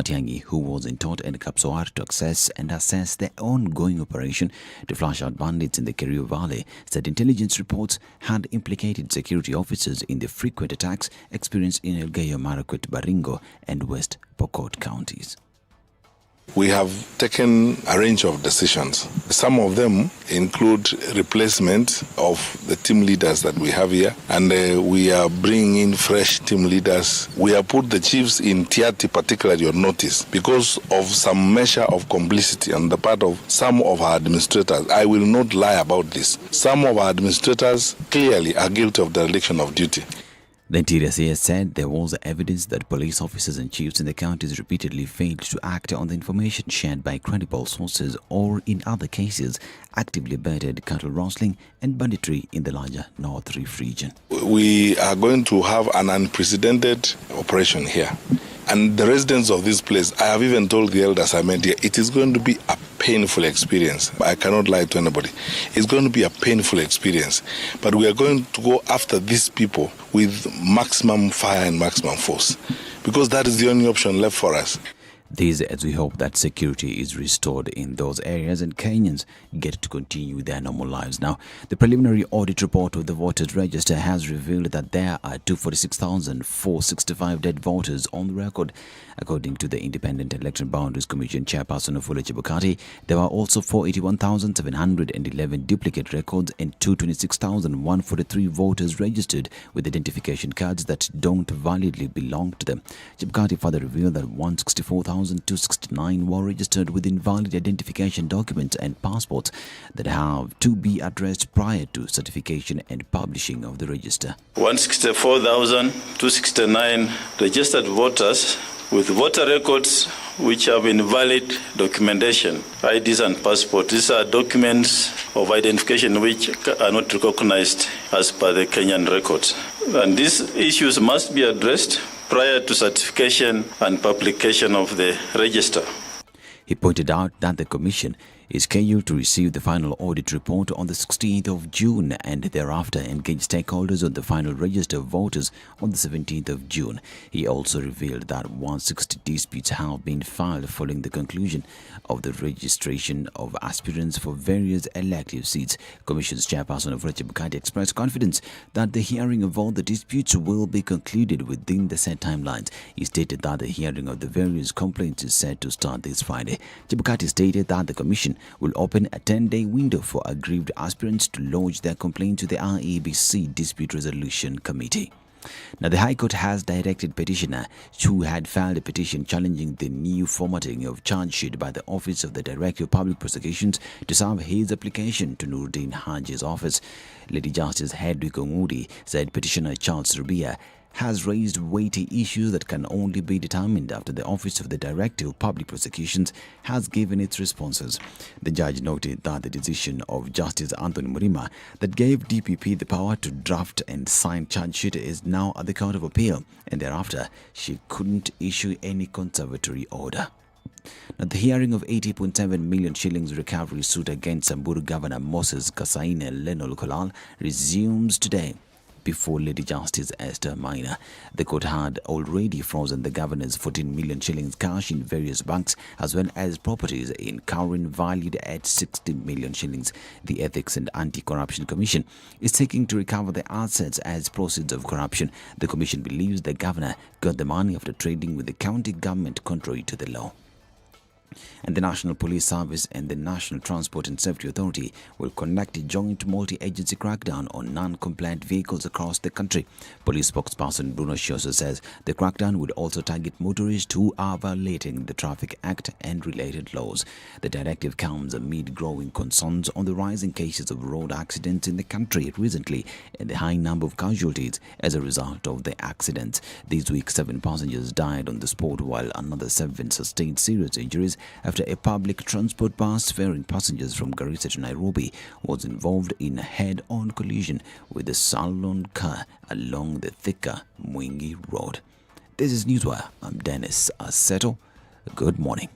Matiang'i, who was in Tot and Kapsoar to access and assess the ongoing operation to flush out bandits in the Kerio Valley, said intelligence reports had implicated security officers in the frequent attacks experienced in Elgeyo Marakwet, Baringo and West Pokot counties. We have taken a range of decisions. Some of them include replacement of the team leaders that we have here, and we are bringing in fresh team leaders. We have put the chiefs in Tiati particularly on notice because of some measure of complicity on the part of some of our administrators. I will not lie about this. Some of our administrators clearly are guilty of dereliction of duty. The Interior CS said there was evidence that police officers and chiefs in the counties repeatedly failed to act on the information shared by credible sources or, in other cases, actively abetted cattle rustling and banditry in the larger North Rift region. We are going to have an unprecedented operation here. And the residents of this place, I have even told the elders I met here, it is going to be a painful experience. I cannot lie to anybody. It's going to be a painful experience. But we are going to go after these people with maximum fire and maximum force, because that is the only option left for us. This as we hope that security is restored in those areas and Kenyans get to continue their normal lives. Now, the preliminary audit report of the voters register has revealed that there are 246,465 dead voters on the record. According to the Independent Election Boundaries Commission chairperson of Chebukati, there were also 481,711 duplicate records and 226,143 voters registered with identification cards that don't validly belong to them. Chebukati further revealed that 164,269 were registered with invalid identification documents and passports that have to be addressed prior to certification and publishing of the register. 164,269 registered voters with voter records which have invalid documentation, IDs and passports. These are documents of identification which are not recognized as per the Kenyan records. And these issues must be addressed prior to certification and publication of the register. He pointed out that the Commission is scheduled to receive the final audit report on the 16th of June and thereafter engage stakeholders on the final register of voters on the 17th of June. He also revealed that 160 disputes have been filed following the conclusion of the registration of aspirants for various elective seats. Commission's chairperson of Chebukati expressed confidence that the hearing of all the disputes will be concluded within the set timelines. He stated that the hearing of the various complaints is set to start this Friday. Chebukati stated that the Commission will open a 10-day window for aggrieved aspirants to lodge their complaints to the Iebc Dispute Resolution Committee. Now, the High Court has directed petitioner who had filed a petition challenging the new formatting of charge sheet by the Office of the Director of Public Prosecutions to serve his application to Nuruddin Haji's office. Lady Justice Hedwig Ongudi said petitioner Charles Rubia has raised weighty issues that can only be determined after the Office of the Director of Public Prosecutions has given its responses. The judge noted that the decision of Justice Anthony Murima that gave DPP the power to draft and sign charge sheet is now at the Court of Appeal, and thereafter she couldn't issue any conservatory order. Now, the hearing of 80.7 million shillings recovery suit against Samburu Governor Moses Kasaine Lenol Kolal resumes today before Lady Justice Esther Maina. The court had already frozen the governor's 14 million shillings cash in various banks as well as properties in Karen valued at 60 million shillings. The Ethics and Anti-Corruption Commission is seeking to recover the assets as proceeds of corruption. The commission believes the governor got the money after trading with the county government contrary to the law. And the National Police Service and the National Transport and Safety Authority will conduct a joint multi-agency crackdown on non-compliant vehicles across the country. Police spokesperson Bruno Shioso says the crackdown would also target motorists who are violating the Traffic Act and related laws. The directive comes amid growing concerns on the rising cases of road accidents in the country recently and the high number of casualties as a result of the accidents. This week, 7 passengers died on the spot while another 7 sustained serious injuries after a public transport bus ferrying passengers from Garissa to Nairobi was involved in a head-on collision with a Salon car along the Thika Mwingi Road. This is Newswire. I'm Dennis Aseto. Good morning.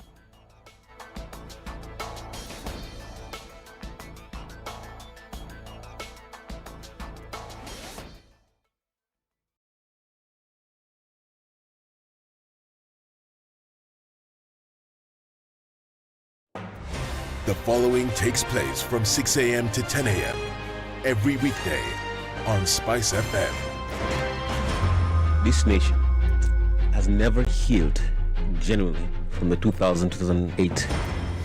The following takes place from 6 a.m. to 10 a.m. every weekday on SpiceFM. This nation has never healed genuinely from the 2000-2008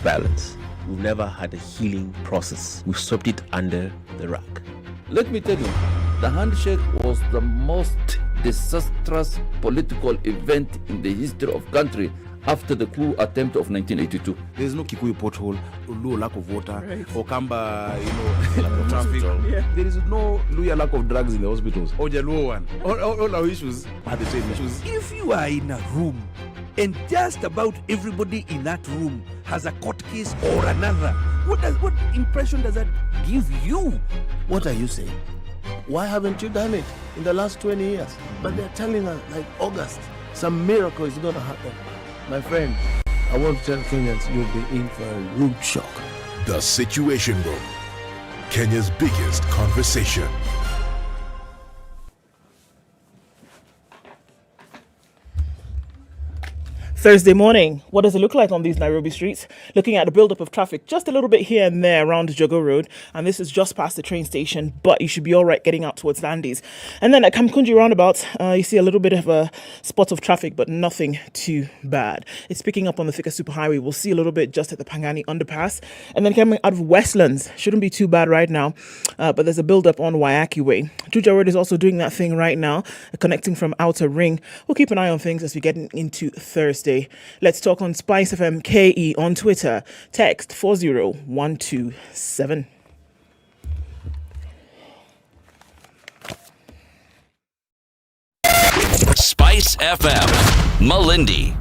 violence. We've never had a healing process. We've swept it under the rug. Let me tell you, the handshake was the most disastrous political event in the history of country after the coup attempt of 1982. There's no Kikuyu pothole, Luo lack of water, right. Okamba, lack of traffic. Yeah. There is no Luya lack of drugs in the hospitals. Or Jaluo one. All our issues are the same issues. If you are in a room and just about everybody in that room has a court case or another, what impression does that give you? What are you saying? Why haven't you done it in the last 20 years? But they're telling us, like August, some miracle is going to happen. My friend, I want to tell Kenyans you'll be in for a rude shock. The Situation Room, Kenya's biggest conversation. Thursday morning, what does it look like on these Nairobi streets? Looking at the buildup of traffic just a little bit here and there around Jogo Road, and this is just past the train station, but you should be all right getting out towards Landis. And then at Kamkunji roundabout, you see a little bit of a spot of traffic, but nothing too bad. It's picking up on the Thika Superhighway. We'll see a little bit just at the Pangani underpass. And then coming out of Westlands, shouldn't be too bad right now, but there's a buildup on Waiyaki Way. Juja Road is also doing that thing right now, connecting from Outer Ring. We'll keep an eye on things as we get into Thursday. Let's talk on SpiceFM KE on Twitter. Text 40127. Spice FM, Malindi.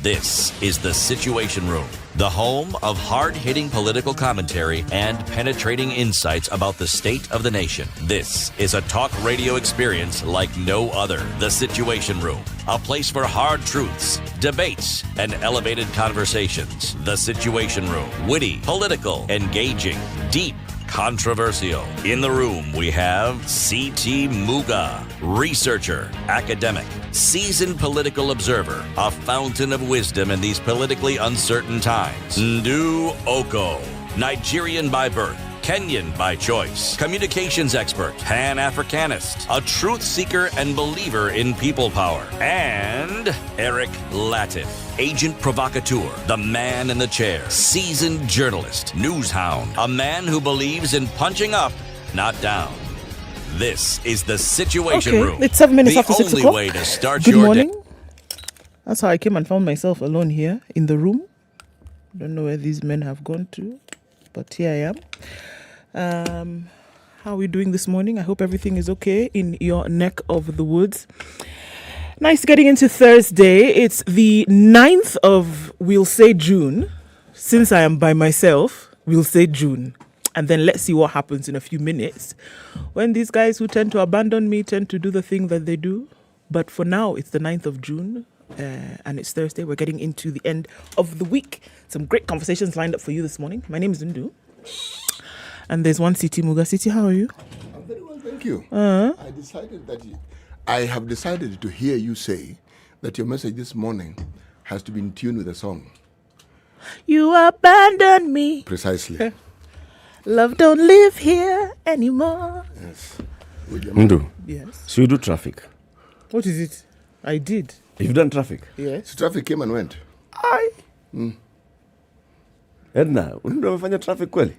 This is the Situation Room, the home of hard-hitting political commentary and penetrating insights about the state of the nation. This is a talk radio experience like no other. The Situation Room, a place for hard truths, debates, and elevated conversations. The Situation Room, witty, political, engaging, deep, controversial. In the room, we have C.T. Muga, researcher, academic, seasoned political observer, a fountain of wisdom in these politically uncertain times. Ndu Okoh, Nigerian by birth, Kenyan by choice, communications expert, Pan-Africanist, a truth seeker and believer in people power, and Eric Latiff, agent provocateur, the man in the chair, seasoned journalist, news hound, a man who believes in punching up, not down. This is the Situation Room. It's 7 minutes after 6 o'clock. The only way to start Good your morning. day. That's how I came and found myself alone here in the room. Don't know where these men have gone to, but here I am. How are we doing this morning? I hope everything is okay in your neck of the woods. Nice getting into Thursday. It's the 9th of, we'll say June. Since I am by myself, we'll say June. And then let's see what happens in a few minutes when these guys who tend to abandon me tend to do the thing that they do. But for now, it's the 9th of June and it's Thursday. We're getting into the end of the week. Some great conversations lined up for you this morning. My name is Ndu. And there's one City Muga. City, how are you? I'm very well, thank you. I have decided to hear you say that your message this morning has to be in tune with the song. You abandoned me. Precisely. Love don't live here anymore. Yes. Ndu. Yes. So you do traffic? What is it? I did. You've done traffic? Yes. So traffic came and went. Ednah, undu amefanya traffic kweli?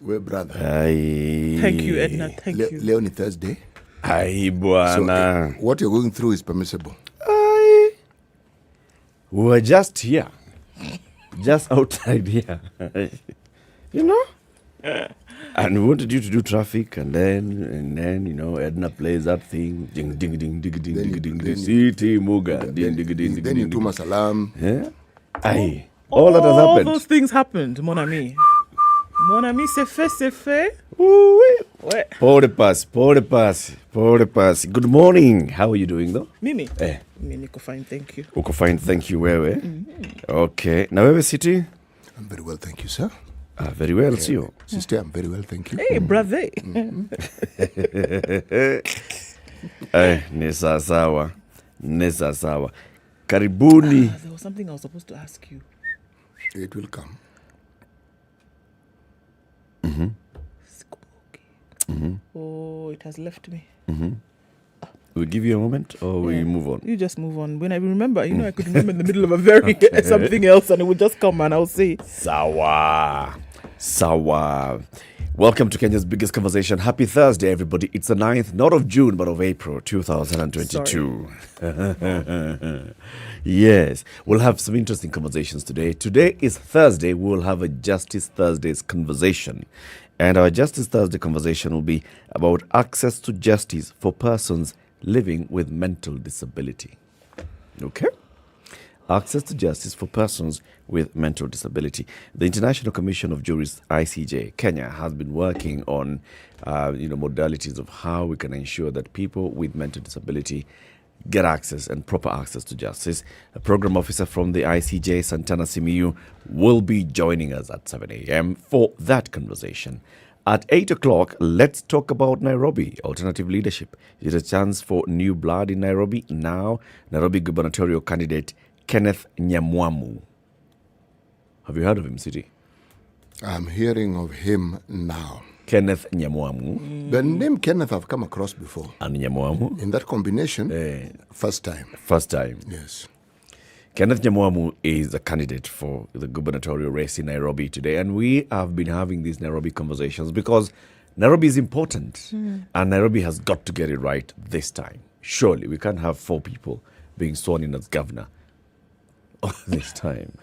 We brother. Thank you, Ednah. Thank you. Leo ni Thursday. Bwana. So, what you're going through is permissible. We were just here. Just outside here. You know? And we wanted you to do traffic, and then Ednah plays that thing. Ding, ding, ding, ding, ding, ding, ding, ding. City Muga. Ding, ding, ding, ding. Then you do Masalam. Yeah? All that has happened. All those things happened, mon ami. Mon ami, c'est fait. Ouais. Pour the pass. Good morning. How are you doing, though? Mimi? Mimi, fine, thank you. Uko fine, thank you, wewe. Okay. Na wewe, City? I'm very well, thank you, sir. Very well, sio? Sister, I'm very well, thank you. Hey, brother. Ni sawa. Karibuni. There was something I was supposed to ask you. It will come. Oh, it has left me. We'll give you a moment or we move on? You just move on. When I remember, I could remember in the middle of a very something else and it would just come and I'll say. Sawa. Welcome to Kenya's biggest conversation. Happy Thursday, everybody. It's the 9th, not of June, but of April 2022. Yes, we'll have some interesting conversations today. Today is Thursday. We'll have a Justice Thursday's conversation. And our Justice Thursday conversation will be about access to justice for persons living with mental disability. Okay? Access to justice for persons with mental disability. The International Commission of Jurists, ICJ, Kenya, has been working on modalities of how we can ensure that people with mental disability get access and proper access to justice. A program officer from the ICJ, Santana Simeo, will be joining us at 7 a.m. for that conversation. At 8 o'clock, let's talk about Nairobi, alternative leadership. It's a chance for new blood in Nairobi. Now, Nairobi gubernatorial candidate Kenneth Yamamu. Have you heard of him, City? I'm hearing of him now. Kenneth Yamamu. The name Kenneth I've come across before. And Yamamu? In that combination, first time. First time. Yes. Kenneth Yamamu is a candidate for the gubernatorial race in Nairobi today. And we have been having these Nairobi conversations because Nairobi is important. And Nairobi has got to get it right this time. Surely, we can't have 4 people being sworn in as governor this time.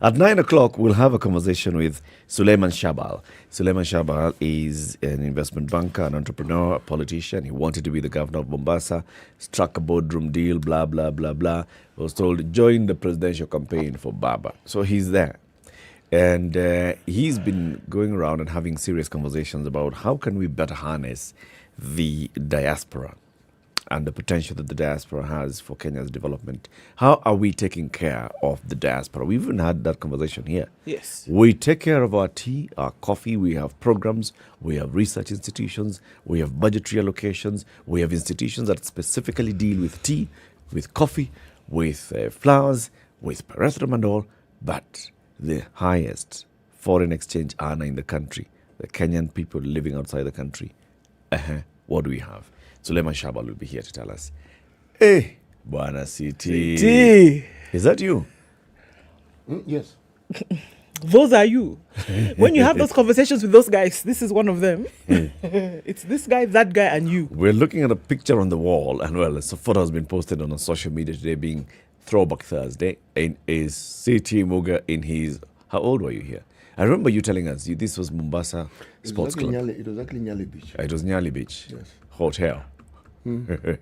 At 9 o'clock, we'll have a conversation with Suleiman Shabal. Suleiman Shabal is an investment banker, an entrepreneur, a politician. He wanted to be the governor of Mombasa, struck a boardroom deal, blah, blah, blah, blah. Was told, join the presidential campaign for Baba. So he's there. And he's been going around and having serious conversations about how can we better harness the diaspora and the potential that the diaspora has for Kenya's development. How are we taking care of the diaspora? We've even had that conversation here. Yes. We take care of our tea, our coffee. We have programs. We have research institutions. We have budgetary allocations. We have institutions that specifically deal with tea, with coffee, with flowers, with pyrethrum and all. But the highest foreign exchange earner in the country, the Kenyan people living outside the country, what do we have? Suleiman Shabal will be here to tell us. Hey, Bwana City. Is that you? Yes. Those are you. When you have those conversations with those guys, this is one of them. It's this guy, that guy, and you. We're looking at a picture on the wall, and well, a photo has been posted on social media today being Throwback Thursday. And is CT Muga in his... How old were you here? I remember you telling us this was Mombasa Sports Club. It was actually Nyeri Beach. It was Nyeri Beach. Yes. Hotel. When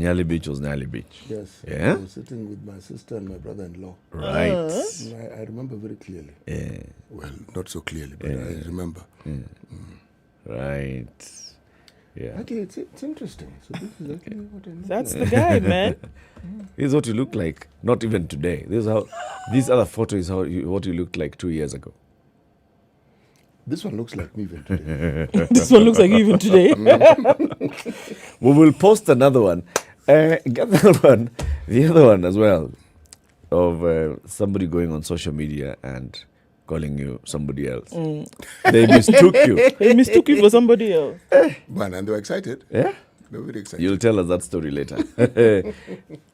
Nyeri Beach was Nyeri Beach. Yes. Yeah? I was sitting with my sister and my brother-in-law. Right. I remember very clearly. Yeah. Well, not so clearly, but I remember. Right. Yeah. Actually, it's interesting. So this is actually what I know. That's the guy, man. This is what you look like. Not even today. This other photo is what you looked like 2 years ago. This one looks like me even today. This one looks like you even today. We will post another one. Get that one. The other one as well. Of somebody going on social media and calling you somebody else. They mistook you. They mistook you for somebody else. Man, and they were excited. Yeah? They were very excited. You'll tell us that story later.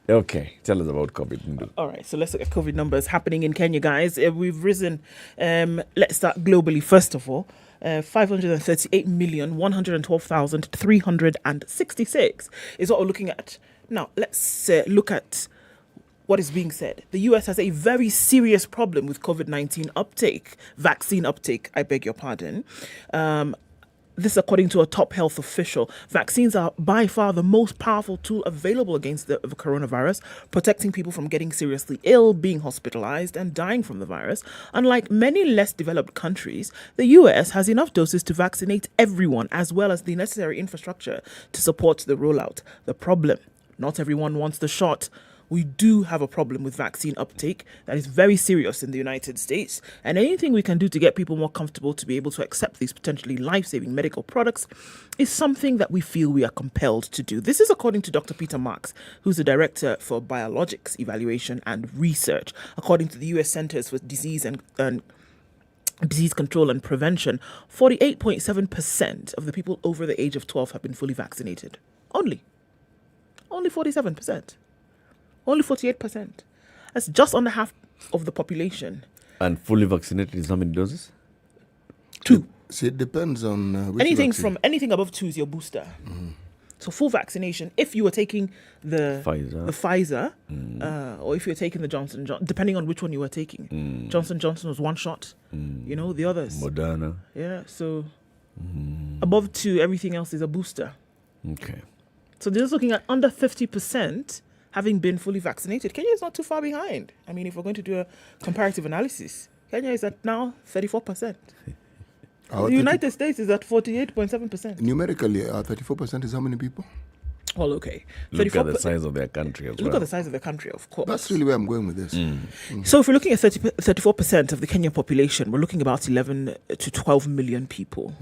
Okay, tell us about COVID. All right, so let's look at COVID numbers happening in Kenya, guys. We've risen, let's start globally, first of all. 538,112,366 is what we're looking at. Now, let's look at what is being said. The US has a very serious problem with COVID-19 uptake, vaccine uptake, I beg your pardon. This according to a top health official. Vaccines are by far the most powerful tool available against the coronavirus, protecting people from getting seriously ill, being hospitalized, and dying from the virus. Unlike many less developed countries, the US has enough doses to vaccinate everyone, as well as the necessary infrastructure to support the rollout. The problem, not everyone wants the shot. we do have a problem with vaccine uptake that is very serious in the United States. And anything we can do to get people more comfortable to be able to accept these potentially life-saving medical products is something that we feel we are compelled to do. This is according to Dr. Peter Marks, who's the Director for Biologics Evaluation and Research. According to the U.S. Centers for Disease and Disease Control and Prevention, 48.7% of the people over the age of 12 have been fully vaccinated. Only 47%. Only 48%. That's just under half of the population. And fully vaccinated is how many doses? 2. See, it depends on which anything above 2 is your booster. So full vaccination, if you were taking the Pfizer, or if you were taking the Johnson & Johnson, depending on which one you were taking. Johnson & Johnson was 1 shot, the others. Moderna. Yeah, so above 2, everything else is a booster. Okay. So they're just looking at under 50% having been fully vaccinated. Kenya is not too far behind. I mean, if we're going to do a comparative analysis, Kenya is at now 34%. The United States is at 48.7%. Numerically, 34% is how many people? Well, okay. Look at the size of their country as well. Look at the size of the country, of course. That's really where I'm going with this. So if we're looking at 34% of the Kenyan population, we're looking about 11 to 12 million people.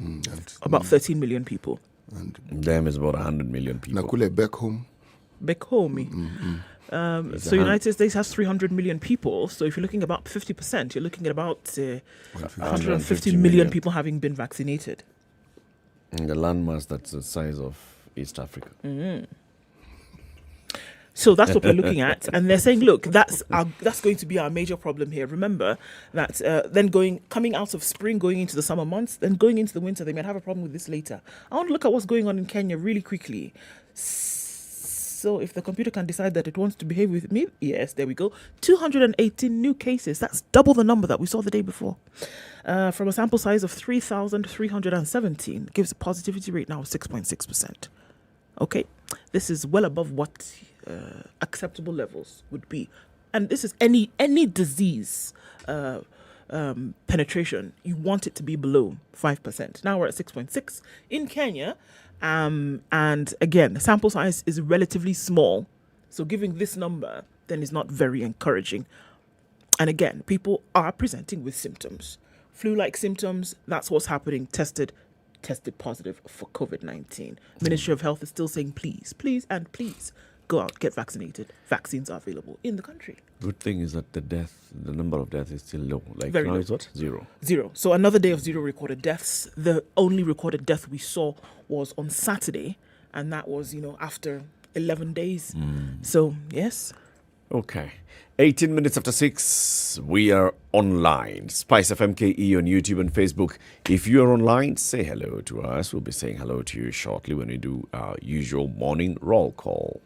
About 13 million people. And them is about 100 million people. Nakule back home. Back home. So United States has 300 million people. So if you're looking about 50%, you're looking at about 150 million people having been vaccinated. And the landmass that's the size of East Africa. So that's what we're looking at. And they're saying, look, that's going to be our major problem here. Remember that then coming out of spring, going into the summer months, then going into the winter, they might have a problem with this later. I want to look at what's going on in Kenya really quickly. So if the computer can decide that it wants to behave with me, yes, there we go. 218 new cases. That's double the number that we saw the day before. From a sample size of 3,317, gives a positivity rate now of 6.6%. Okay, this is well above what acceptable levels would be. And this is any disease penetration. You want it to be below 5%. Now we're at 6.6 in Kenya. And again, the sample size is relatively small. So giving this number then is not very encouraging. And again, people are presenting with symptoms. Flu-like symptoms, that's what's happening. Tested positive for COVID-19. Ministry of Health is still saying, please, and please, go out, get vaccinated. Vaccines are available in the country. Good thing is that the number of deaths is still low. Very now low. It's what? Zero. So another day of 0 recorded deaths. The only recorded death we saw was on Saturday, and that was, after 11 days. So, yes. Okay. 18 minutes after 6, we are online. SpiceFM KE on YouTube and Facebook. If you're online, say hello to us. We'll be saying hello to you shortly when we do our usual morning roll call.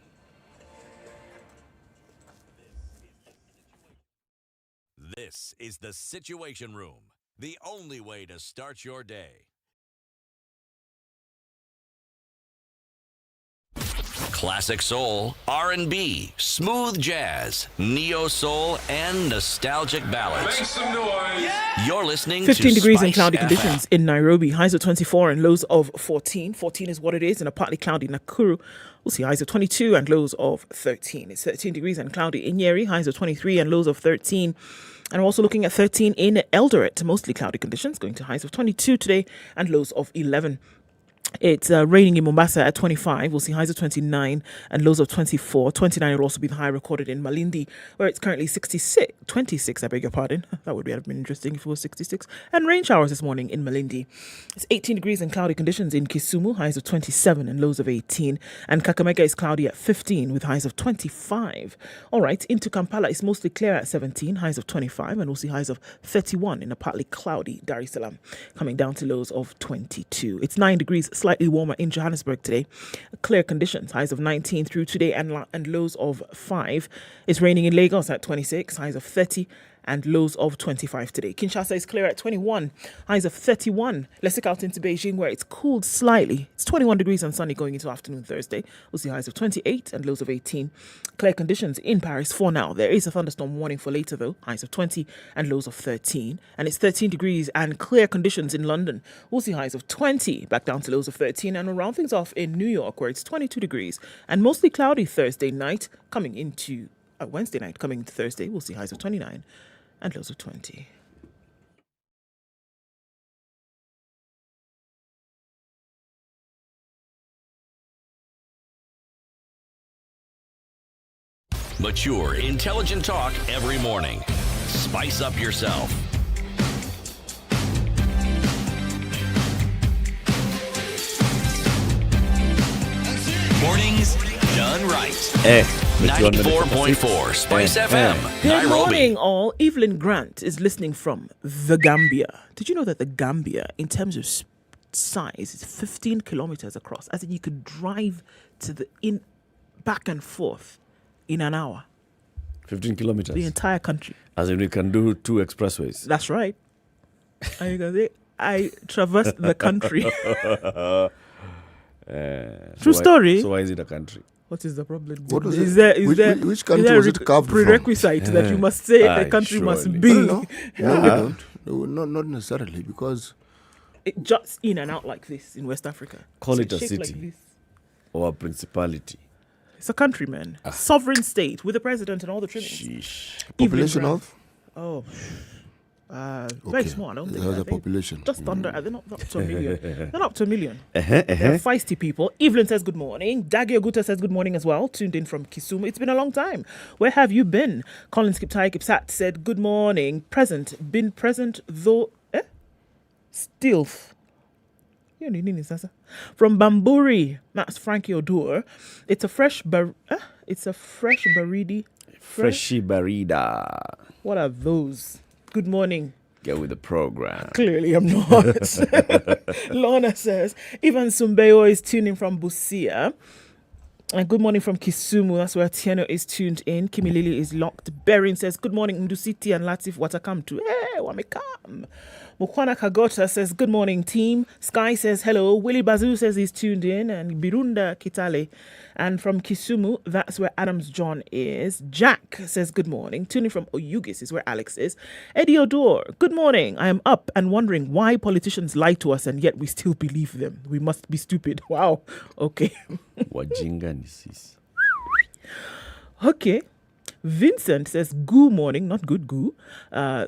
This is the Situation Room, the only way to start your day. Classic soul, R&B, smooth jazz, neo soul, and nostalgic ballads. Make some noise. Yeah. You're listening 15 to degrees and Spice cloudy FM. conditions in Nairobi. Highs of 24 and lows of 14. 14 is what it is in a partly cloudy Nakuru. We'll see highs of 22 and lows of 13. It's 13 degrees and cloudy in Nyeri. Highs of 23 and lows of 13. And we're also looking at 13 in Eldoret. Mostly cloudy conditions, going to highs of 22 today and lows of 11. It's raining in Mombasa at 25. We'll see highs of 29 and lows of 24. 29 will also be the high recorded in Malindi, where it's currently 26, I beg your pardon. That would have been interesting if it was 66. And rain showers this morning in Malindi. It's 18 degrees and cloudy conditions in Kisumu, highs of 27 and lows of 18. And Kakamega is cloudy at 15 with highs of 25. All right, into Kampala, it's mostly clear at 17, highs of 25, and we'll see highs of 31 in a partly cloudy Dar es Salaam, coming down to lows of 22. It's 9 degrees, slightly warmer in Johannesburg today. Clear conditions, highs of 19 through today and lows of 5. It's raining in Lagos at 26, highs of 30 and lows of 25 today. Kinshasa is clear at 21, highs of 31. Let's look out into Beijing where it's cooled slightly. It's 21 degrees and sunny going into afternoon Thursday. We'll see highs of 28 and lows of 18. Clear conditions in Paris for now. There is a thunderstorm warning for later though. Highs of 20 and lows of 13. And it's 13 degrees and clear conditions in London. We'll see highs of 20 back down to lows of 13. And we'll round things off in New York where it's 22 degrees and mostly cloudy Thursday night coming into Wednesday night. Coming to Thursday, we'll see highs of 29 and lows of 20. Mature, intelligent talk every morning. Spice up yourself. Mornings done right. 94.4 Spice FM, Good Nairobi. morning, all. Evelyn Grant is listening from the Gambia. Did you know that the Gambia, in terms of size, is 15 kilometers across? As in, you could drive to back and forth in an hour. 15 kilometers? The entire country. As in, we can do 2 expressways. That's right. And you can say, I traversed the country. True story. So why is it a country? What is the problem? What was Is it? there, is there, which country is there was it carved from? prerequisite that you must say the country must be? No, we don't. No, not necessarily, because It just in and out like this in West Africa. Call So it a it's shaped city. like this. Or a principality. It's a country, man. Sovereign state with the president and all the trimmings. Sheesh. population Evelyn of? Oh, very Okay. small. I don't think. There's I a think population. Just under. They're not up to a million. They're not up to a million. Uh-huh. They're feisty people. Evelyn says good morning. Dagi Oguta says good morning as well. Tuned in from Kisumu. It's been a long time. Where have you been? Colin Skiptai Kipsat said good morning. Present. Been present though. Stealth. From Bamburi, that's Frankie Odur. It's a fresh baridi. Freshy barida. What are those? Good morning. Get with the program. Clearly I'm not. Lorna says, Ivan Sumbeo is tuning from Busia. And good morning from Kisumu. That's where Tieno is tuned in. Kimi Lily is locked. Berin says, good morning, Ndusiti and Latiff. What I come to? Hey, wamekam. Mukwana Kagota says, good morning, team. Sky says, hello. Willie Bazoo says he's tuned in. And Birunda Kitale. And from Kisumu, that's where Adams John is. Jack says, good morning. Tuning from Oyugis is where Alex is. Eddie Odor, good morning. I am up and wondering why politicians lie to us and yet we still believe them. We must be stupid. Wow. Okay. Wajinga nisis. Okay. Vincent says, good morning, not good, goo.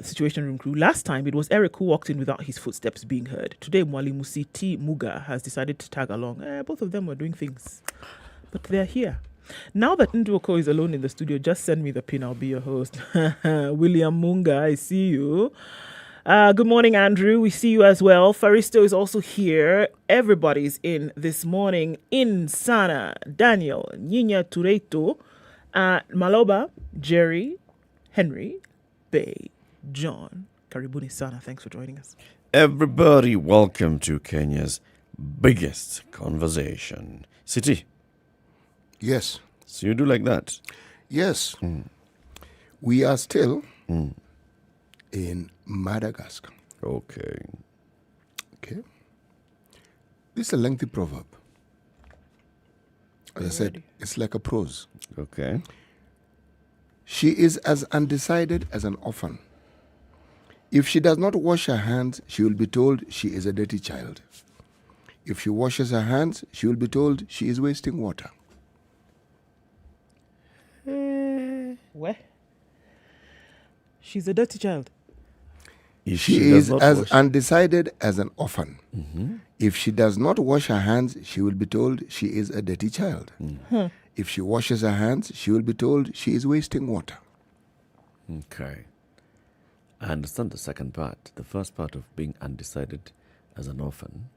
Situation Room crew. Last time, it was Eric who walked in without his footsteps being heard. Today, Mwali Musiti Muga has decided to tag along. Both of them were doing things. But they're here. Now that Okoh is alone in the studio, just send me the pin. I'll be your host. William Munga, I see you. Good morning, Andrew. We see you as well. Faristo is also here. Everybody's in this morning. Insana, Daniel, Nina Tureto, Maloba, Jerry, Henry, Bay, John. Karibuni sana. Thanks for joining us. Everybody, welcome to Kenya's biggest conversation. City. Yes. So you do like that? Yes. We are still in Madagascar. Okay. Okay. This is a lengthy proverb. As I said, it's like a prose. Okay. She is as undecided as an orphan. If she does not wash her hands, she will be told she is a dirty child. If she washes her hands, she will be told she is wasting water. Where? She's a dirty child. She is as undecided as an orphan. If she does not wash her hands, she will be told she is a dirty child. If she washes her hands, she will be told she is wasting water. Okay. I understand the second part. The first part of being undecided as an orphan.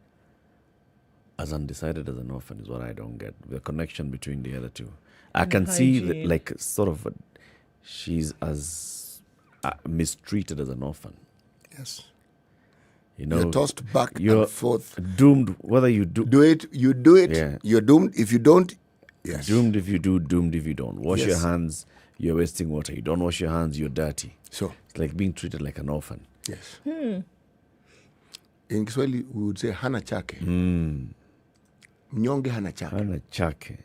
As undecided as an orphan is what I don't get. The connection between the other two. I can see that, like, sort of, she's as mistreated as an orphan. Yes. You know, you're tossed back you're and forth. Doomed, whether you do it, you do it. Yeah. You're doomed if you don't. Yes. Doomed if you do, doomed if you don't. Wash Yes. your hands, you're wasting water. You don't wash your hands, you're dirty. So it's like being treated like an orphan. Yes. In Kiswahili, we would say hana chake. Mnyonge hana chake. Hana chake.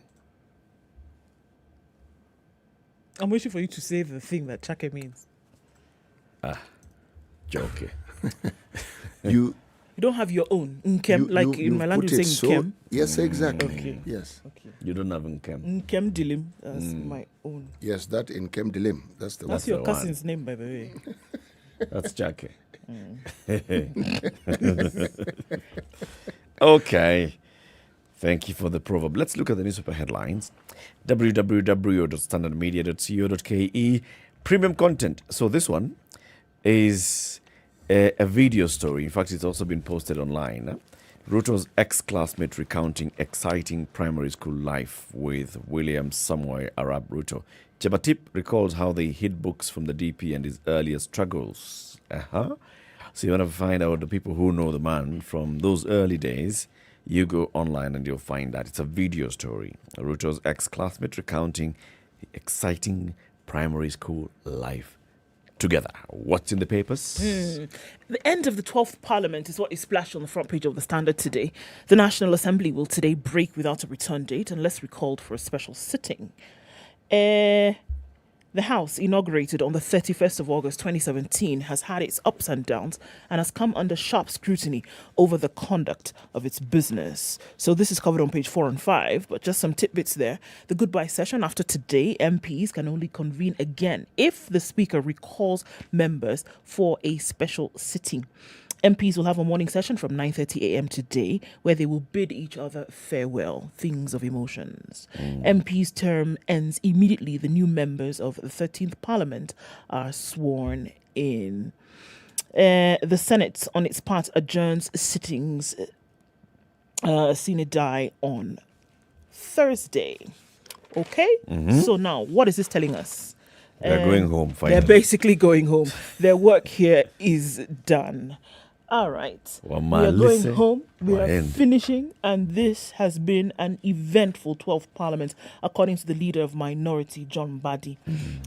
I'm waiting for you to say the thing that chake means. Joke. You don't have your own nkem, like in my land you say nkem. Yes, exactly. Okay. Yes. Okay. You don't have Nkem. Nkem Dilim. That's my own. Yes, that in Kem Dilim. That's the That's one. your cousin's name, by the way. That's Jackie. Okay. Thank you for the proverb. Let's look at the newspaper headlines. www.standardmedia.co.ke. Premium content. So this one is a video story. In fact, it's also been posted online. Ruto's ex-classmate recounting exciting primary school life with William Samoei Arap Ruto. Chebatip recalls how they hid books from the DP and his earlier struggles. So you want to find out the people who know the man from those early days, you go online and you'll find that. It's a video story. Ruto's ex-classmate recounting exciting primary school life together. What's in the papers? The end of the 12th Parliament is what is splashed on the front page of the Standard today. The National Assembly will today break without a return date unless recalled for a special sitting. The House, inaugurated on the 31st of August 2017, has had its ups and downs and has come under sharp scrutiny over the conduct of its business. So this is covered on page 4 and 5, but just some tidbits there. The goodbye session after today, MPs can only convene again if the Speaker recalls members for a special sitting. MPs will have a morning session from 9:30 a.m. today where they will bid each other farewell, things of emotions. MPs' term ends immediately. The new members of the 13th Parliament are sworn in. The Senate, on its part, adjourns sittings sine die on Thursday. Okay? So now, what is this telling us? They're going home, finally. They're basically going home. Their work here is done. All right. We are going home. We are finishing. And this has been an eventful 12th Parliament, according to the leader of Minority, John Mbadi.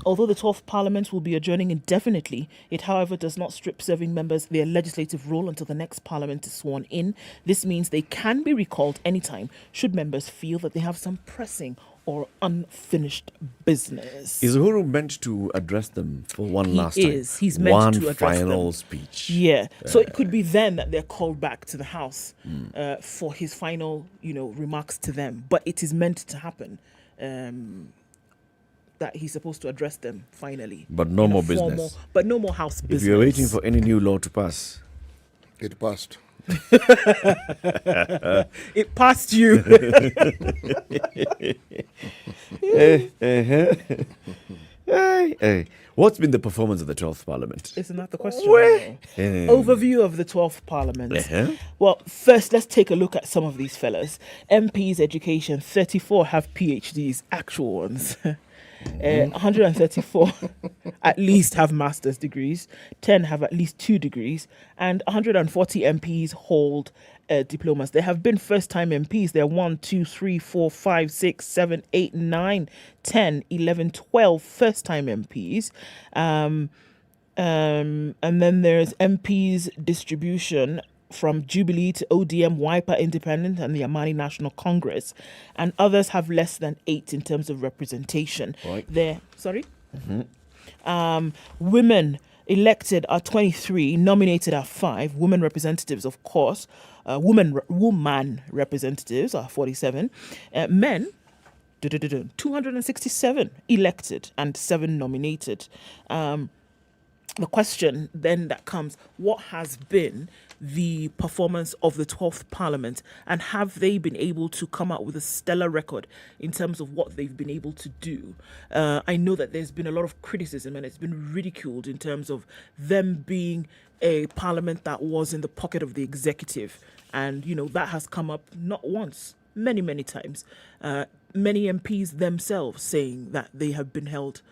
Although the 12th Parliament will be adjourning indefinitely, it, however, does not strip serving members their legislative role until the next Parliament is sworn in. This means they can be recalled anytime should members feel that they have some pressing or unfinished business. Is Uhuru meant to address them for one last time? He's meant to address them. One final speech. Yeah. So it could be then that they're called back to the House for his final, remarks to them. But it is meant to happen. That he's supposed to address them finally. But no more business. But no more House business. If you're waiting for any new law to pass, it passed. It passed you. What's been the performance of the 12th Parliament? Isn't that the question? Overview of the 12th Parliament. Well, first, let's take a look at some of these fellas. MPs education, 34 have PhDs, actual ones. 134 at least have master's degrees, 10 have at least 2 degrees, and 140 MPs hold diplomas. There have been first-time MPs. There are 1, 2, 3, 4, 5, 6, 7, 8, 9, 10, 11, 12 first-time MPs. And then there's MPs distribution from Jubilee to ODM, Wiper Independent, and the Amani National Congress. And others have less than 8 in terms of representation. Right. Women elected are 23, nominated are 5. Women representatives, of course. Woman representatives are 47. Men, 267 elected and 7 nominated. The question then that comes, what has been the performance of the 12th Parliament, and have they been able to come out with a stellar record in terms of what they've been able to do? I know that there's been a lot of criticism and it's been ridiculed in terms of them being a parliament that was in the pocket of the executive. And, that has come up not once, many, many times. Many MPs themselves saying that they have been held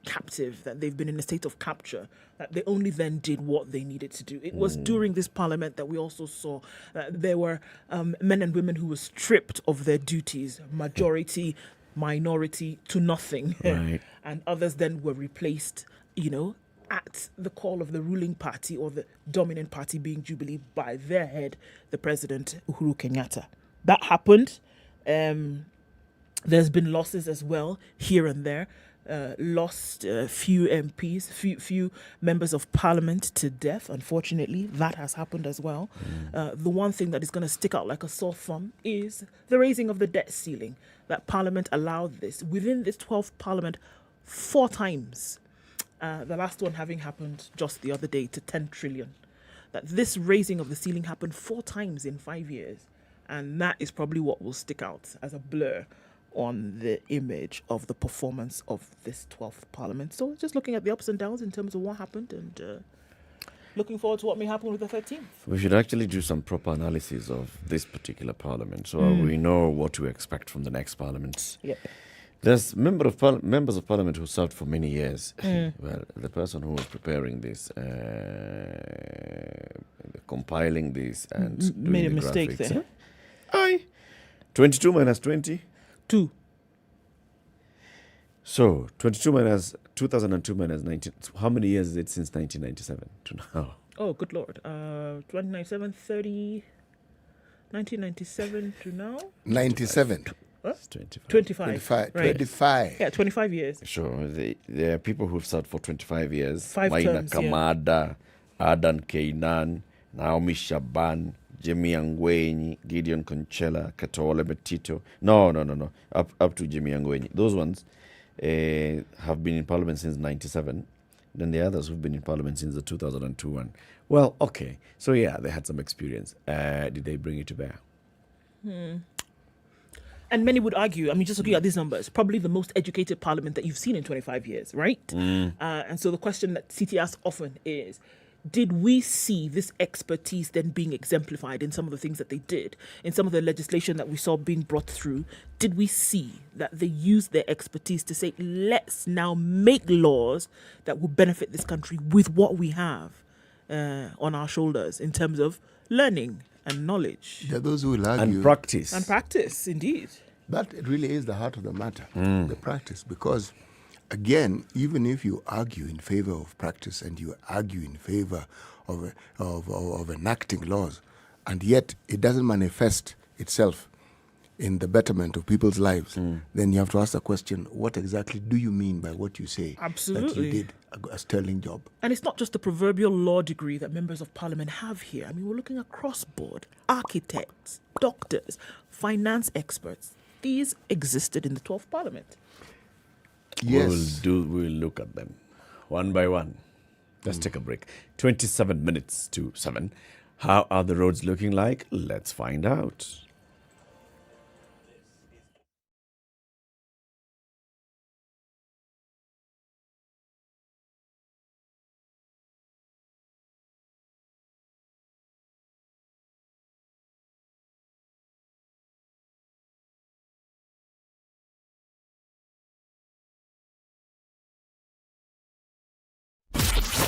captive, that they've been in a state of capture, that they only then did what they needed to do. It was during this parliament that we also saw that there were men and women who were stripped of their duties, majority, minority to nothing. Right. And others then were replaced, at the call of the ruling party or the dominant party being Jubilee by their head, the President Uhuru Kenyatta. That happened. There's been losses as well here and there. lost few MPs, few members of parliament to death. Unfortunately, that has happened as well. The one thing that is going to stick out like a sore thumb is the raising of the debt ceiling. That parliament allowed this within this 12th parliament 4 times. The last one having happened just the other day to 10 trillion. That this raising of the ceiling happened 4 times in 5 years. And that is probably what will stick out as a blur on the image of the performance of this 12th parliament. So just looking at the ups and downs in terms of what happened and looking forward to what may happen with the 13th. We should actually do some proper analysis of this particular parliament so we know what to expect from the next parliament. Yeah. There's members of parliament who served for many years. Well, the person who was preparing this, compiling this and doing made a the mistake graphics, there. Aye. 22 minus 20? 2. So, 22 minus 2002 minus 19. How many years is it since 1997 to now? Oh, good Lord. 1997, 30, 1997 to now? 97. Huh? 25. 25. Right. 25. Yeah, 25 years. Sure. There are people who've served for 25 years. 5 Maina terms, Kamada, Adan Keinan, Naomi Shaban, Jimmy Angwenyi, Gideon Conchella, Katole Betito. No. Up to Jimmy Angwenyi. Those ones have been in parliament since 97. Then the others who've been in parliament since the 2002 one. Well, okay. So yeah, they had some experience. Did they bring it to bear? And many would argue, I mean, just looking at these numbers, probably the most educated parliament that you've seen in 25 years, right? And so the question that CT asks often is, did we see this expertise then being exemplified in some of the things that they did, in some of the legislation that we saw being brought through? Did we see that they used their expertise to say, let's now make laws that will benefit this country with what we have on our shoulders in terms of learning and knowledge? There are those who will argue. And practice. And practice, indeed. That really is the heart of the matter, the practice. Because, again, even if you argue in favor of practice and you argue in favor of enacting laws, and yet it doesn't manifest itself in the betterment of people's lives, then you have to ask the question, what exactly do you mean by what you say Absolutely. that you did a sterling job? And it's not just the proverbial law degree that members of parliament have here. I mean, we're looking across board. Architects, doctors, finance experts. These existed in the 12th parliament. Yes. We'll look at them one by one. Let's take a break. 27 minutes to 7. How are the roads looking like? Let's find out.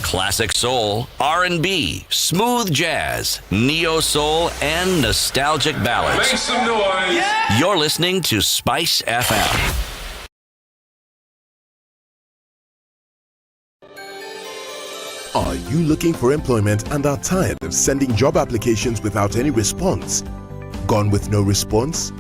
Classic soul, R&B, smooth jazz, neo soul, and nostalgic ballads. Make some noise. Yeah. You're listening to Spice FM. Are you looking for employment and are tired of sending job applications without any response? Gone with no response?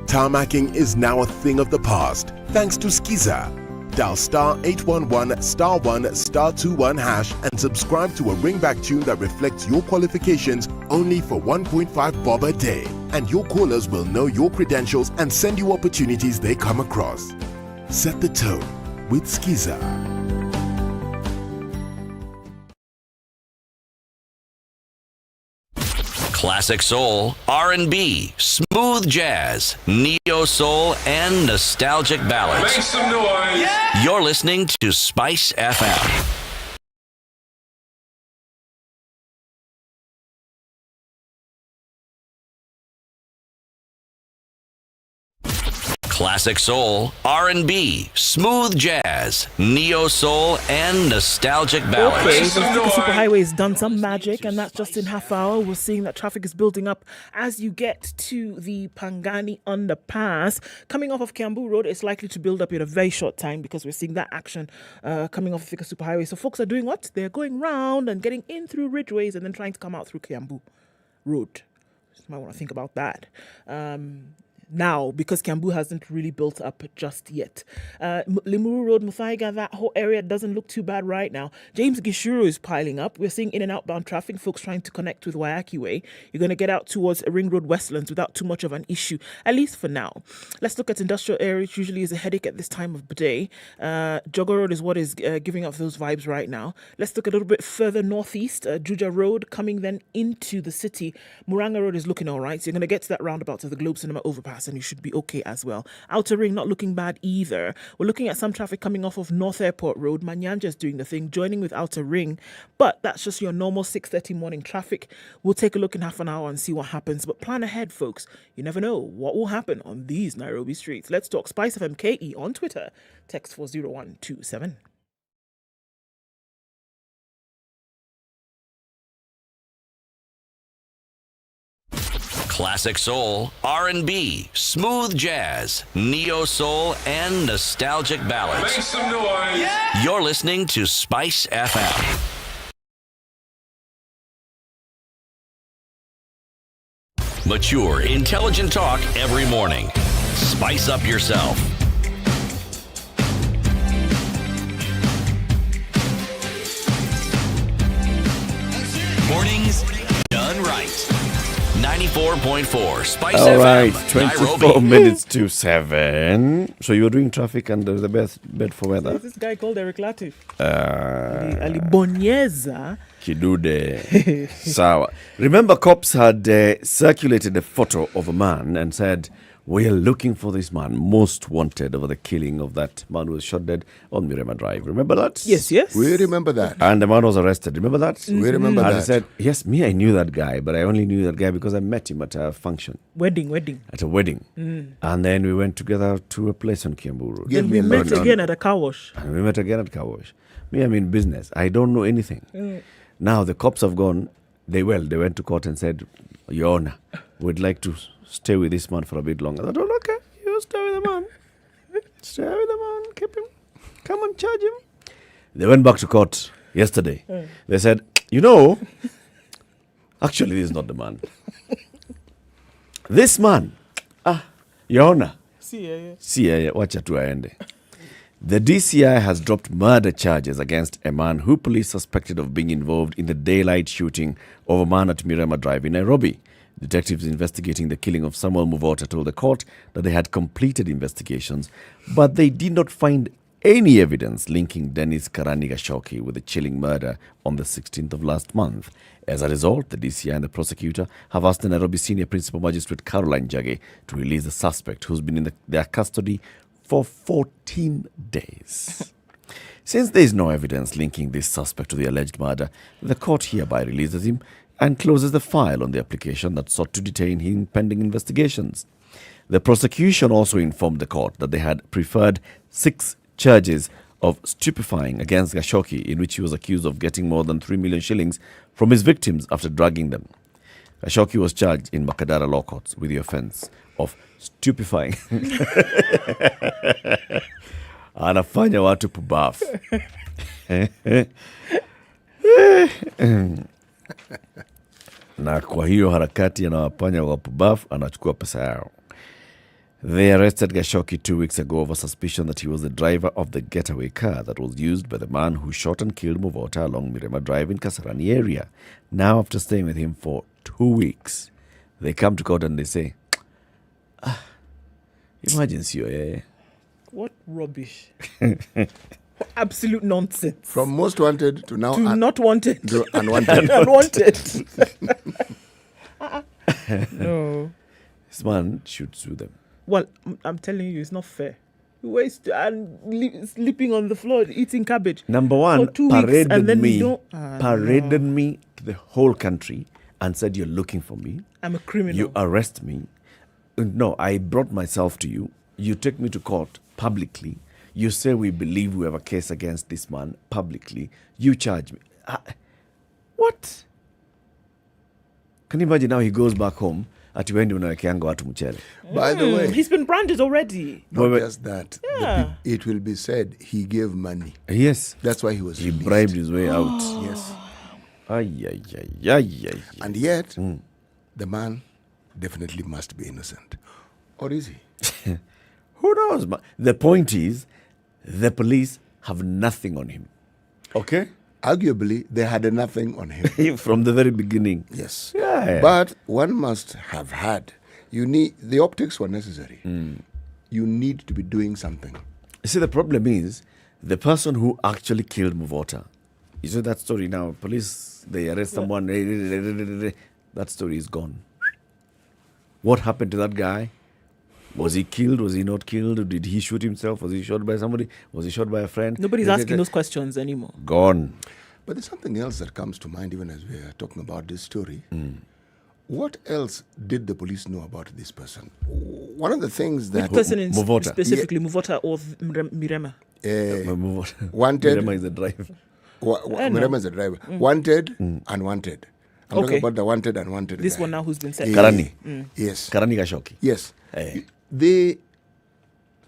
Tarmacking is now a thing of the past thanks to Skiza. Dial star 811 star 1 star 21 hash and subscribe to a ringback tune that reflects your qualifications only for 1.5 bob a day. And your callers will know your credentials and send you opportunities they come across. Set the tone with Skiza. Classic soul, R&B, smooth jazz, neo soul, and nostalgic ballads. Make some noise. Yeah. You're listening to Spice FM. Classic soul, R&B, smooth jazz, neo soul, and nostalgic ballads. Okay, so the Superhighway has done some magic, and that's just in half hour. We're seeing that traffic is building up as you get to the Pangani underpass. Coming off of Kiambu Road, it's likely to build up in a very short time because we're seeing that action coming off of the Superhighway. So folks are doing what? They're going round and getting in through Ridgeways and then trying to come out through Kiambu Road. You might want to think about that. now because Kiambu hasn't really built up just yet. Limuru Road, Muthaiga, that whole area doesn't look too bad right now. James Gishuru is piling up. We're seeing in and outbound traffic, folks trying to connect with Waiaki Way. You're going to get out towards Ring Road Westlands without too much of an issue, at least for now. Let's look at industrial areas. Which usually is a headache at this time of the day. Jogo Road is what is giving off those vibes right now. Let's look a little bit further northeast. Juja Road coming then into the city. Muranga Road is looking all right. So you're going to get to that roundabout to the Globe Cinema overpass and you should be okay as well. Outer Ring not looking bad either. We're looking at some traffic coming off of North Airport Road. Manyanja is doing the thing, joining with Outer Ring. But that's just your normal 6:30 morning traffic. We'll take a look in half an hour and see what happens. But plan ahead, folks. You never know what will happen on these Nairobi streets. Let's talk SpiceFM KE on Twitter. Text 40127. Classic soul, R&B, smooth jazz, neo soul, and nostalgic ballads. Make some noise. Yeah! You're listening to Spice FM. Mature, intelligent talk every morning. Spice up yourself. Mornings done right. 94.4 Spice All FM. right, 24 Nairobi. minutes to 7. So you were doing traffic under the bed for weather? There's this guy called Eric Latiff. Ali Bonyeza. Kidude. Sawa. Remember, cops had circulated a photo of a man and said, we are looking for this man, most wanted over the killing of that man who was shot dead on Mirema Drive. Remember that? Yes. We remember that. And the man was arrested. Remember that? We remember and that. he said, yes, me, I knew that guy, but I only knew that guy because I met him at a function. Wedding. At a wedding. And then we went together to a place on Kiambu Road. Then we met again at a car wash. And we met again at car wash. Me, I'm in business. I don't know anything. Now the cops have gone. They went to court and said, Your Honor, we'd like to stay with this man for a bit longer. I thought, okay, you stay with the man. Stay with the man. Keep him. Come and charge him. They went back to court yesterday. They said, actually, this is not the man. This man, Your Honor. CIA, wacha tu aende. The DCI has dropped murder charges against a man who police suspected of being involved in the daylight shooting of a man at Mirema Drive in Nairobi. Detectives investigating the killing of Samuel Muvota told the court that they had completed investigations, but they did not find any evidence linking Dennis Karani Gashoki with the chilling murder on the 16th of last month. As a result, the DCI and the prosecutor have asked the Nairobi Senior Principal Magistrate Caroline Jage to release the suspect who's been in their custody for 14 days. Since there is no evidence linking this suspect to the alleged murder, the court hereby releases him and closes the file on the application that sought to detain him pending investigations. The prosecution also informed the court that they had preferred 6 charges of stupefying against Gashoki, in which he was accused of getting more than 3 million shillings from his victims after drugging them. Gashoki was charged in Makadara law courts with the offense of stupefying. Anafanya watu pubafu. Na kwa hiyo harakati anawafanya wapubafu, anachukua pesa yao. They arrested Gashoki 2 weeks ago over suspicion that he was the driver of the getaway car that was used by the man who shot and killed Muvota along Mirema Drive in Kasarani area. Now, after staying with him for 2 weeks, they come to court and they say, imagine CEO. What rubbish. Absolute nonsense. From most wanted to now... to not wanted. To unwanted. Unwanted. No. This man should sue them. Well, I'm telling you, it's not fair. Waste and sleeping on the floor, eating cabbage. Number one, for 2 weeks, paraded and then me to the whole country and said, you're looking for me. I'm a criminal. You arrest me. No, I brought myself to you. You take me to court publicly. You say we believe we have a case against this man publicly. You charge me. What? Can you imagine now he goes back home? By the way, he's been branded already. Not just that. Yeah. It will be said he gave money. Yes. That's why he was He released. bribed his way out. Yes. Ay. And yet, the man definitely must be innocent. Or is he? Who knows? But the point is, the police have nothing on him. Okay? Arguably, they had nothing on him. From the very beginning. Yes. Yeah. But one must have had. The optics were necessary. You need to be doing something. You see, the problem is, the person who actually killed Muvota, you see that story now, police, they arrest someone, that story is gone. What happened to that guy? Was he killed? Was he not killed? Did he shoot himself? Was he shot by somebody? Was he shot by a friend? Nobody's asking those questions anymore. Gone. But there's something else that comes to mind even as we are talking about this story. What else did the police know about this person? One of the things that... Which person Muvota. specifically, Muvota or Mirema? Wanted. Mirema is the driver. Mirema is the driver. Wanted and wanted. I'm talking about the wanted and wanted This guy. one now who's been set. Karani. Yes. Karani Gashoki. Yes.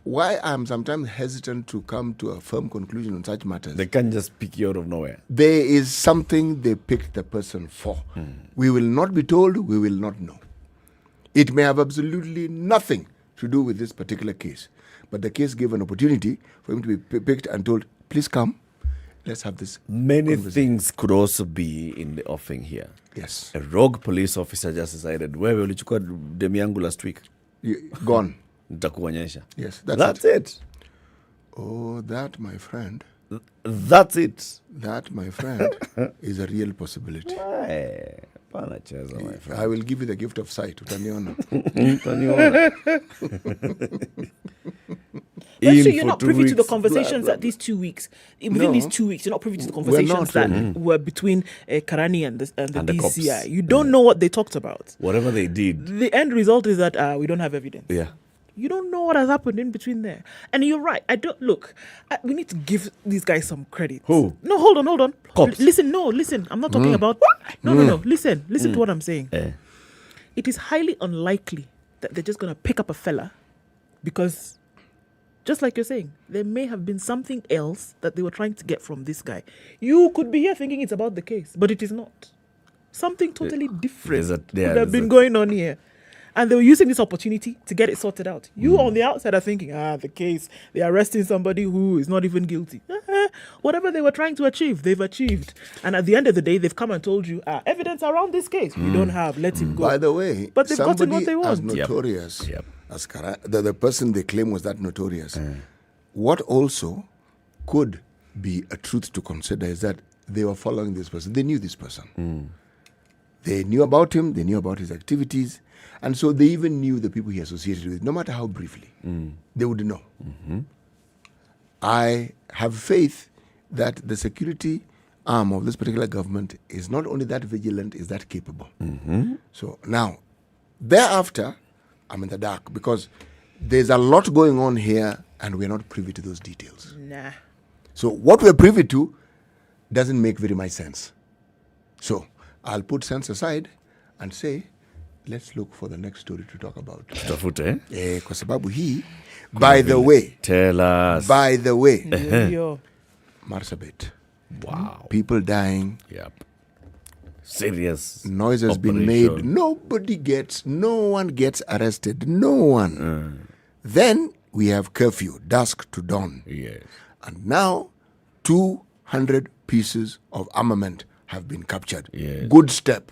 Why I'm sometimes hesitant to come to a firm conclusion on such matters. They can't just pick you out of nowhere. There is something they picked the person for. We will not be told, we will not know. It may have absolutely nothing to do with this particular case. But the case gave an opportunity for him to be picked and told, please come, let's have this. Many things could also be in the offing here. Yes. A rogue police officer just decided, wewe ulichukua demu yangu last week. Gone. Nitakuonyesha. Yes, that's it. Oh, that, my friend. That's it. That, my friend, is a real possibility. I will give you the gift of sight. Utaniona. But so you're not privy to the conversations that these 2 weeks, within these 2 weeks, you're not privy to the conversations that were between Karani and the DCI. cops. You don't know what they talked about. Whatever they did. The end result is that we don't have evidence. Yeah. You don't know what has happened in between there. And you're right. We need to give these guys some credit. Who? No, hold on. Cops. Listen. I'm not talking about... No. Listen to what I'm saying. It is highly unlikely that they're just going to pick up a fella because, just like you're saying, there may have been something else that they were trying to get from this guy. You could be here thinking it's about the case, but it is not. Something totally different could have been going on here. And they were using this opportunity to get it sorted out. You on the outside are thinking, the case, they're arresting somebody who is not even guilty. Whatever they were trying to achieve, they've achieved. And at the end of the day, they've come and told you, evidence around this case. We don't have, let him go. By the way, but they've gotten what they want. As notorious as the person they claim was that notorious. What also could be a truth to consider is that they were following this person. They knew this person. They knew about him. They knew about his activities. And so they even knew the people he associated with, no matter how briefly. They would know. I have faith that the security arm of this particular government is not only that vigilant, is that capable. So now, thereafter, I'm in the dark because there's a lot going on here and we're not privy to those details. Nah. So what we're privy to doesn't make very much sense. So I'll put sense aside and say, let's look for the next story to talk about. Kwa sababu hii, by the way. Tell us. By the way. Marsabit. Wow. People dying. Yep. Serious. Noise has been made. No one gets arrested. No one. Then we have curfew, dusk to dawn. Yes. And now 200 pieces of armament have been captured. Yes. Good step.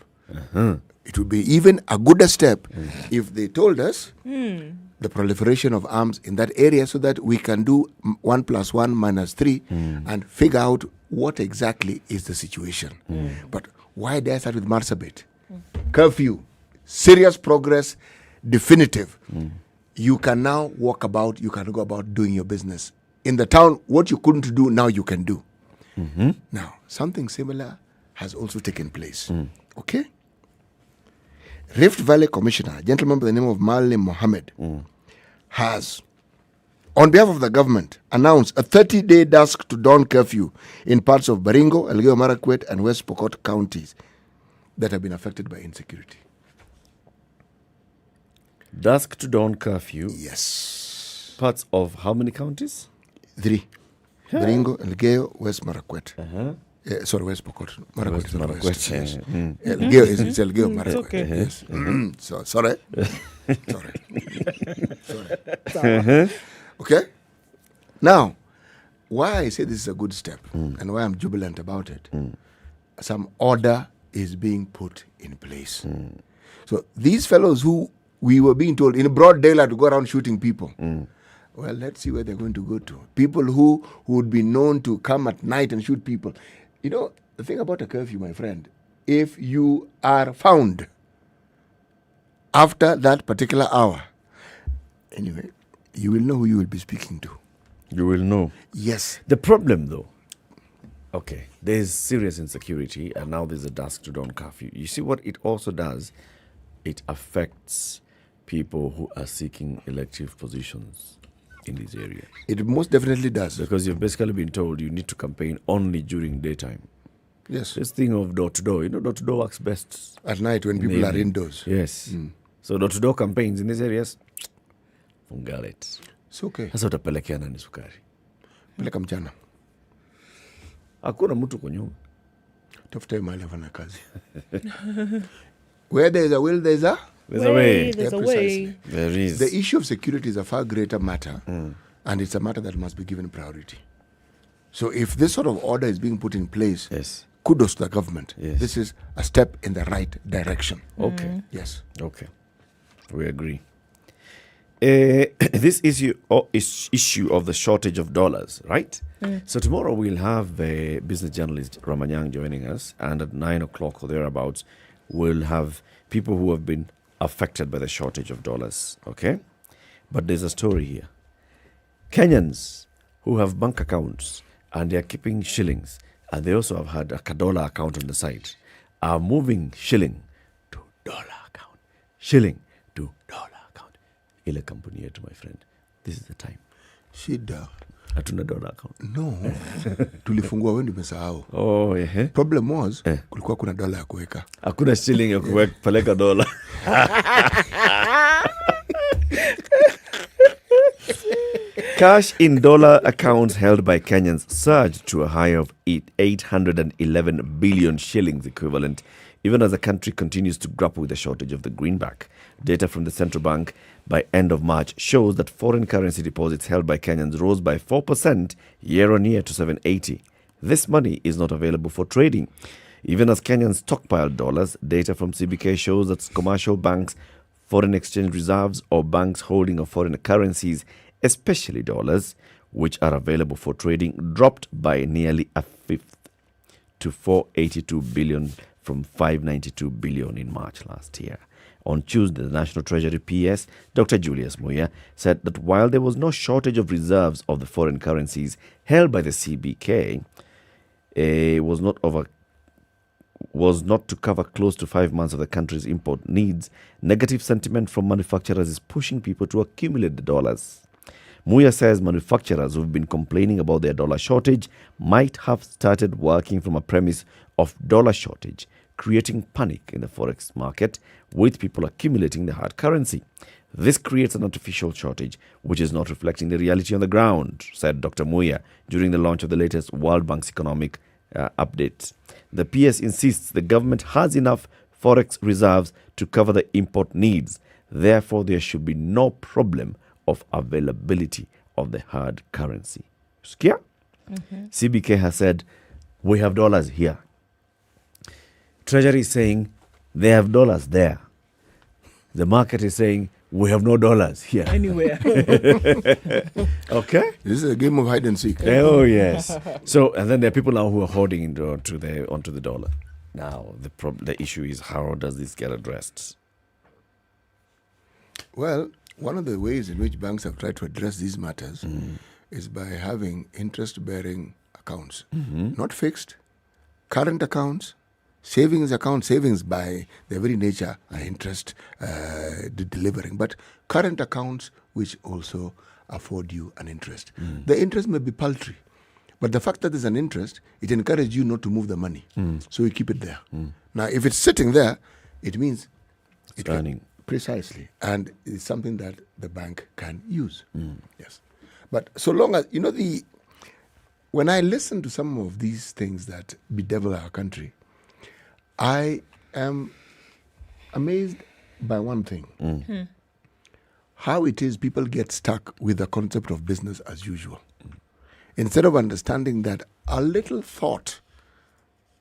It would be even a gooder step if they told us the proliferation of arms in that area so that we can do 1 + 1 - 3 and figure out what exactly is the situation. But why did I start with Marsabit? Curfew, serious progress, definitive. You can now walk about, you can go about doing your business. In the town, what you couldn't do, now you can do. Now, something similar has also taken place. Okay? Rift Valley Commissioner, a gentleman by the name of Malim Mohammed, has, on behalf of the government, announced a 30-day dusk to dawn curfew in parts of Baringo, Elgeyo Marakwet, and West Pokot counties that have been affected by insecurity. Dusk to dawn curfew? Yes. Parts of how many counties? 3. Baringo, Elgeyo, West Marakwet. West Pokot. Marakwet is West. Elgeyo is Elgeyo Marakwet. Okay. Yes. So, sorry. Okay? Now, why I say this is a good step and why I'm jubilant about it, some order is being put in place. So these fellows who we were being told in broad daylight to go around shooting people, well, let's see where they're going to go to. People who would be known to come at night and shoot people. You know, the thing about a curfew, my friend, if you are found after that particular hour, anyway, you will know who you will be speaking to. You will know. Yes. The problem, though, okay, there's serious insecurity, and now there's a dusk to dawn curfew. You see what it also does? It affects people who are seeking elective positions in this area. It most definitely does. Because you've basically been told you need to campaign only during daytime. Yes. This thing of door-to-door, door-to-door works best. At night when people are indoors. Yes. So door-to-door campaigns in these areas, fungalet. It's okay. Sasa utapelekea nani sukari? Peleka mchana. Hakuna mtu kwa nyumba. Tafuta mahali afanya kazi. Where there is a will, there is a way. There's a way. There is. The issue of security is a far greater matter, and it's a matter that must be given priority. So if this sort of order is being put in place, yes, kudos to the government. Yes. This is a step in the right direction. Okay. Yes. Okay. We agree. This issue of the shortage of dollars, right? So tomorrow we'll have business journalist Ramanyang joining us, and at 9 o'clock or thereabouts, we'll have people who have been affected by the shortage of dollars, okay? But there's a story here. Kenyans who have bank accounts and they're keeping shillings, and they also have had a dollar account on the side, are moving shilling to dollar account. Shilling to dollar account. Ile kampuni yetu, my friend. This is the time. Shida. Hatuna dollar account. No. Tulifungua wewe ndio umesahau. Oh, yeah. Problem was, kulikuwa kuna dola ya kuweka. Hakuna shilling ya kupeleka dola. Cash in dollar accounts held by Kenyans surged to a high of 811 billion shillings equivalent, even as the country continues to grapple with the shortage of the greenback. Data from the central bank by end of March shows that foreign currency deposits held by Kenyans rose by 4% year-on-year to 780. This money is not available for trading. Even as Kenyans stockpile dollars, data from CBK shows that commercial banks' foreign exchange reserves, or banks holding of foreign currencies, especially dollars, which are available for trading, dropped by nearly a fifth to 482 billion from 592 billion in March last year. On Tuesday, the National Treasury PS, Dr. Julius Muya, said that while there was no shortage of reserves of the foreign currencies held by the CBK, was not to cover close to 5 months of the country's import needs, negative sentiment from manufacturers is pushing people to accumulate the dollars. Muya says manufacturers who've been complaining about their dollar shortage might have started working from a premise of dollar shortage, creating panic in the forex market, with people accumulating the hard currency. This creates an artificial shortage, which is not reflecting the reality on the ground, said Dr. Muya during the launch of the latest World Bank's economic update. The PS insists the government has enough forex reserves to cover the import needs. Therefore, there should be no problem of availability of the hard currency. Skia? CBK has said, we have dollars here. Treasury is saying, they have dollars there. The market is saying, we have no dollars here. Anywhere. Okay? This is a game of hide and seek. Oh, yes. So, and then there are people now who are hoarding onto the dollar. Now, the issue is, how does this get addressed? Well, one of the ways in which banks have tried to address these matters is by having interest-bearing accounts. Not fixed, current accounts, savings accounts. Savings by their very nature are interest delivering, but current accounts which also afford you an interest. The interest may be paltry, but the fact that there's an interest, it encourages you not to move the money. So you keep it there. Now, if it's sitting there, it means it's earning. Precisely. And it's something that the bank can use. Yes. But so long as, when I listen to some of these things that bedevil our country, I am amazed by one thing. how it is people get stuck with the concept of business as usual. Instead of understanding that a little thought,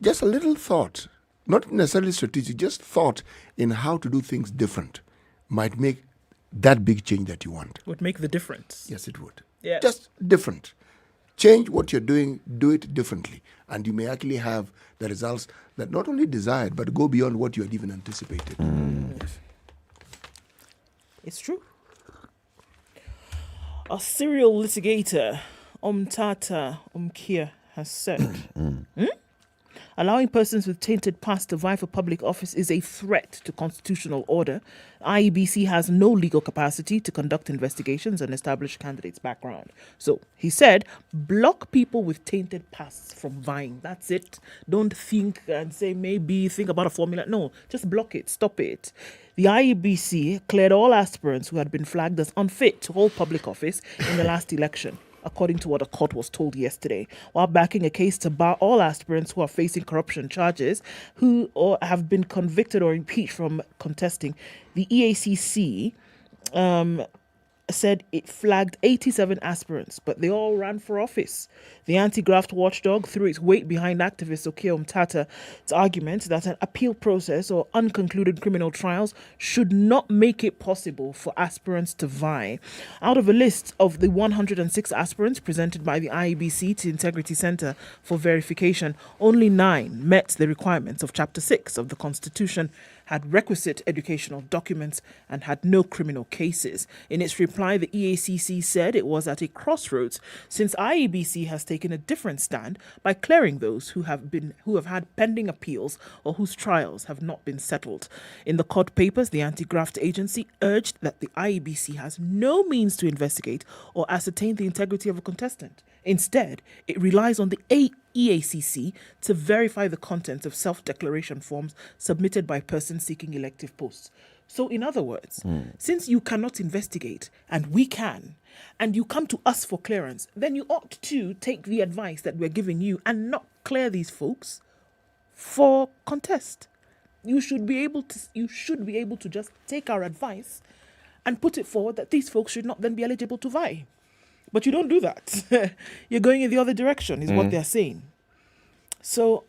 just a little thought, not necessarily strategic, just thought in how to do things different might make that big change that you want. Would make the difference. Yes, it would. Yeah. Just different. Change what you're doing, do it differently. And you may actually have the results that not only desired, but go beyond what you had even anticipated. Yes. It's true. A serial litigator, Omtata Umkia, has said, allowing persons with tainted past to vie for public office is a threat to constitutional order. Iebc has no legal capacity to conduct investigations and establish candidates' background. So he said, block people with tainted pasts from vying. That's it. Don't think and say maybe think about a formula. No, just block it. Stop it. The Iebc cleared all aspirants who had been flagged as unfit to hold public office in the last election, according to what a court was told yesterday, while backing a case to bar all aspirants who are facing corruption charges who or have been convicted or impeached from contesting. The EACC said it flagged 87 aspirants, but they all ran for office. The anti-graft watchdog threw its weight behind activist Okoh Mtata's argument that an appeal process or unconcluded criminal trials should not make it possible for aspirants to vie. Out of a list of the 106 aspirants presented by the Iebc to Integrity Center for verification, only 9 met the requirements of Chapter 6 of the Constitution, had requisite educational documents, and had no criminal cases. In its reply, the EACC said it was at a crossroads since Iebc has taken a different stand by clearing those who have had pending appeals or whose trials have not been settled. In the court papers, the anti-graft agency urged that the Iebc has no means to investigate or ascertain the integrity of a contestant. Instead, it relies on the EACC to verify the contents of self-declaration forms submitted by persons seeking elective posts. So, in other words, since you cannot investigate, and we can, and you come to us for clearance, then you ought to take the advice that we're giving you and not clear these folks for contest. You should be able to just take our advice and put it forward that these folks should not then be eligible to vie. But you don't do that. You're going in the other direction, is what they're saying. So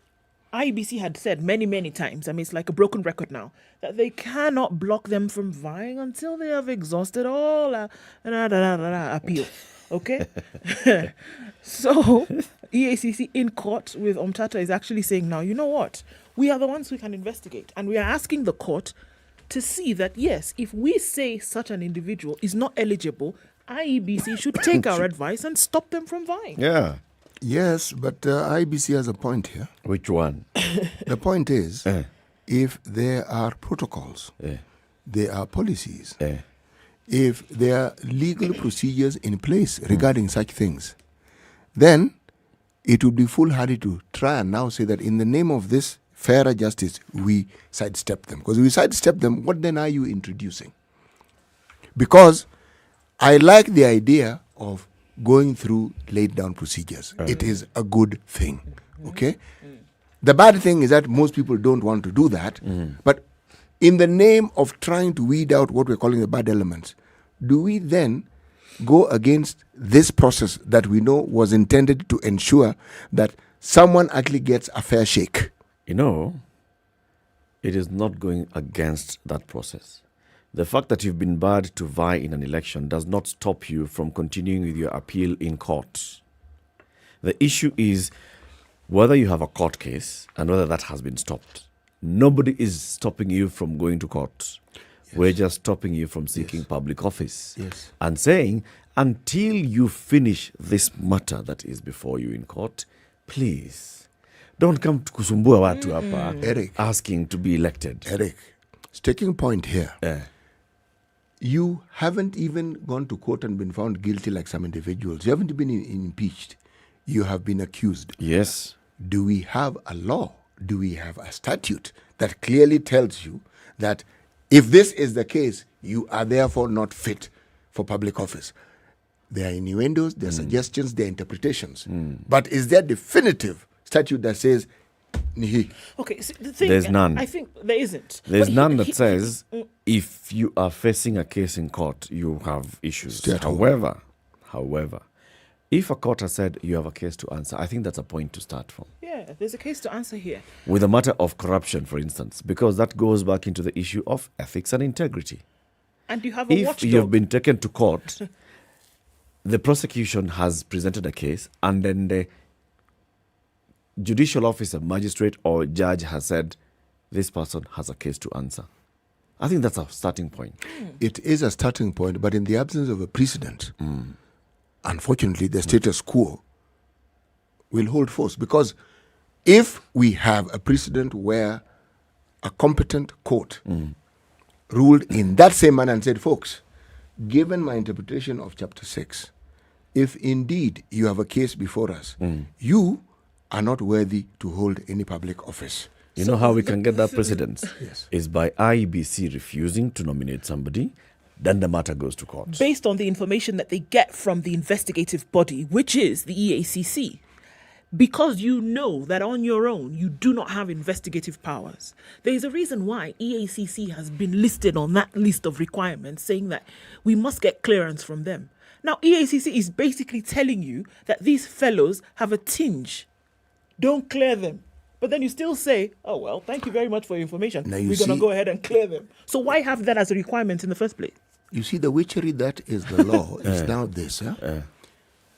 IEBC had said many, many times, I mean, it's like a broken record now, that they cannot block them from vying until they have exhausted all appeal. Okay? So EACC in court with Omtata is actually saying, now, you know what? We are the ones who can investigate. And we are asking the court to see that, yes, if we say such an individual is not eligible, IEBC should take our advice and stop them from vying. Yeah. Yes, but IEBC has a point here. Which one? The point is, if there are protocols, there are policies, if there are legal procedures in place regarding such things, then it would be foolhardy to try and now say that in the name of this fairer justice, we sidestep them. Because if we sidestep them, what then are you introducing? Because I like the idea of going through laid down procedures. It is a good thing. Okay? The bad thing is that most people don't want to do that. But in the name of trying to weed out what we're calling the bad elements, do we then go against this process that we know was intended to ensure that someone actually gets a fair shake? You know, it is not going against that process. The fact that you've been barred to vie in an election does not stop you from continuing with your appeal in court. The issue is whether you have a court case and whether that has been stopped. Nobody is stopping you from going to court. Yes. We're just stopping you from seeking public office. Yes. And saying, until you finish this matter that is before you in court, please, don't come to kusumbua watu hapa Eric, asking to be elected. Eric, sticking point here. You haven't even gone to court and been found guilty like some individuals. You haven't been impeached. You have been accused. Yes. Do we have a law? Do we have a statute that clearly tells you that if this is the case, you are therefore not fit for public office? There are innuendos, there are suggestions, there are interpretations. But is there definitive statute that says Nihi. Okay, so the thing, There's none. I think there isn't. There's But none that says if you are facing a case in court, you have issues. Stay at home. However, if a court has said you have a case to answer, I think that's a point to start from. Yeah, there's a case to answer here. With a matter of corruption, for instance, because that goes back into the issue of ethics and integrity. And you have a If watchdog. you've been taken to court, the prosecution has presented a case, and then the judicial officer, magistrate, or judge has said this person has a case to answer. I think that's a starting point. It is a starting point, but in the absence of a precedent, unfortunately, the status quo will hold force. Because if we have a precedent where a competent court ruled in that same manner and said, folks, given my interpretation of Chapter 6, if indeed you have a case before us, you are not worthy to hold any public office. You know how we can get that precedence? Yes. Is by Iebc refusing to nominate somebody, then the matter goes to court. Based on the information that they get from the investigative body, which is the EACC. Because you know that on your own, you do not have investigative powers. There is a reason why EACC has been listed on that list of requirements, saying that we must get clearance from them. Now, EACC is basically telling you that these fellows have a tinge. Don't clear them. But then you still say, oh, well, thank you very much for your information. Now We're going to go ahead and clear them. So why have that as a requirement in the first place? You see, the witchery that is the law is now this.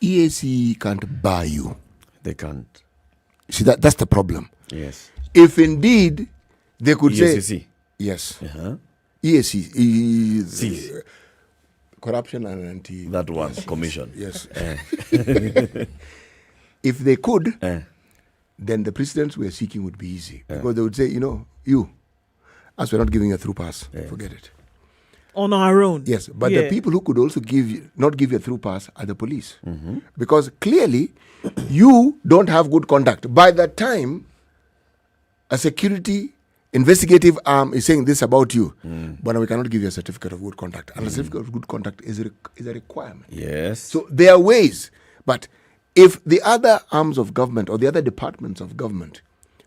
EAC can't buy you. They can't. See, that's the problem. Yes. If indeed they could EACC. say... Yes. Uh-huh. EAC is... C. Corruption and anti... That one, commission. Yes. If they could, then the precedents we're seeking would be easy. Because they would say, as we're not giving you a through pass, forget it. On our own. Yes, but the people who could also not give you a through pass are the police. Because clearly, you don't have good conduct. By the time a security investigative arm is saying this about you, but we cannot give you a certificate of good conduct. And a certificate of good conduct is a requirement. Yes. So there are ways. But if the other arms of government or the other departments of government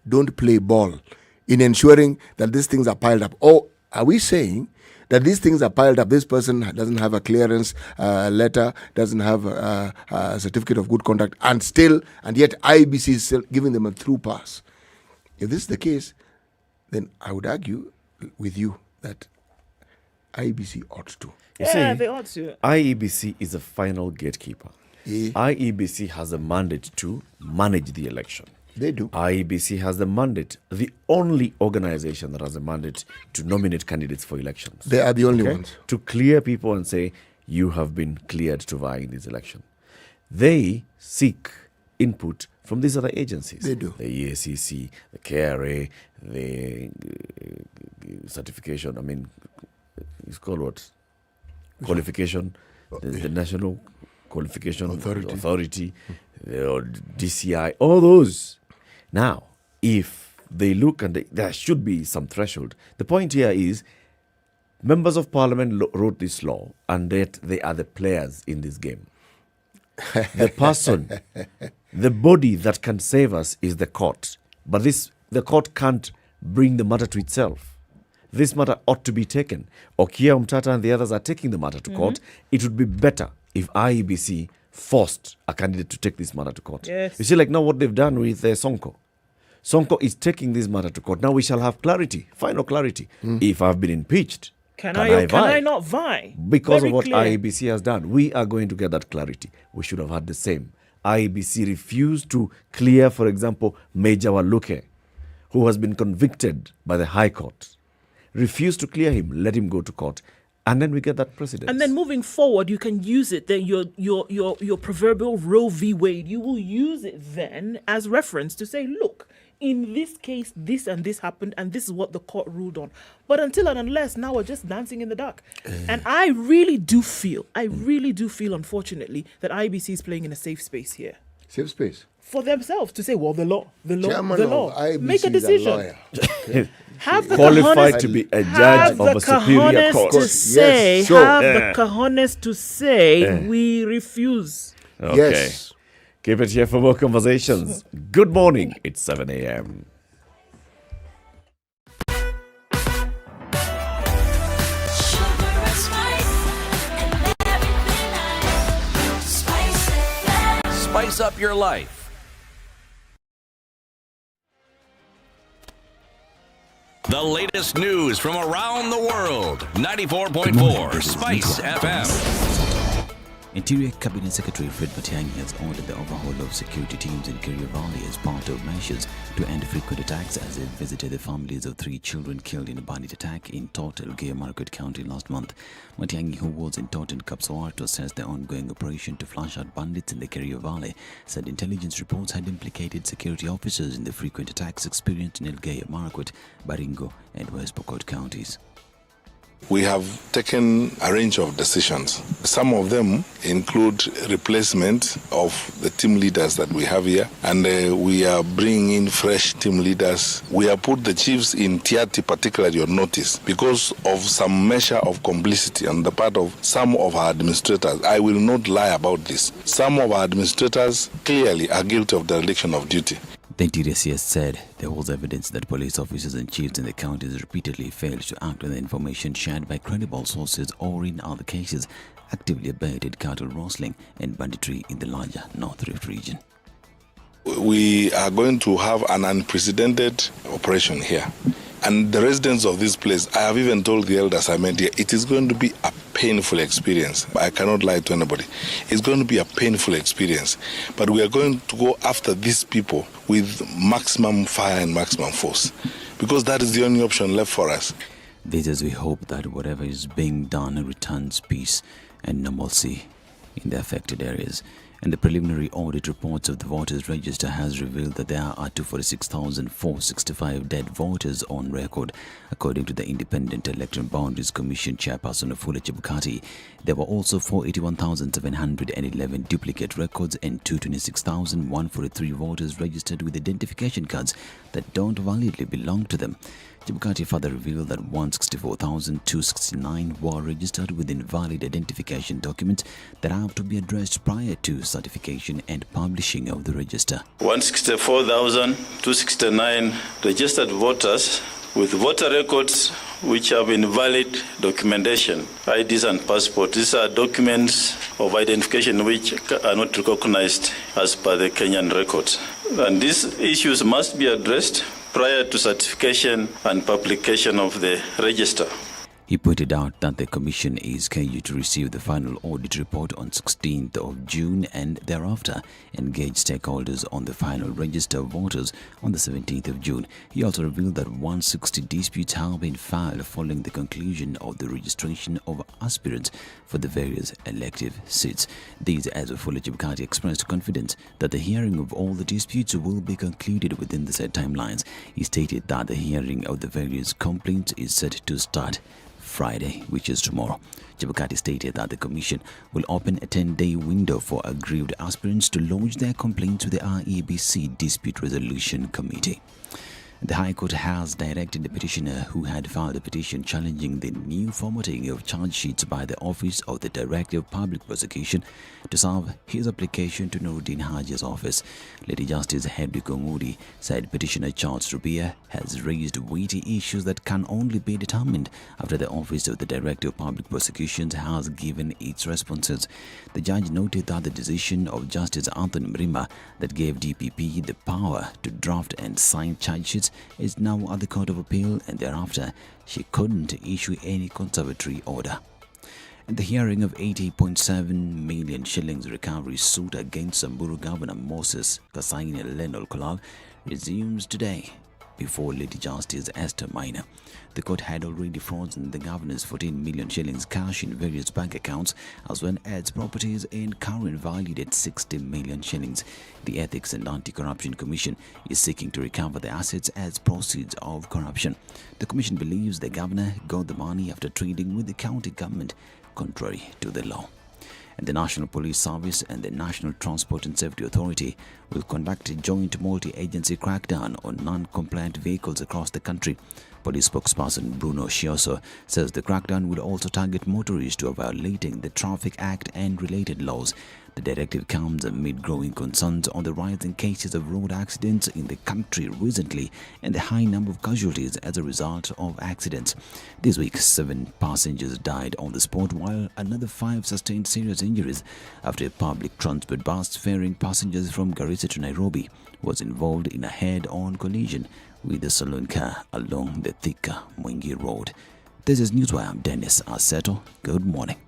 don't play ball in ensuring that these things are piled up, or are we saying that these things are piled up, this person doesn't have a clearance letter, doesn't have a certificate of good conduct, and yet IEBC is still giving them a through pass? If this is the case, then I would argue with you that IEBC ought to. They ought to. IEBC is a final gatekeeper. IEBC has a mandate to manage the election. They do. IEBC has the mandate, the only organization that has a mandate to nominate candidates for elections. They are the only ones. To clear people and say, you have been cleared to vie in this election. They seek input from these other agencies. They do. The EACC, the KRA, the certification, it's called what? Qualification, the National Qualification Authority, or DCI, all those. Now, if they look and there should be some threshold. The point here is members of parliament wrote this law, and yet they are the players in this game. The person, the body that can save us is the court. But the court can't bring the matter to itself. This matter ought to be taken. Okia Umtata and the others are taking the matter to court. It would be better if IEBC forced a candidate to take this matter to court. Yes. You see, like now what they've done with Sonko. Sonko is taking this matter to court. Now we shall have clarity, final clarity. If I've been impeached, can I not vie? Because Very of what clear. IEBC has done, we are going to get that clarity. We should have had the same. IEBC refused to clear, for example, Major Waluke, who has been convicted by the High Court. Refused to clear him, let him go to court. And then we get that precedent. And then moving forward, you can use it. Then your proverbial Roe v. Wade, you will use it then as reference to say, look, in this case, this and this happened, and this is what the court ruled on. But until and unless, now we're just dancing in the dark. And I really do feel, unfortunately, that IBC is playing in a safe space here. Safe space? For themselves to say, well, the law. Chairman of IBC make a decision. Is a lawyer. Have the qualified cojones, to be a judge of a superior court. To say, yes. So, have the cojones to say, we refuse. Okay. Yes. Keep it here for more conversations. Good morning. It's 7 a.m. Spice up your life. The latest news from around the world. 94.4 Spice FM. Interior Cabinet Secretary Fred Matiang'i has ordered the overhaul of security teams in Kerio Valley as part of measures to end frequent attacks as it visited the families of 3 children killed in a bandit attack in Total, Market County last month. Matiang'i, who was in Total Kapsoar to assess the ongoing operation to flush out bandits in the Kerio Valley, said intelligence reports had implicated security officers in the frequent attacks experienced in Elgeyo Marakwet, Baringo and West Pokot counties. We have taken a range of decisions. Some of them include replacement of the team leaders that we have here, and we are bringing in fresh team leaders. We have put the chiefs in Tiati particularly on notice because of some measure of complicity on the part of some of our administrators. I will not lie about this. Some of our administrators clearly are guilty of dereliction of duty. The Interior CS said there was evidence that police officers and chiefs in the counties repeatedly failed to act on the information shared by credible sources or in other cases actively abated cattle rustling and banditry in the larger North Rift region. We are going to have an unprecedented operation here. And the residents of this place, I have even told the elders I met here, it is going to be a painful experience. I cannot lie to anybody. It's going to be a painful experience. But we are going to go after these people with maximum fire and maximum force, because that is the only option left for us. This is we hope that whatever is being done returns peace and normalcy in the affected areas. And the preliminary audit reports of the voters register has revealed that there are 246,465 dead voters on record. According to the Independent Election Boundaries Commission chairperson Wafula Chebukati, there were also 481,711 duplicate records and 226,143 voters registered with identification cards that don't validly belong to them. Chebukati further revealed that 164,269 were registered with invalid identification documents that have to be addressed prior to certification and publishing of the register. 164,269 registered voters with voter records which have invalid documentation, IDs and passports. These are documents of identification which are not recognized as per the Kenyan records. And these issues must be addressed prior to certification and publication of the register. He pointed out that the Commission is scheduled to receive the final audit report on 16th of June and thereafter engage stakeholders on the final register of voters on the 17th of June. He also revealed that 160 disputes have been filed following the conclusion of the registration of aspirants for the various elective seats. These, as Wafula Chebukati expressed confidence that the hearing of all the disputes will be concluded within the set timelines. He stated that the hearing of the various complaints is set to start Friday, which is tomorrow. Chebukati stated that the Commission will open a 10-day window for aggrieved aspirants to lodge their complaints with the Iebc Dispute Resolution Committee. The High Court has directed the petitioner who had filed a petition challenging the new formatting of charge sheets by the Office of the Director of Public Prosecution to serve his application to Nuruddin Haji's office. Lady Justice Hedwig Ongudi said petitioner Charles Rubia has raised weighty issues that can only be determined after the Office of the Director of Public Prosecutions has given its responses. The judge noted that the decision of Justice Anthony Mrima that gave DPP the power to draft and sign charge sheets is now at the Court of Appeal, and thereafter she couldn't issue any conservatory order. And the hearing of 80.7 million shillings recovery suit against Samburu Governor Moses Kasaine Lenol Kolal resumes today before Lady Justice Esther Minor. The court had already frozen the governor's 14 million shillings cash in various bank accounts, as well as properties in current valued at 60 million shillings. The Ethics and Anti-Corruption Commission is seeking to recover the assets as proceeds of corruption. The commission believes the governor got the money after trading with the county government contrary to the law. And the National Police Service and the National Transport and Safety Authority will conduct a joint multi-agency crackdown on non-compliant vehicles across the country. Police spokesperson Bruno Shioso says the crackdown will also target motorists who are violating the Traffic Act and related laws. The directive comes amid growing concerns on the rise in cases of road accidents in the country recently and the high number of casualties as a result of accidents. This week, 7 passengers died on the spot while another 5 sustained serious injuries after a public transport bus ferrying passengers from Garissa to Nairobi was involved in a head-on collision with a saloon car along the Thika Mwingi Road. This is Newswire. I'm Dennis Aseto. Good morning.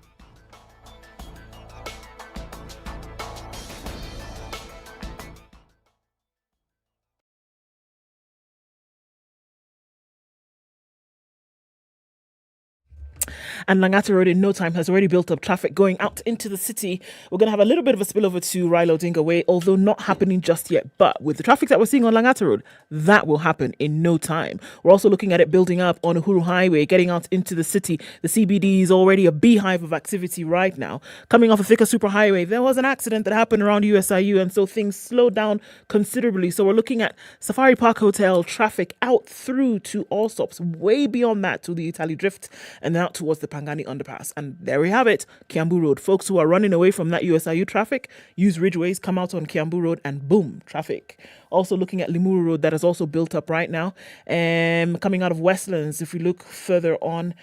And Langata Road in no time has already built up traffic going out into the city. We're going to have a little bit of a spillover to Raila Odinga Way, although not happening just yet. But with the traffic that we're seeing on Langata Road, that will happen in no time. We're also looking at it building up on Uhuru Highway, getting out into the city. The CBD is already a beehive of activity right now. Coming off of Thika Superhighway, there was an accident that happened around USIU, and so things slowed down considerably. So we're looking at Safari Park Hotel traffic out through to Allsops, way beyond that to the Italy Drift, and then out towards the Pangani Underpass. And there we have it, Kiambu Road. Folks who are running away from that USIU traffic, use Ridgeways, come out on Kiambu Road, and boom, traffic. Also looking at Limuru Road, that has also built up right now. Coming out of Westlands, if we look further on,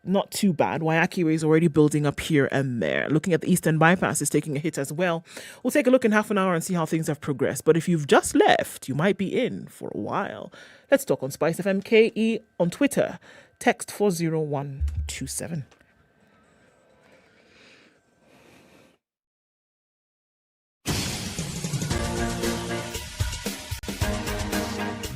not too bad. Waiyaki Way is already building up here and there. Looking at the Eastern Bypass is taking a hit as well. We'll take a look in half an hour and see how things have progressed. But if you've just left, you might be in for a while. Let's talk on SpiceFM KE on Twitter. Text 40127.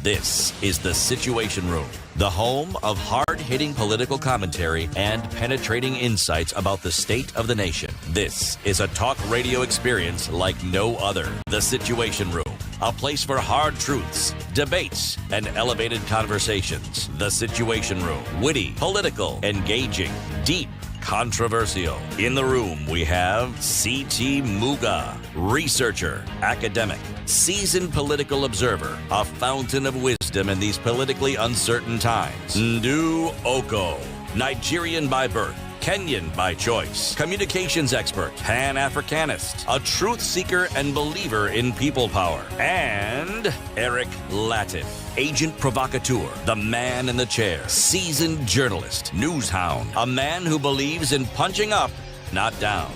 This is The Situation Room, the home of hard-hitting political commentary and penetrating insights about the state of the nation. This is a talk radio experience like no other. The Situation Room, a place for hard truths, debates, and elevated conversations. The Situation Room, witty, political, engaging, deep, controversial. In the room, we have C.T. Muga, researcher, academic, seasoned political observer, a fountain of wisdom in these politically uncertain times. Ndu Okoh, Nigerian by birth, Kenyan by choice, communications expert, Pan-Africanist, a truth seeker and believer in people power, and Eric Latiff, agent provocateur, the man in the chair, seasoned journalist, news hound, a man who believes in punching up, not down.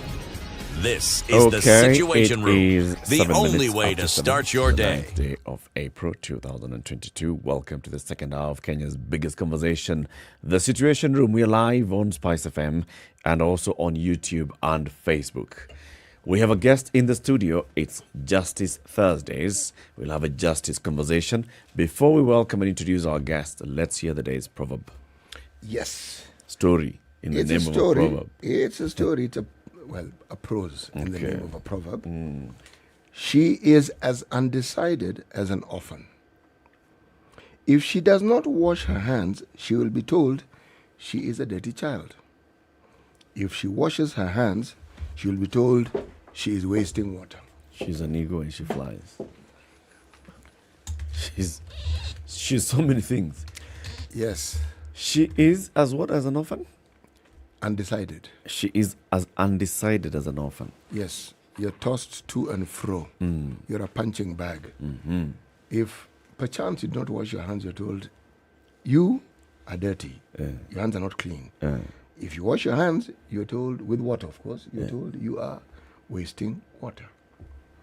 This is The Situation Room, the only way to start your day. 9th day of April 2022. Welcome to the second hour of Kenya's biggest conversation, The Situation Room. We are live on SpiceFM and also on YouTube and Facebook. We have a guest in the studio. It's Justice Thursdays. We'll have a justice conversation. Before we welcome and introduce our guest, let's hear the day's proverb. Yes. Story in the name of a proverb. It's a story. It's a prose in the name of a proverb. She is as undecided as an orphan. If she does not wash her hands, she will be told she is a dirty child. If she washes her hands, she will be told she is wasting water. She's an ego and she flies. She's so many things. Yes. She is as what as an orphan? Undecided. She is as undecided as an orphan. Yes. You're tossed to and fro. You're a punching bag. If perchance you don't wash your hands, you're told you are dirty. Your hands are not clean. If you wash your hands, you're told, with water of course, you're told you are wasting water.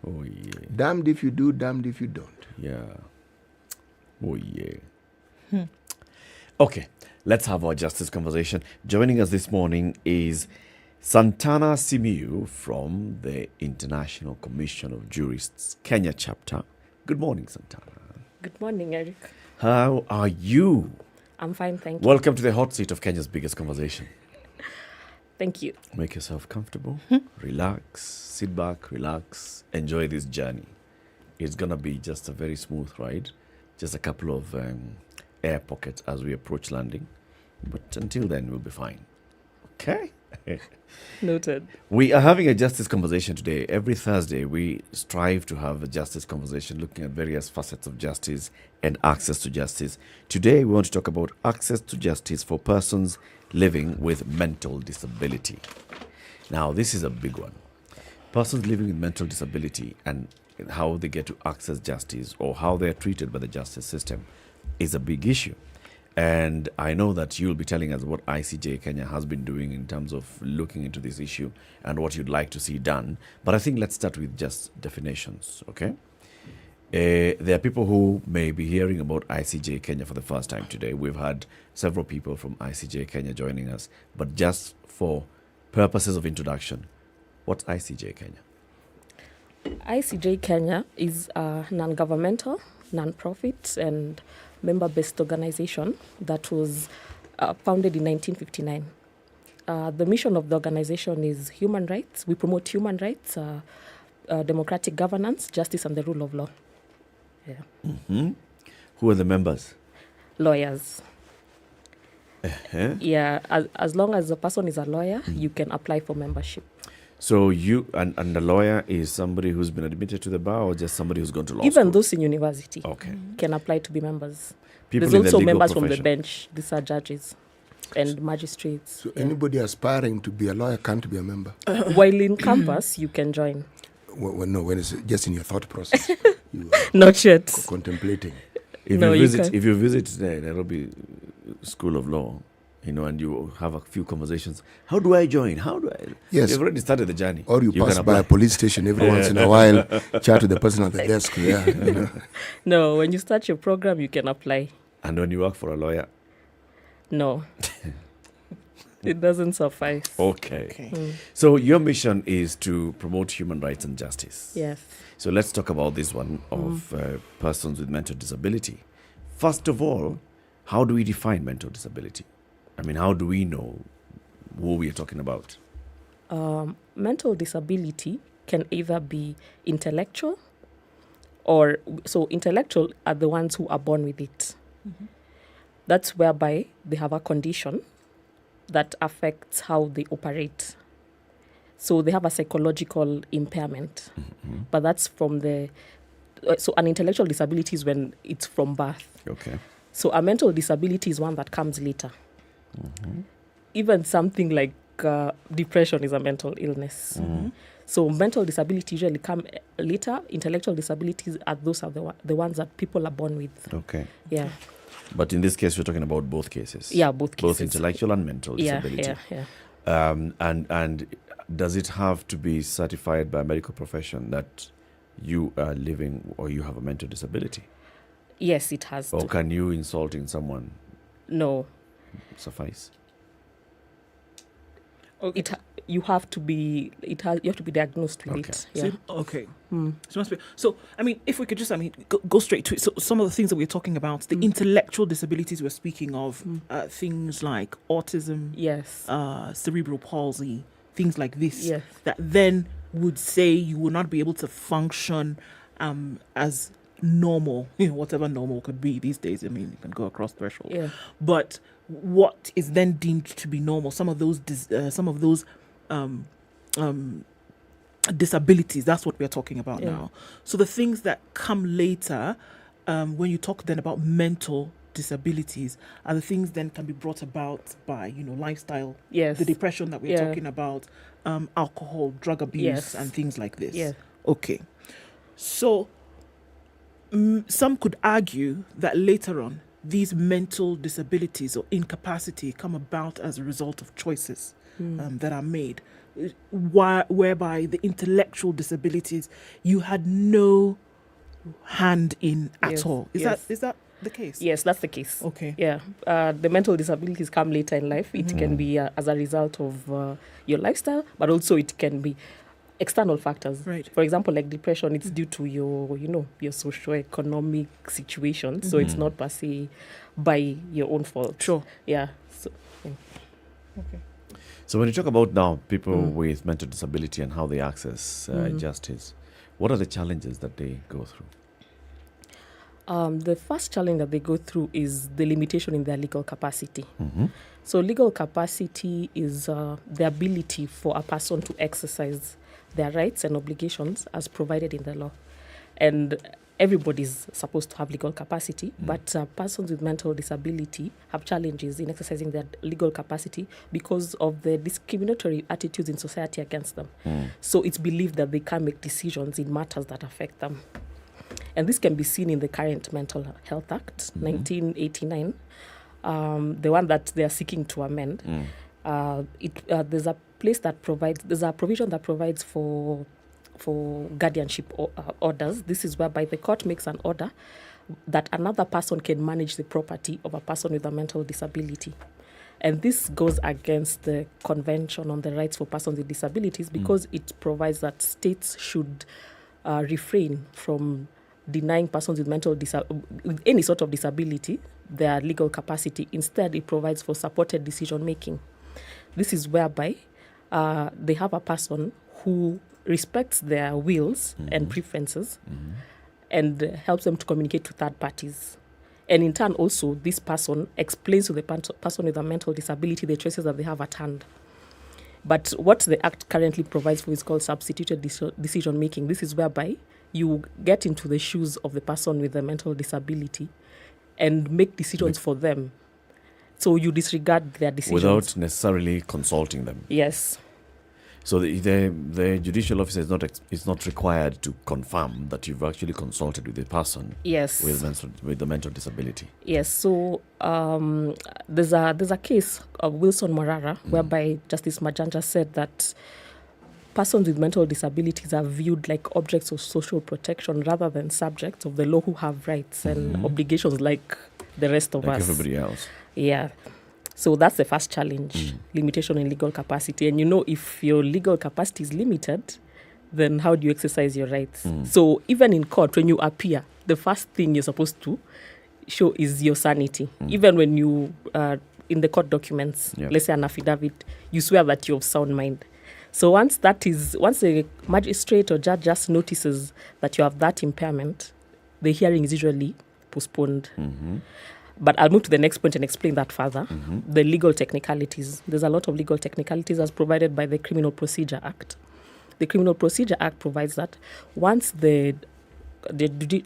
Oh yeah. Damned if you do, damned if you don't. Yeah. Oh yeah. Okay, let's have our justice conversation. Joining us this morning is Santana Simeo from the International Commission of Jurists, Kenya chapter. Good morning, Santana. Good morning, Eric. How are you? I'm fine, thank you. Welcome to the hot seat of Kenya's biggest conversation. Thank you. Make yourself comfortable, relax, sit back, relax, enjoy this journey. It's going to be just a very smooth ride, just a couple of air pockets as we approach landing. But until then, we'll be fine. Okay? Noted. We are having a justice conversation today. Every Thursday, we strive to have a justice conversation looking at various facets of justice and access to justice. Today, we want to talk about access to justice for persons living with mental disability. Now, this is a big one persons living with mental disability and how they get to access justice or how they are treated by the justice system is a big issue. And I know that you'll be telling us what ICJ Kenya has been doing in terms of looking into this issue and what you'd like to see done. But I think let's start with just definitions, okay? There are people who may be hearing about ICJ Kenya for the first time today. We've had several people from ICJ Kenya joining us. But just for purposes of introduction, what's ICJ Kenya? ICJ Kenya is a non-governmental, non-profit, and member-based organization that was founded in 1959. The mission of the organization is human rights. We promote human rights, democratic governance, justice, and the rule of law. Yeah. Mm-hmm. Who are the members? Lawyers. Uh-huh. Yeah, as long as the person is a lawyer, you can apply for membership. So you and the lawyer is somebody who's been admitted to the bar or just somebody who's gone to law Even school? those in university can apply to be members. People There's in the also legal members from the profession. bench. These are judges and magistrates. So anybody aspiring to be a lawyer can't be a member? While in campus, you can join. When it's just in your thought process. You Not yet. Contemplating. If you visit the Nairobi School of Law, and you have a few conversations, how do I join? How do I? Yes. You've already started the journey. Or you pass can by apply. a police station every once in a while, chat to the person at the desk. Yeah, No, when you start your program, you can apply. And when you work for a lawyer? No. It doesn't suffice. Okay. So your mission is to promote human rights and justice. Yes. So let's talk about this one of persons with mental disability. First of all, how do we define mental disability? I mean, how do we know who we are talking about? Mental disability can either be intellectual so intellectual are the ones who are born with it. Mm-hmm. That's whereby they have a condition that affects how they operate. So they have a psychological impairment. Mm-hmm. But that's from so an intellectual disability is when it's from birth. Okay. So a mental disability is one that comes later. Mm-hmm. Even something like depression is a mental illness. Mm-hmm. So mental disability usually come later. Intellectual disabilities are the ones that people are born with. Okay. Yeah. But in this case, we're talking about both cases. Yeah, both cases. Both intellectual and mental disability. Yeah. And does it have to be certified by a medical profession that you are living or you have a mental disability? Yes, it has Or to. can you insulting someone No. suffice? Okay. You have to be diagnosed with it. Yeah. So, I mean, if we could just, go straight to it. So, some of the things that we're talking about, the intellectual disabilities we're speaking of, things like autism, yes, cerebral palsy, things like this, yes, that then would say you will not be able to function as normal, whatever normal could be these days. I mean, you can go across threshold. Yeah. But what is then deemed to be normal? Some of those disabilities, that's what we're talking about now. So the things that come later, when you talk then about mental disabilities, are the things then can be brought about by, lifestyle, yes, the depression that we're talking about, alcohol, drug abuse, and things like this. Yeah. Okay. So some could argue that later on, these mental disabilities or incapacity come about as a result of choices that are made, whereby the intellectual disabilities you had no hand in at all. Is that the case? Yes, that's the case. Okay. Yeah. The mental disabilities come later in life. It can be as a result of your lifestyle, but also it can be external factors. Right. For example, like depression, it's due to your socio-economic situation. So it's not per se by your own fault. Sure. Yeah. So, Okay. So when you talk about now people with mental disability and how they access justice, what are the challenges that they go through? The first challenge that they go through is the limitation in their legal capacity. Mm-hmm. So legal capacity is the ability for a person to exercise their rights and obligations as provided in the law. And everybody's supposed to have legal capacity, but persons with mental disability have challenges in exercising their legal capacity because of the discriminatory attitudes in society against them. So it's believed that they can't make decisions in matters that affect them. And this can be seen in the current Mental Health Act, 1989, the one that they are seeking to amend. There's a provision that provides for guardianship orders. This is whereby the court makes an order that another person can manage the property of a person with a mental disability. And this goes against the Convention on the Rights for Persons with Disabilities because it provides that states should refrain from denying persons with any sort of disability their legal capacity. Instead, it provides for supported decision making. This is whereby they have a person who respects their wills and preferences and helps them to communicate to third parties. And in turn, also, this person explains to the person with a mental disability the choices that they have at hand. But what the Act currently provides for is called substituted decision making. This is whereby you get into the shoes of the person with a mental disability and make decisions for them. So you disregard their decisions. Without necessarily consulting them. Yes. So the judicial officer is not required to confirm that you've actually consulted with the person. Yes. With the mental disability. Yes. So there's a case of Wilson Morara whereby Justice Majanja said that persons with mental disabilities are viewed like objects of social protection rather than subjects of the law who have rights and obligations like the rest of us. Like everybody else. Yeah. So that's the first challenge, limitation in legal capacity. And if your legal capacity is limited, then how do you exercise your rights? So even in court, when you appear, the first thing you're supposed to show is your sanity. Even when you, in the court documents, let's say an affidavit, you swear that you have sound mind. So once the magistrate or judge just notices that you have that impairment, the hearing is usually postponed. But I'll move to the next point and explain that further. The legal technicalities. There's a lot of legal technicalities as provided by the Criminal Procedure Act. The Criminal Procedure Act provides that once the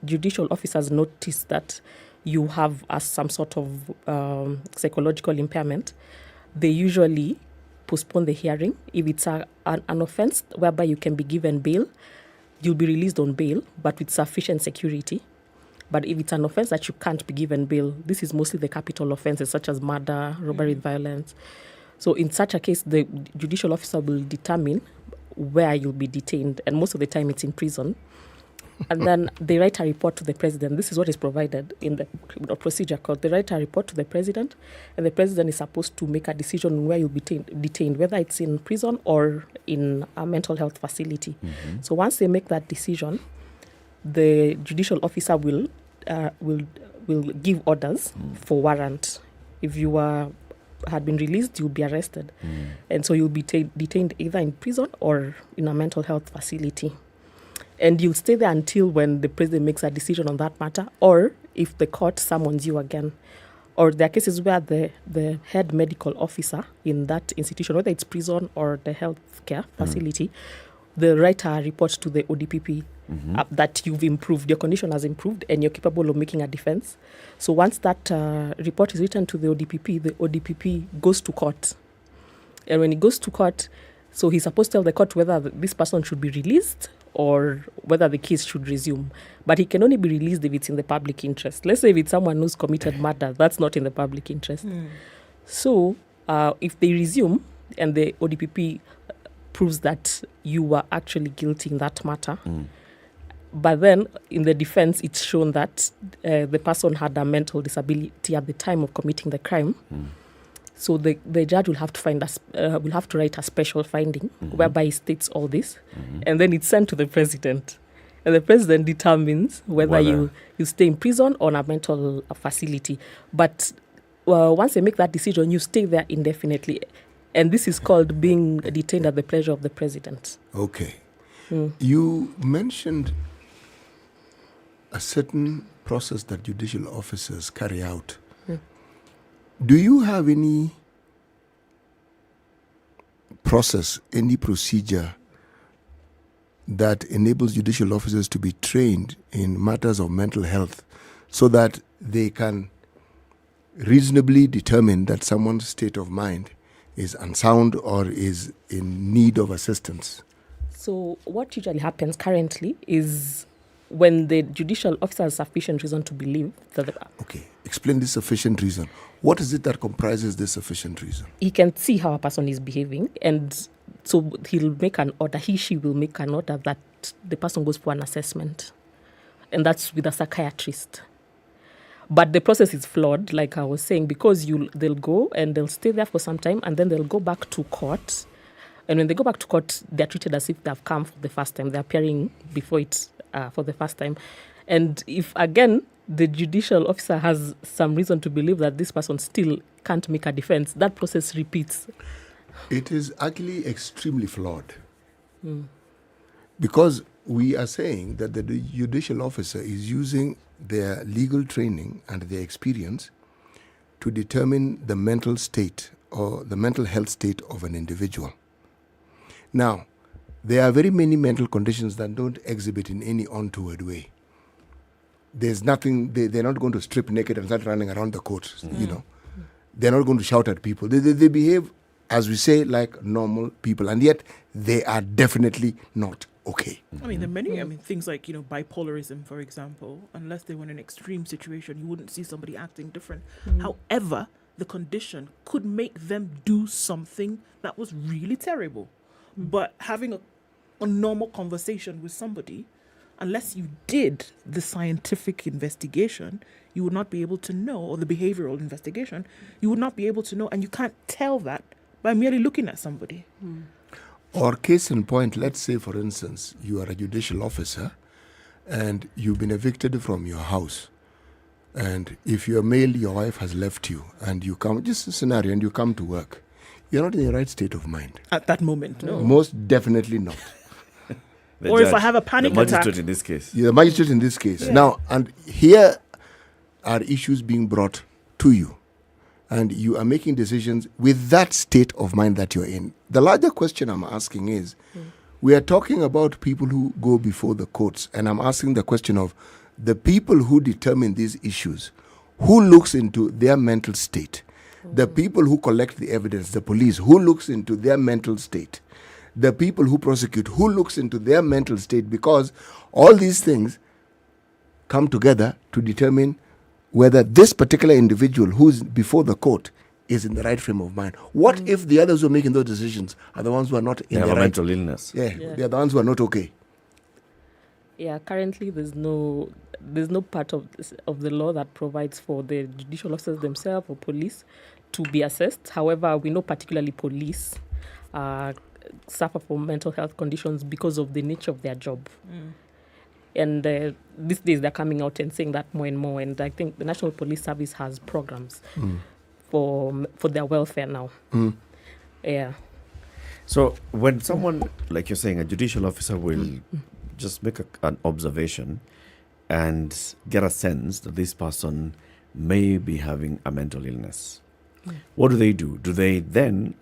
judicial officers notice that you have some sort of psychological impairment, they usually postpone the hearing. If it's an offense whereby you can be given bail, you'll be released on bail, but with sufficient security. But if it's an offense that you can't be given bail, this is mostly the capital offenses such as murder, robbery with violence. So in such a case, the judicial officer will determine where you'll be detained, and most of the time it's in prison. And then they write a report to the president. This is what is provided in the Criminal Procedure Code. They write a report to the president, and the president is supposed to make a decision on where you'll be detained, whether it's in prison or in a mental health facility. So once they make that decision, the judicial officer will give orders for warrant. If you had been released, you'll be arrested. And so you'll be detained either in prison or in a mental health facility. And you'll stay there until when the president makes a decision on that matter, or if the court summons you again. Or there are cases where the head medical officer in that institution, whether it's prison or the healthcare facility, they write a report to the ODPP that you've improved, your condition has improved, and you're capable of making a defense. So once that report is written to the ODPP goes to court. And when it goes to court, so he's supposed to tell the court whether this person should be released or whether the case should resume. But he can only be released if it's in the public interest. Let's say if it's someone who's committed murder, that's not in the public interest. So if they resume and the ODPP proves that you were actually guilty in that matter, but then in the defense, it's shown that the person had a mental disability at the time of committing the crime. So the judge will have to write a special finding whereby he states all this, and then it's sent to the president, and the president determines whether you stay in prison or in a mental facility. But once they make that decision, you stay there indefinitely, and this is called being detained at the pleasure of the president. Okay. You mentioned a certain process that judicial officers carry out. Do you have any process, any procedure that enables judicial officers to be trained in matters of mental health so that they can reasonably determine that someone's state of mind is unsound or is in need of assistance. So what usually happens currently is when the judicial officer has sufficient reason to believe that Okay, explain this sufficient reason. What is it that comprises this sufficient reason? he can see how a person is behaving, and so he'll make an order, she will make an order that the person goes for an assessment, and that's with a psychiatrist. But the process is flawed, like I was saying, because they'll go and they'll stay there for some time, and then they'll go back to court. And when they go back to court, they're treated as if they've come for the first time. They're appearing before it for the first time. And if, again, the judicial officer has some reason to believe that this person still can't make a defense, that process repeats. It is actually extremely flawed. Because we are saying that the judicial officer is using their legal training and their experience to determine the mental state or the mental health state of an individual. Now, there are very many mental conditions that don't exhibit in any untoward way. There's nothing, they're not going to strip naked and start running around the court, you know. They're not going to shout at people. They behave, as we say, like normal people, and yet they are definitely not okay. I mean, there are many, things like, bipolarism, for example. Unless they were in an extreme situation, you wouldn't see somebody acting different. However, the condition could make them do something that was really terrible. But having a normal conversation with somebody, unless you did the scientific investigation, you would not be able to know, or the behavioral investigation, you would not be able to know, and you can't tell that by merely looking at somebody. Or case in point, let's say, for instance, you are a judicial officer and you've been evicted from your house. And if you're male, your wife has left you, and you come, just a scenario, and you come to work. You're not in the right state of mind. At that moment, no. Most definitely not. Or judge, if I have a panic attack. The magistrate in this case. Yeah, the magistrate in this case. Yeah. Now, and here are issues being brought to you. And you are making decisions with that state of mind that you're in. The larger question I'm asking is, we are talking about people who go before the courts. And I'm asking the question of the people who determine these issues, who looks into their mental state? The people who collect the evidence, the police, who looks into their mental state? The people who prosecute, who looks into their mental state? Because all these things come together to determine whether this particular individual who's before the court is in the right frame of mind. What if the others who are making those decisions are the ones who are not in the right mental illness? Yeah, they are the ones who are not okay. Yeah, currently there's no part of the law that provides for the judicial officers themselves or police to be assessed. However, we know particularly police suffer from mental health conditions because of the nature of their job. And these days they're coming out and saying that more and more. And I think the National Police Service has programs for their welfare now. Yeah. So when someone, like you're saying, a judicial officer will just make an observation and get a sense that this person may be having a mental illness. What do? Do they then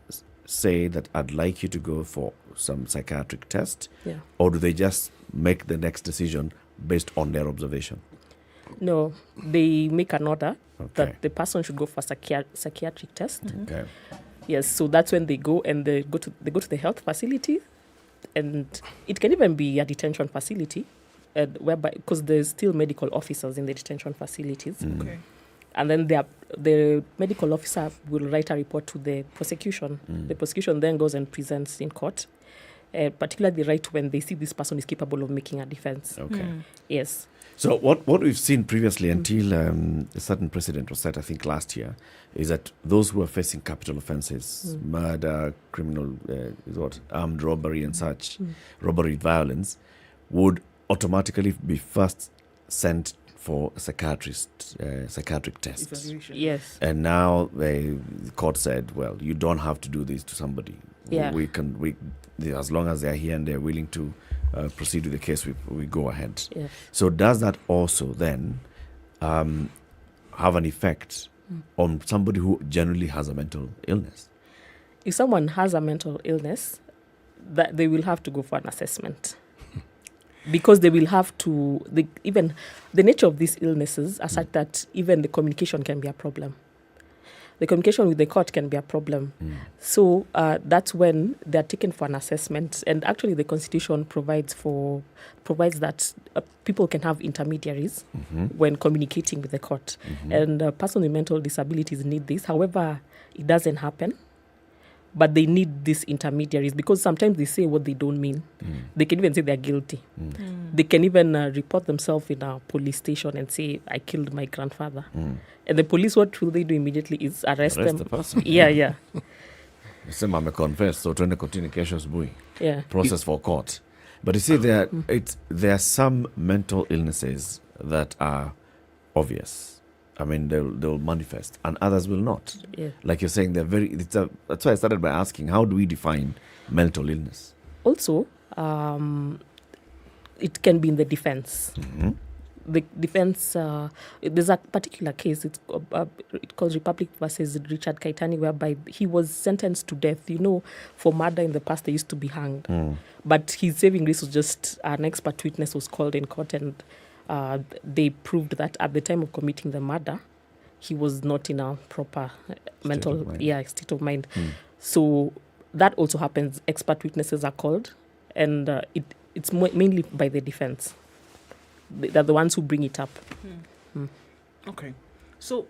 say that I'd like you to go for some psychiatric test? Or do they just make the next decision based on their observation? No, they make an order that the person should go for psychiatric test. Okay. Yes, so that's when they go and they go to the health facility, and it can even be a detention facility, whereby because there's still medical officers in the detention facilities. Okay. And then the medical officer will write a report to the prosecution. The prosecution then goes and presents in court, particularly right when they see this person is capable of making a defense. Okay. Yes. So what we've seen previously until a certain precedent was set, I think last year, is that those who are facing capital offences, murder, criminal, armed robbery and such, robbery, violence, would automatically be first sent for psychiatric tests. Yes. And now the court said, well, you don't have to do this to somebody. Yeah. We as long as they're here and they're willing to proceed with the case, we go ahead. Yeah. So does that also then have an effect on somebody who generally has a mental illness? If someone has a mental illness, that they will have to go for an assessment. because they will have to, even the nature of these illnesses are such that even the communication can be a problem. The communication with the court can be a problem. So that's when they're taken for an assessment. And actually the Constitution provides that people can have intermediaries when communicating with the court. And persons with mental disabilities need this. However, it doesn't happen. But they need these intermediaries because sometimes they say what they don't mean. They can even say they're guilty. They can even report themselves in a police station and say, I killed my grandfather. And the police, what will they do immediately is arrest them. The person. Yeah. Same I'm confess, so trying to continue cases Yeah. process for court. But you see, there are some mental illnesses that are obvious. I mean, they'll manifest, and others will not. Yeah. Like you're saying, that's why I started by asking, how do we define mental illness? Also, it can be in the defense. The defense, there's a particular case, it's called Republic versus Richard Kaitani, whereby he was sentenced to death. For murder in the past, they used to be hanged. But his saving grace was just an expert witness was called in court, and they proved that at the time of committing the murder, he was not in a proper state of mind. So that also happens. Expert witnesses are called, and it's mainly by the defense. They're the ones who bring it up. Okay. So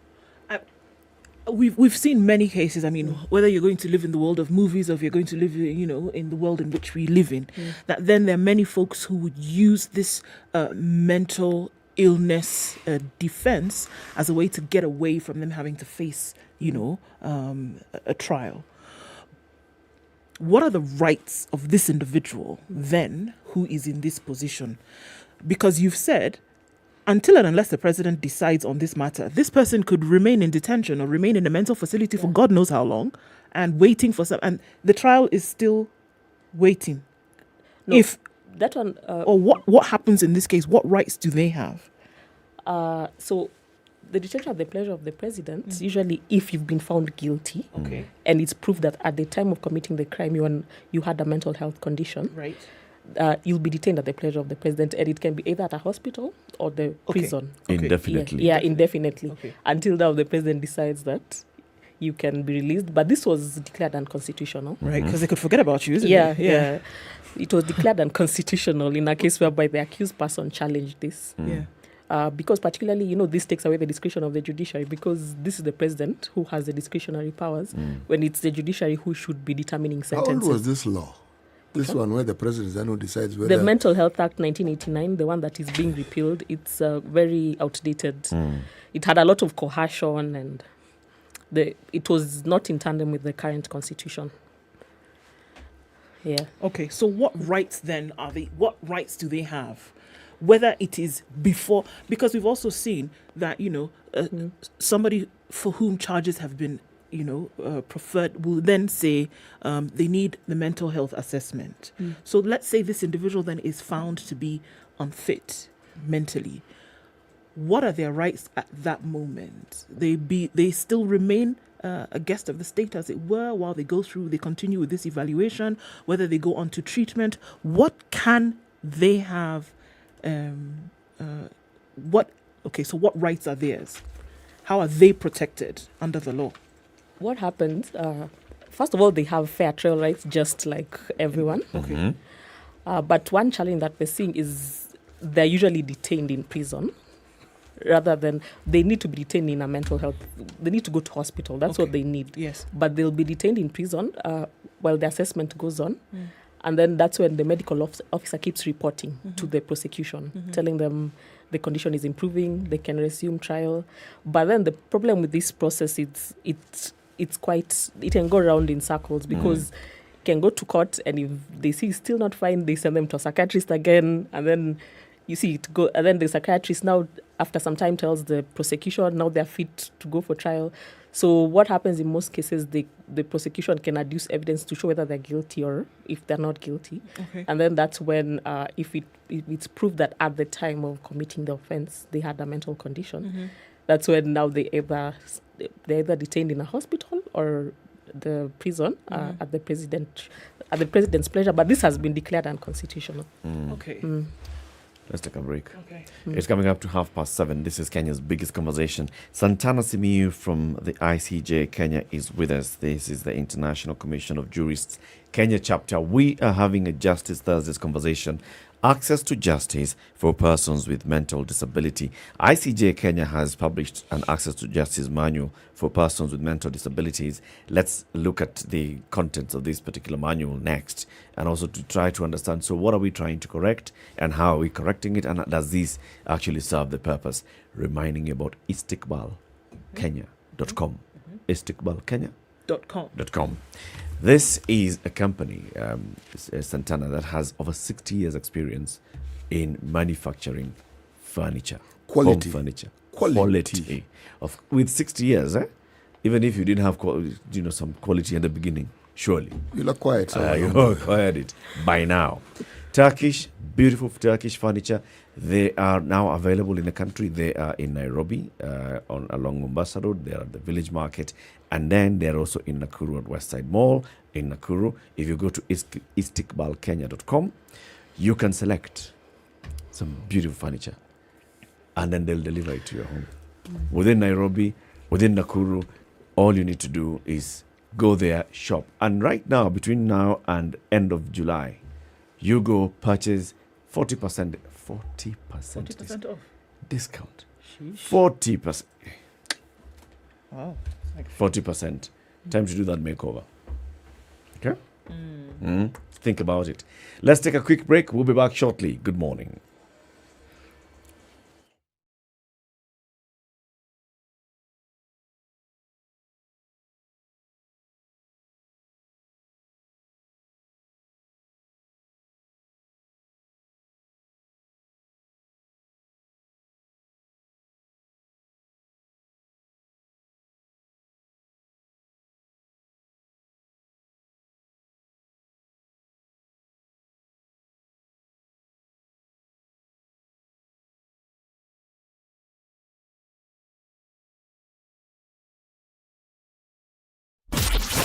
we've seen many cases. I mean, whether you're going to live in the world of movies or if you're going to live, in the world in which we live in, that then there are many folks who would use this mental illness defense as a way to get away from them having to face, a trial. What are the rights of this individual then who is in this position? Because you've said, until and unless the president decides on this matter, this person could remain in detention or remain in a mental facility for God knows how long and waiting for and the trial is still waiting. No, if that one... or what happens in this case? What rights do they have? So the detention at the pleasure of the president, usually if you've been found guilty, and it's proved that at the time of committing the crime you had a mental health condition, right? You'll be detained at the pleasure of the president, and it can be either at a hospital or the prison. Indefinitely. Yeah, indefinitely. Until now, the president decides that you can be released. But this was declared unconstitutional. Right, because they could forget about you, isn't it? Yeah. It was declared unconstitutional in a case whereby the accused person challenged this. Because particularly, this takes away the discretion of the judiciary, because this is the president who has the discretionary powers when it's the judiciary who should be determining sentences. How old was this law? This one where the president is the one who decides whether... The Mental Health Act 1989, the one that is being repealed, it's very outdated. It had a lot of coercion, and it was not in tandem with the current constitution. Yeah. Okay, so what rights then are they? What rights do they have? Whether it is before... Because we've also seen that, somebody for whom charges have been preferred will then say they need the mental health assessment. So let's say this individual then is found to be unfit mentally. What are their rights at that moment? They still remain a guest of the state, as it were, while they continue with this evaluation, whether they go on to treatment. What can they have? So what rights are theirs? How are they protected under the law? What happens, first of all, they have fair trial rights just like everyone. But one challenge that we're seeing is they're usually detained in prison rather than they need to be detained in a mental health. They need to go to hospital. That's what they need. Yes. But they'll be detained in prison while the assessment goes on. And then that's when the medical officer keeps reporting to the prosecution, telling them the condition is improving, they can resume trial. But then the problem with this process is it can go around in circles, because it can go to court, and if they see it's still not fine, they send them to a psychiatrist again, and then you see it go, and then the psychiatrist now after some time tells the prosecution now they're fit to go for trial. So what happens in most cases, the prosecution can adduce evidence to show whether they're guilty or if they're not guilty. And then that's when, if it's proved that at the time of committing the offense they had a mental condition, that's when now they're either detained in a hospital or the prison at the president's pleasure. But this has been declared unconstitutional. Let's take a break. Okay. It's coming up to 7:30. This is Kenya's biggest conversation. Santana Simeo from the ICJ Kenya is with us. This is the International Commission of Jurists Kenya chapter. We are having a Justice Thursdays conversation. Access to justice for persons with mental disability. ICJ Kenya has published an access to justice manual for persons with mental disabilities. Let's look at the contents of this particular manual next, and also to try to understand, so what are we trying to correct and how are we correcting it, and does this actually serve the purpose? Reminding you about istiqbalkenya.com. istiqbalkenya.com. This is a company, Santana, that has over 60 years experience in manufacturing furniture. Quality. Home furniture. Quality. With 60 years, even if you didn't have some quality at the beginning, surely. You'll acquire it. You acquired it by now. Beautiful Turkish furniture. They are now available in the country. They are in Nairobi, along Mombasa Road. They are at the Village Market. And then they're also in Nakuru at Westside Mall in Nakuru. If you go to istiqbalkenya.com, you can select some beautiful furniture. And then they'll deliver it to your home. Within Nairobi, within Nakuru, all you need to do is go there, shop. And right now, between now and end of July, you go purchase 40% off. Discount. Sheesh. 40%. Wow. 40%. Time to do that makeover. Okay? Think about it. Let's take a quick break. We'll be back shortly. Good morning.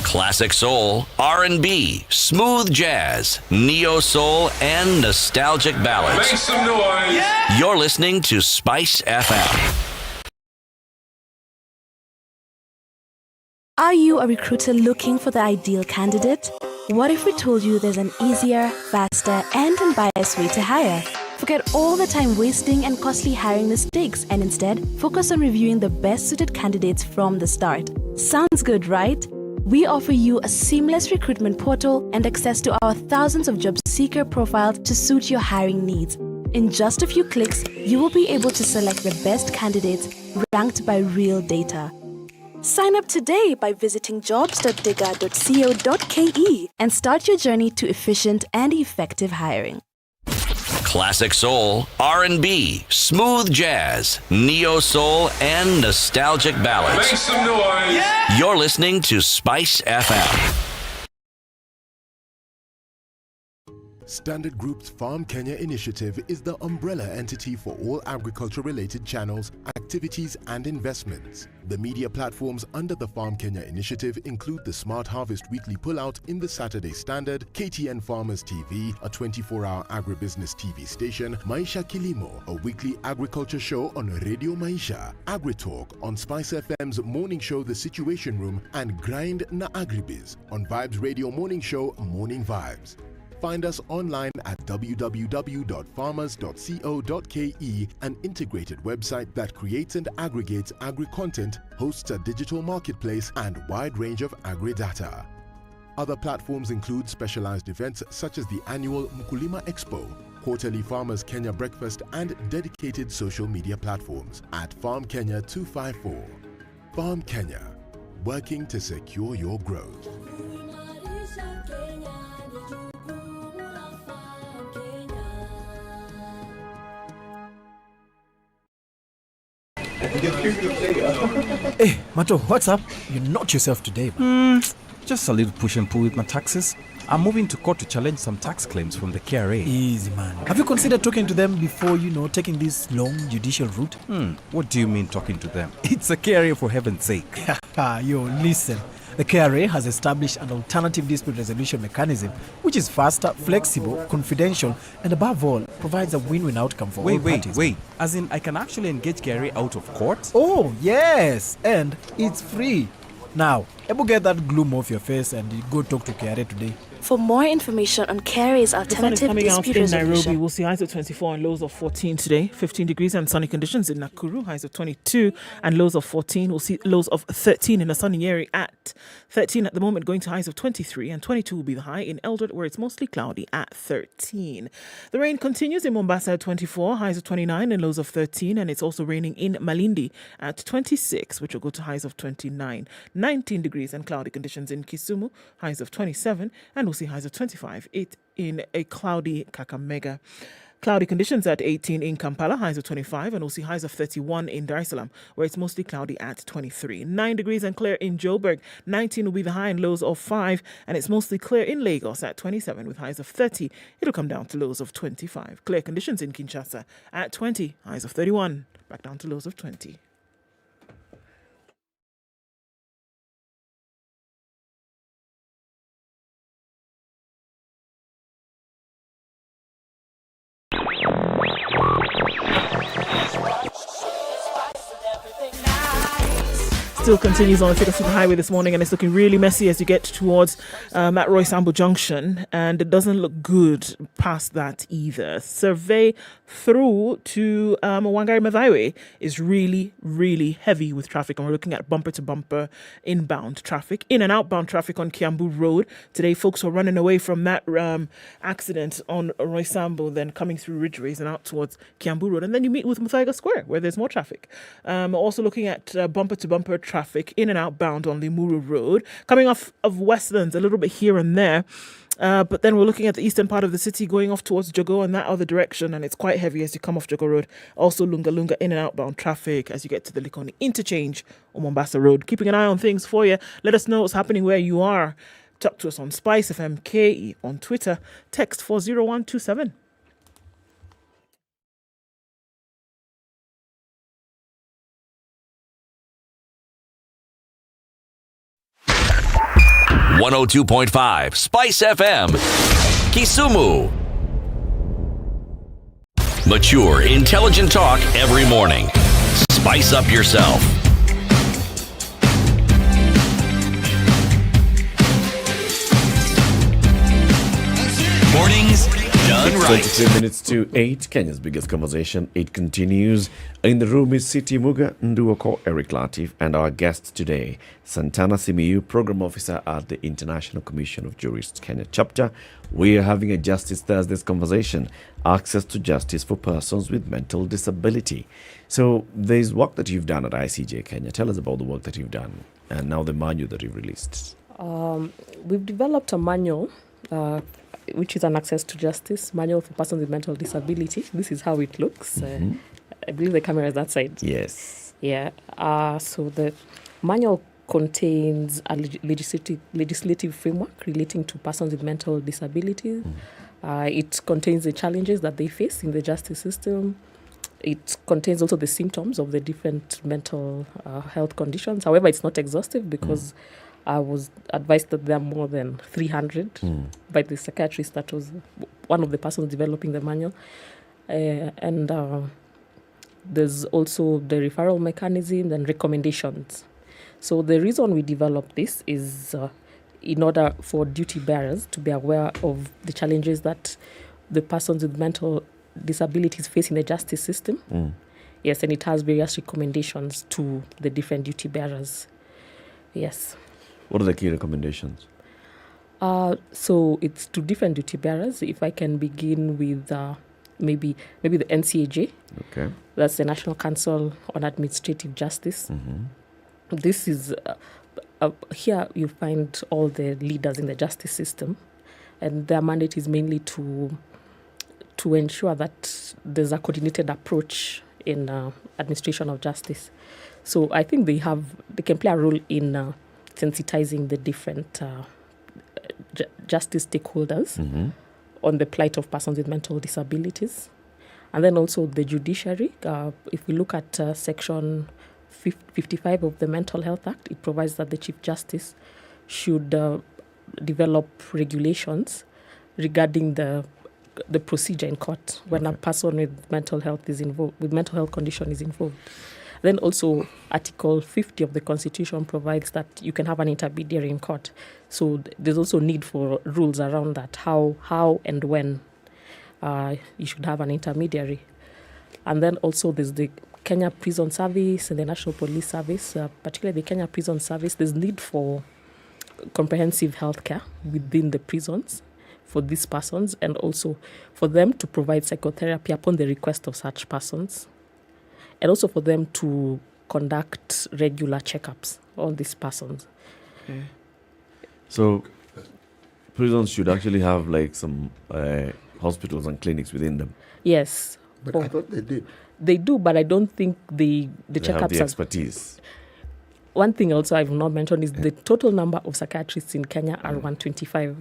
Classic soul, R&B, smooth jazz, neo soul, and nostalgic ballads. Make some noise. Yeah. You're listening to Spice FM. Are you a recruiter looking for the ideal candidate? What if we told you there's an easier, faster, and unbiased way to hire? Forget all the time wasting and costly hiring mistakes and instead focus on reviewing the best suited candidates from the start. Sounds good, right? We offer you a seamless recruitment portal and access to our thousands of job seeker profiles to suit your hiring needs. In just a few clicks, you will be able to select the best candidates ranked by real data. Sign up today by visiting jobs.digga.co.ke and start your journey to efficient and effective hiring. Classic soul, R&B, smooth jazz, neo soul, and nostalgic ballads. Make some noise. Yeah. You're listening to Spice FM. Standard Group's Farm Kenya initiative is the umbrella entity for all agriculture-related channels, activities and investments. The media platforms under the Farm Kenya initiative include the Smart Harvest Weekly Pullout in the Saturday Standard, KTN Farmers TV, a 24-hour agribusiness TV station, Maisha Kilimo, a weekly agriculture show on Radio Maisha, AgriTalk on SpiceFM's morning show The Situation Room, and Grind na Agribiz on Vibes Radio morning show Morning Vibes. Find us online at www.farmers.co.ke, an integrated website that creates and aggregates agri-content, hosts a digital marketplace, and wide range of agri-data. Other platforms include specialized events such as the annual Mkulima Expo, quarterly Farmers Kenya Breakfast, and dedicated social media platforms at Farm Kenya 254. Farm Kenya, working to secure your growth. Hey, Mato, what's up? You're not yourself today, man. Just a little push and pull with my taxes. I'm moving to court to challenge some tax claims from the KRA. Easy, man. Have you considered talking to them before, taking this long judicial route? What do you mean talking to them? It's a KRA, for heaven's sake. Yo, listen. The KRA has established an alternative dispute resolution mechanism which is faster, flexible, confidential, and above all, provides a win-win outcome for all parties. Wait. As in, I can actually engage KRA out of court? Oh, yes, and it's free. Now, able get that gloom off your face and go talk to KRA today. For more information on KRA's alternative coming out dispute in resolution. Nairobi. We'll see highs of 24 and lows of 14 today. 15 degrees and sunny conditions in Nakuru. Highs of 22 and lows of 14. We'll see lows of 13 in the sunny Nyeri at 13 at the moment, going to highs of 23, and 22 will be the high in Eldoret, where it's mostly cloudy at 13. The rain continues in Mombasa at 24, highs of 29 and lows of 13, and it's also raining in Malindi at 26, which will go to highs of 29. 19 degrees and cloudy conditions in Kisumu, highs of 27, and we'll see highs of 25 in a cloudy Kakamega. Cloudy conditions at 18 in Kampala, highs of 25, and we'll see highs of 31 in Dar es Salaam, where it's mostly cloudy at 23. 9 degrees and clear in Joburg. 19 will be the high and lows of 5, and it's mostly clear in Lagos at 27 with highs of 30. It'll come down to lows of 25. Clear conditions in Kinshasa at 20, highs of 31, back down to lows of 20. Still continues on the Thika Super Highway this morning, and it's looking really messy as you get towards at Roy Sambo Junction, and it doesn't look good past that either. Survey through to Wangari Maathai is really, really heavy with traffic, and we're looking at bumper to bumper inbound traffic. In and outbound traffic on Kiambu Road. Today, folks were running away from that accident on Roy Sambo, then coming through Ridgeways and out towards Kiambu Road, and then you meet with Muthaiga Square, where there's more traffic. Also looking at bumper to bumper traffic in and outbound on Limuru Road, coming off of Westlands a little bit here and there. But then we're looking at the eastern part of the city going off towards Jogo and that other direction, and it's quite heavy as you come off Jogo Road. Also Lunga Lunga in and outbound traffic as you get to the Likoni interchange on Mombasa Road. Keeping an eye on things for you. Let us know what's happening where you are. Talk to us on SpiceFM KE on Twitter. Text 40127. .5 Spice FM, Kisumu. Mature, intelligent talk every morning. Spice up yourself. Mornings done right. 23 minutes to 8, Kenya's biggest conversation. It continues. In the room is City Muga, Okoh, Eric Latiff, and our guest today, Santana Simeo, Program Officer at the International Commission of Jurists, Kenya Chapter. We are having a Justice Thursday's conversation, access to justice for persons with mental disability. So there's work that you've done at ICJ Kenya. Tell us about the work that you've done and now the manual that you've released. We've developed a manual which is an access to justice manual for persons with mental disability. This is how it looks. I believe the camera is that side. Yes. Yeah. So the manual contains a legislative framework relating to persons with mental disabilities. It contains the challenges that they face in the justice system. It contains also the symptoms of the different mental health conditions. However, it's not exhaustive because I was advised that there are more than 300 by the psychiatrist that was one of the persons developing the manual. And there's also the referral mechanism and recommendations. So the reason we developed this is in order for duty bearers to be aware of the challenges that the persons with mental disabilities face in the justice system. Yes, and it has various recommendations to the different duty bearers. Yes. What are the key recommendations? So it's to different duty bearers. If I can begin with maybe the NCAJ. Okay. That's the National Council on Administrative Justice. This is here you find all the leaders in the justice system, and their mandate is mainly to ensure that there's a coordinated approach in administration of justice. So I think they can play a role in sensitizing the different justice stakeholders on the plight of persons with mental disabilities. And then also the judiciary. If we look at Section 55 of the Mental Health Act, it provides that the Chief Justice should develop regulations regarding the procedure in court when a person with mental health condition is involved. Then also Article 50 of the Constitution provides that you can have an intermediary in court. So there's also need for rules around that, how and when you should have an intermediary. And then also there's the Kenya Prison Service and the National Police Service, particularly the Kenya Prison Service. There's need for comprehensive health care within the prisons for these persons, and also for them to provide psychotherapy upon the request of such persons, and also for them to conduct regular checkups on these persons. Okay. So prisons should actually have like some hospitals and clinics within them. Yes. But I thought they did. They do, but I don't think the checkups have the expertise. One thing also I've not mentioned is the total number of psychiatrists in Kenya are 125.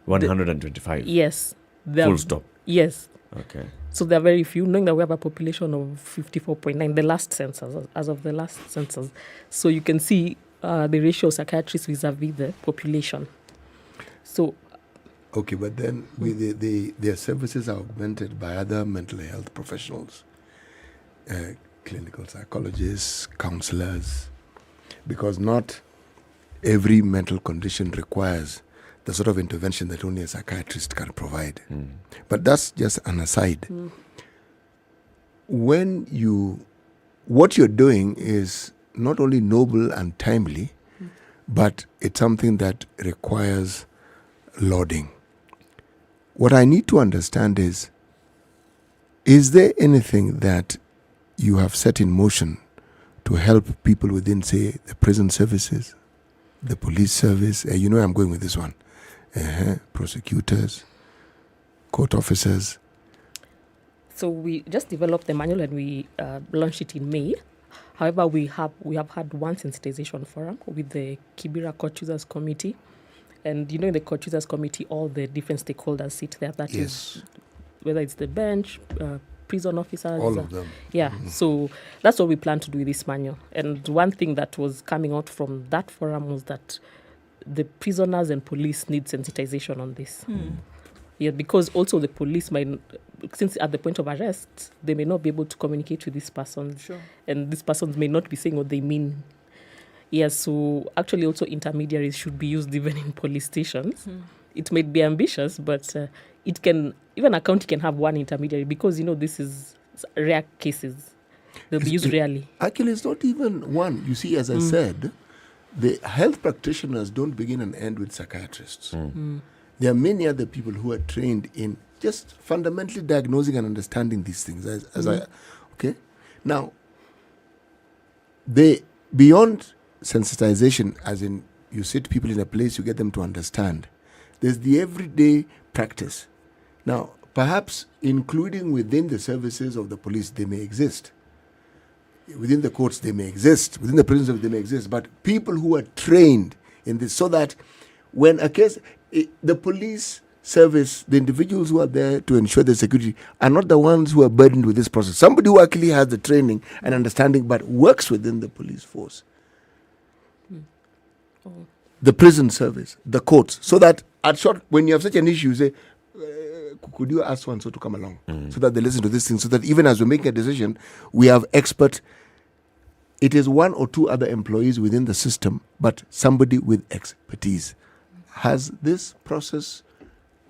125? Yes. Full stop? Yes. Okay. So there are very few, knowing that we have a population of 54.9, the last census, as of the last census. So you can see the ratio of psychiatrists vis-a-vis the population. So... Okay, but then their services are augmented by other mental health professionals, clinical psychologists, counselors, because not every mental condition requires the sort of intervention that only a psychiatrist can provide. But that's just an aside. What you're doing is not only noble and timely, but it's something that requires lauding. What I need to understand is there anything that you have set in motion to help people within, say, the prison services, the police service? You know I'm going with this one. Prosecutors, court officers. So we just developed the manual and we launched it in May. However, we have had one sensitization forum with the Kibera Court Choosers Committee. And in the Court Choosers Committee, all the different stakeholders sit there. That is, whether it's the bench, prison officers. All of them. Yeah, so that's what we plan to do with this manual. And one thing that was coming out from that forum was that the prisoners and police need sensitization on this. Yeah, because also the police might, since at the point of arrest, they may not be able to communicate with these persons. Sure. And these persons may not be saying what they mean. Yes, so actually also intermediaries should be used even in police stations. It may be ambitious, but it can, even a county can have one intermediary because, this is rare cases. They'll be used rarely. Actually, it's not even one. You see, as I said, the health practitioners don't begin and end with psychiatrists. There are many other people who are trained in just fundamentally diagnosing and understanding these things. Okay? Now, beyond sensitization, as in you sit people in a place, you get them to understand, there's the everyday practice. Now, perhaps including within the services of the police, they may exist. Within the courts, they may exist. Within the prisons, they may exist. But people who are trained in this, so that when a case, the police service, the individuals who are there to ensure the security are not the ones who are burdened with this process. Somebody who actually has the training and understanding but works within the police force. The prison service, the courts, so that at short, when you have such an issue, you say, could you ask one so to come along, so that they listen to this thing, so that even as we make a decision, we have expert. It is one or two other employees within the system, but somebody with expertise. Has this process,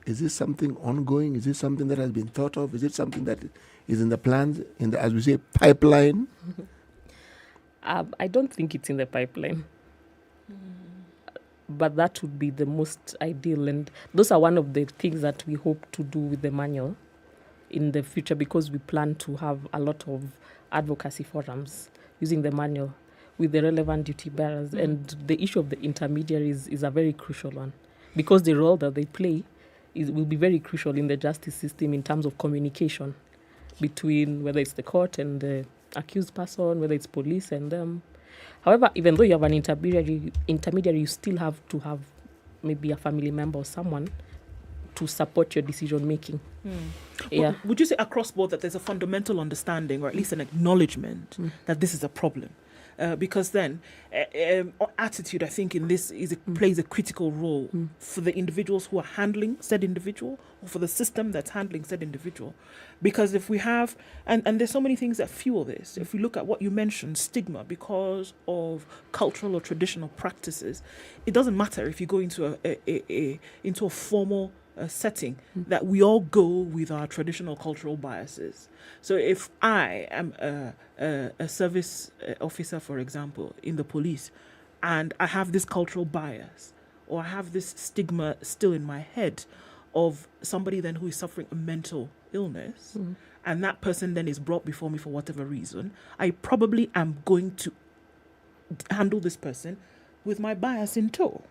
is this something ongoing? Is this something that has been thought of? Is it something that is in the plans, in the, as we say, pipeline? I don't think it's in the pipeline. But that would be the most ideal, and those are one of the things that we hope to do with the manual in the future, because we plan to have a lot of advocacy forums using the manual with the relevant duty bearers. And the issue of the intermediaries is a very crucial one, because the role that they play will be very crucial in the justice system in terms of communication between whether it's the court and the accused person, whether it's police and them. However, even though you have an intermediary, you still have to have maybe a family member or someone to support your decision making. Well, would you say across board that there's a fundamental understanding, or at least an acknowledgement, that this is a problem? because then attitude, I think, in this plays a critical role for the individuals who are handling said individual, or for the system that's handling said individual. Because if we have, and there's so many things that fuel this. If we look at what you mentioned, stigma, because of cultural or traditional practices, it doesn't matter if you go into a formal setting, that we all go with our traditional cultural biases. So if I am a service officer, for example, in the police, and I have this cultural bias, or I have this stigma still in my head of somebody then who is suffering a mental illness, and that person then is brought before me for whatever reason, I probably am going to handle this person with my bias in tow.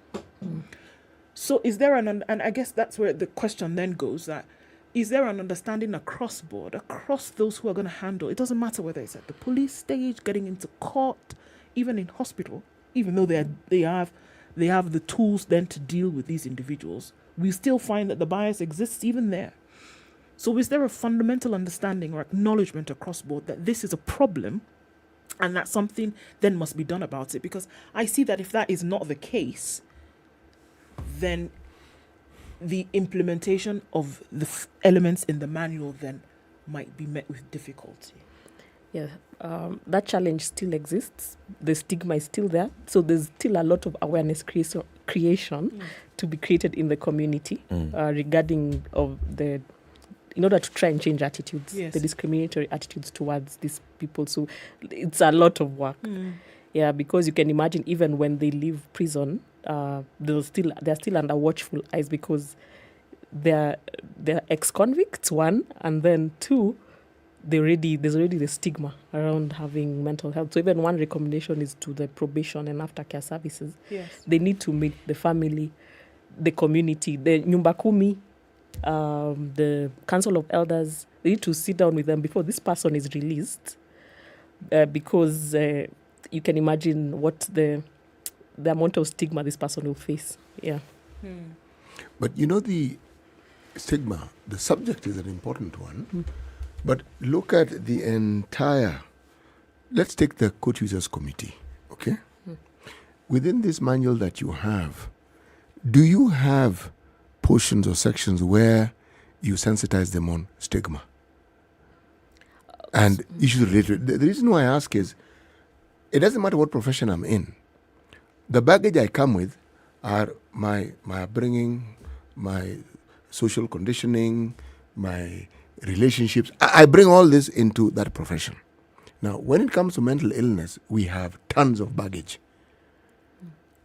So is there and I guess that's where the question then goes, that is there an understanding across board, across those who are going to handle, it doesn't matter whether it's at the police stage, getting into court, even in hospital, even though they have the tools then to deal with these individuals, we still find that the bias exists even there. So is there a fundamental understanding or acknowledgement across board that this is a problem and that something then must be done about it? Because I see that if that is not the case, then the implementation of the elements in the manual then might be met with difficulty. Yeah, that challenge still exists. The stigma is still there. So there's still a lot of awareness creation to be created in the community regarding in order to try and change attitudes, the discriminatory attitudes towards these people. So it's a lot of work. Yeah, because you can imagine even when they leave prison, they're still under watchful eyes, because they're ex-convicts, one, and then two, there's already the stigma around having mental health. So even one recommendation is to the probation and aftercare services. Yes. They need to meet the family, the community, the Nyumba Kumi, the Council of Elders. They need to sit down with them before this person is released, because you can imagine what the amount of stigma this person will face. Yeah. But the stigma, the subject is an important one. But look at the entire, let's take the Court Users Committee, okay? Within this manual that you have, do you have portions or sections where you sensitize them on stigma and issues related? The reason why I ask is, it doesn't matter what profession I'm in. The baggage I come with are my upbringing, my social conditioning, my relationships. I bring all this into that profession. Now, when it comes to mental illness, we have tons of baggage,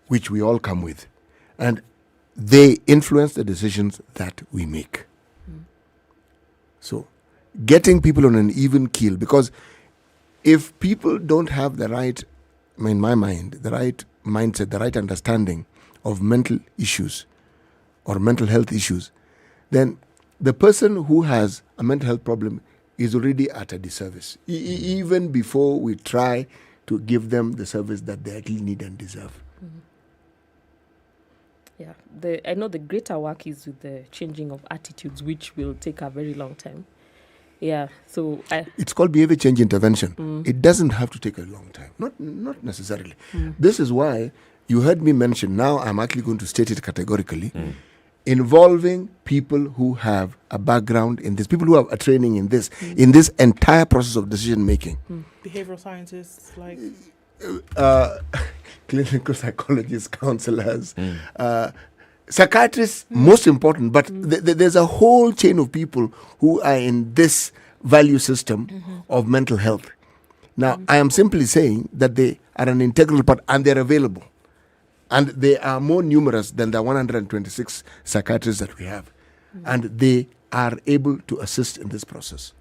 which we all come with. And they influence the decisions that we make. So, getting people on an even keel, because if people don't have the right, in my mind, the right mindset, the right understanding of mental issues or mental health issues, then the person who has a mental health problem is already at a disservice, even before we try to give them the service that they actually need and deserve. Yeah, I know the greater work is with the changing of attitudes, which will take a very long time. Yeah, so it's called behavior change intervention. It doesn't have to take a long time, not necessarily. This is why you heard me mention, now I'm actually going to state it categorically, involving people who have a background in this, people who have a training in this entire process of decision making. Behavioral scientists, like clinical psychologists, counselors, psychiatrists, most important, but there's a whole chain of people who are in this value system of mental health. Now, I am simply saying that they are an integral part and they're available. And they are more numerous than the 126 psychiatrists that we have. And they are able to assist in this process.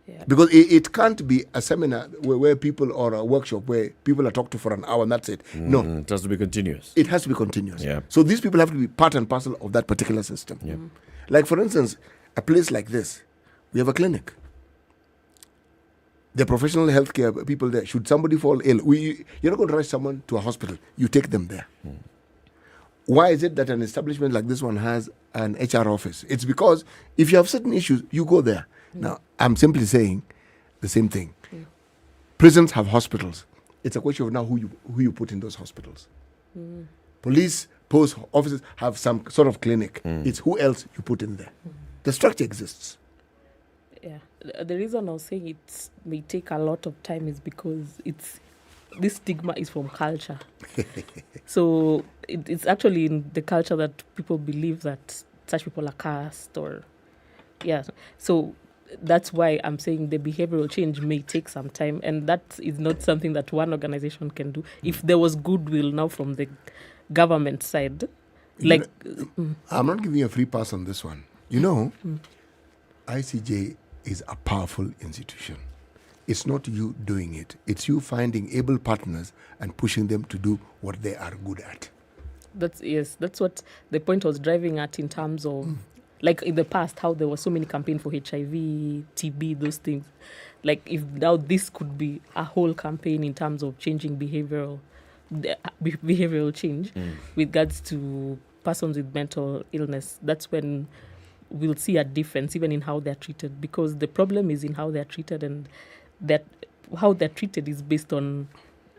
Yeah. Because it can't be a seminar where people, or a workshop where people are talked to for an hour and that's it. No. It has to be continuous. It has to be continuous. Yeah. So these people have to be part and parcel of that particular system. Yeah. Like, for instance, a place like this, we have a clinic. The professional healthcare people there, should somebody fall ill, you're not going to rush someone to a hospital. You take them there. Why is it that an establishment like this one has an HR office? It's because if you have certain issues, you go there. Now, I'm simply saying the same thing. Prisons have hospitals. It's a question of now who you put in those hospitals. Police post offices have some sort of clinic. It's who else you put in there. The structure exists. Yeah, the reason I was saying it may take a lot of time is because this stigma is from culture. So it's actually in the culture that people believe that such people are cursed so that's why I'm saying the behavioral change may take some time, and that is not something that one organization can do. If there was goodwill now from the government side, I'm not giving you a free pass on this one. ICJ is a powerful institution. It's not you doing it. It's you finding able partners and pushing them to do what they are good at. That's what the point was driving at in terms of, like in the past, how there were so many campaigns for HIV, TB, those things. Like if now this could be a whole campaign in terms of changing behavioral change with regards to persons with mental illness, that's when we'll see a difference even in how they're treated, because the problem is in how they're treated, and that how they're treated is based on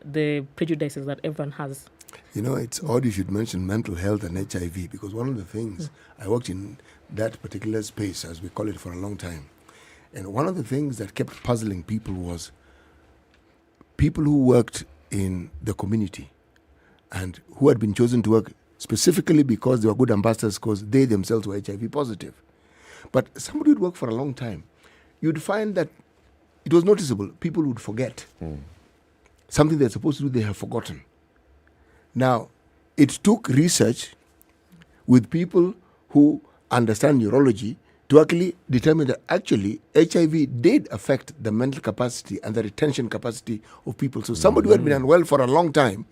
the prejudices that everyone has. It's odd you should mention mental health and HIV, because one of the things, I worked in that particular space, as we call it, for a long time. And one of the things that kept puzzling people was people who worked in the community and who had been chosen to work specifically because they were good ambassadors, because they themselves were HIV positive. But somebody would work for a long time. You'd find that it was noticeable. People would forget. Something they're supposed to do, they have forgotten. Now, it took research with people who understand neurology to actually determine that actually HIV did affect the mental capacity and the retention capacity of people. So somebody who had been unwell for a long time,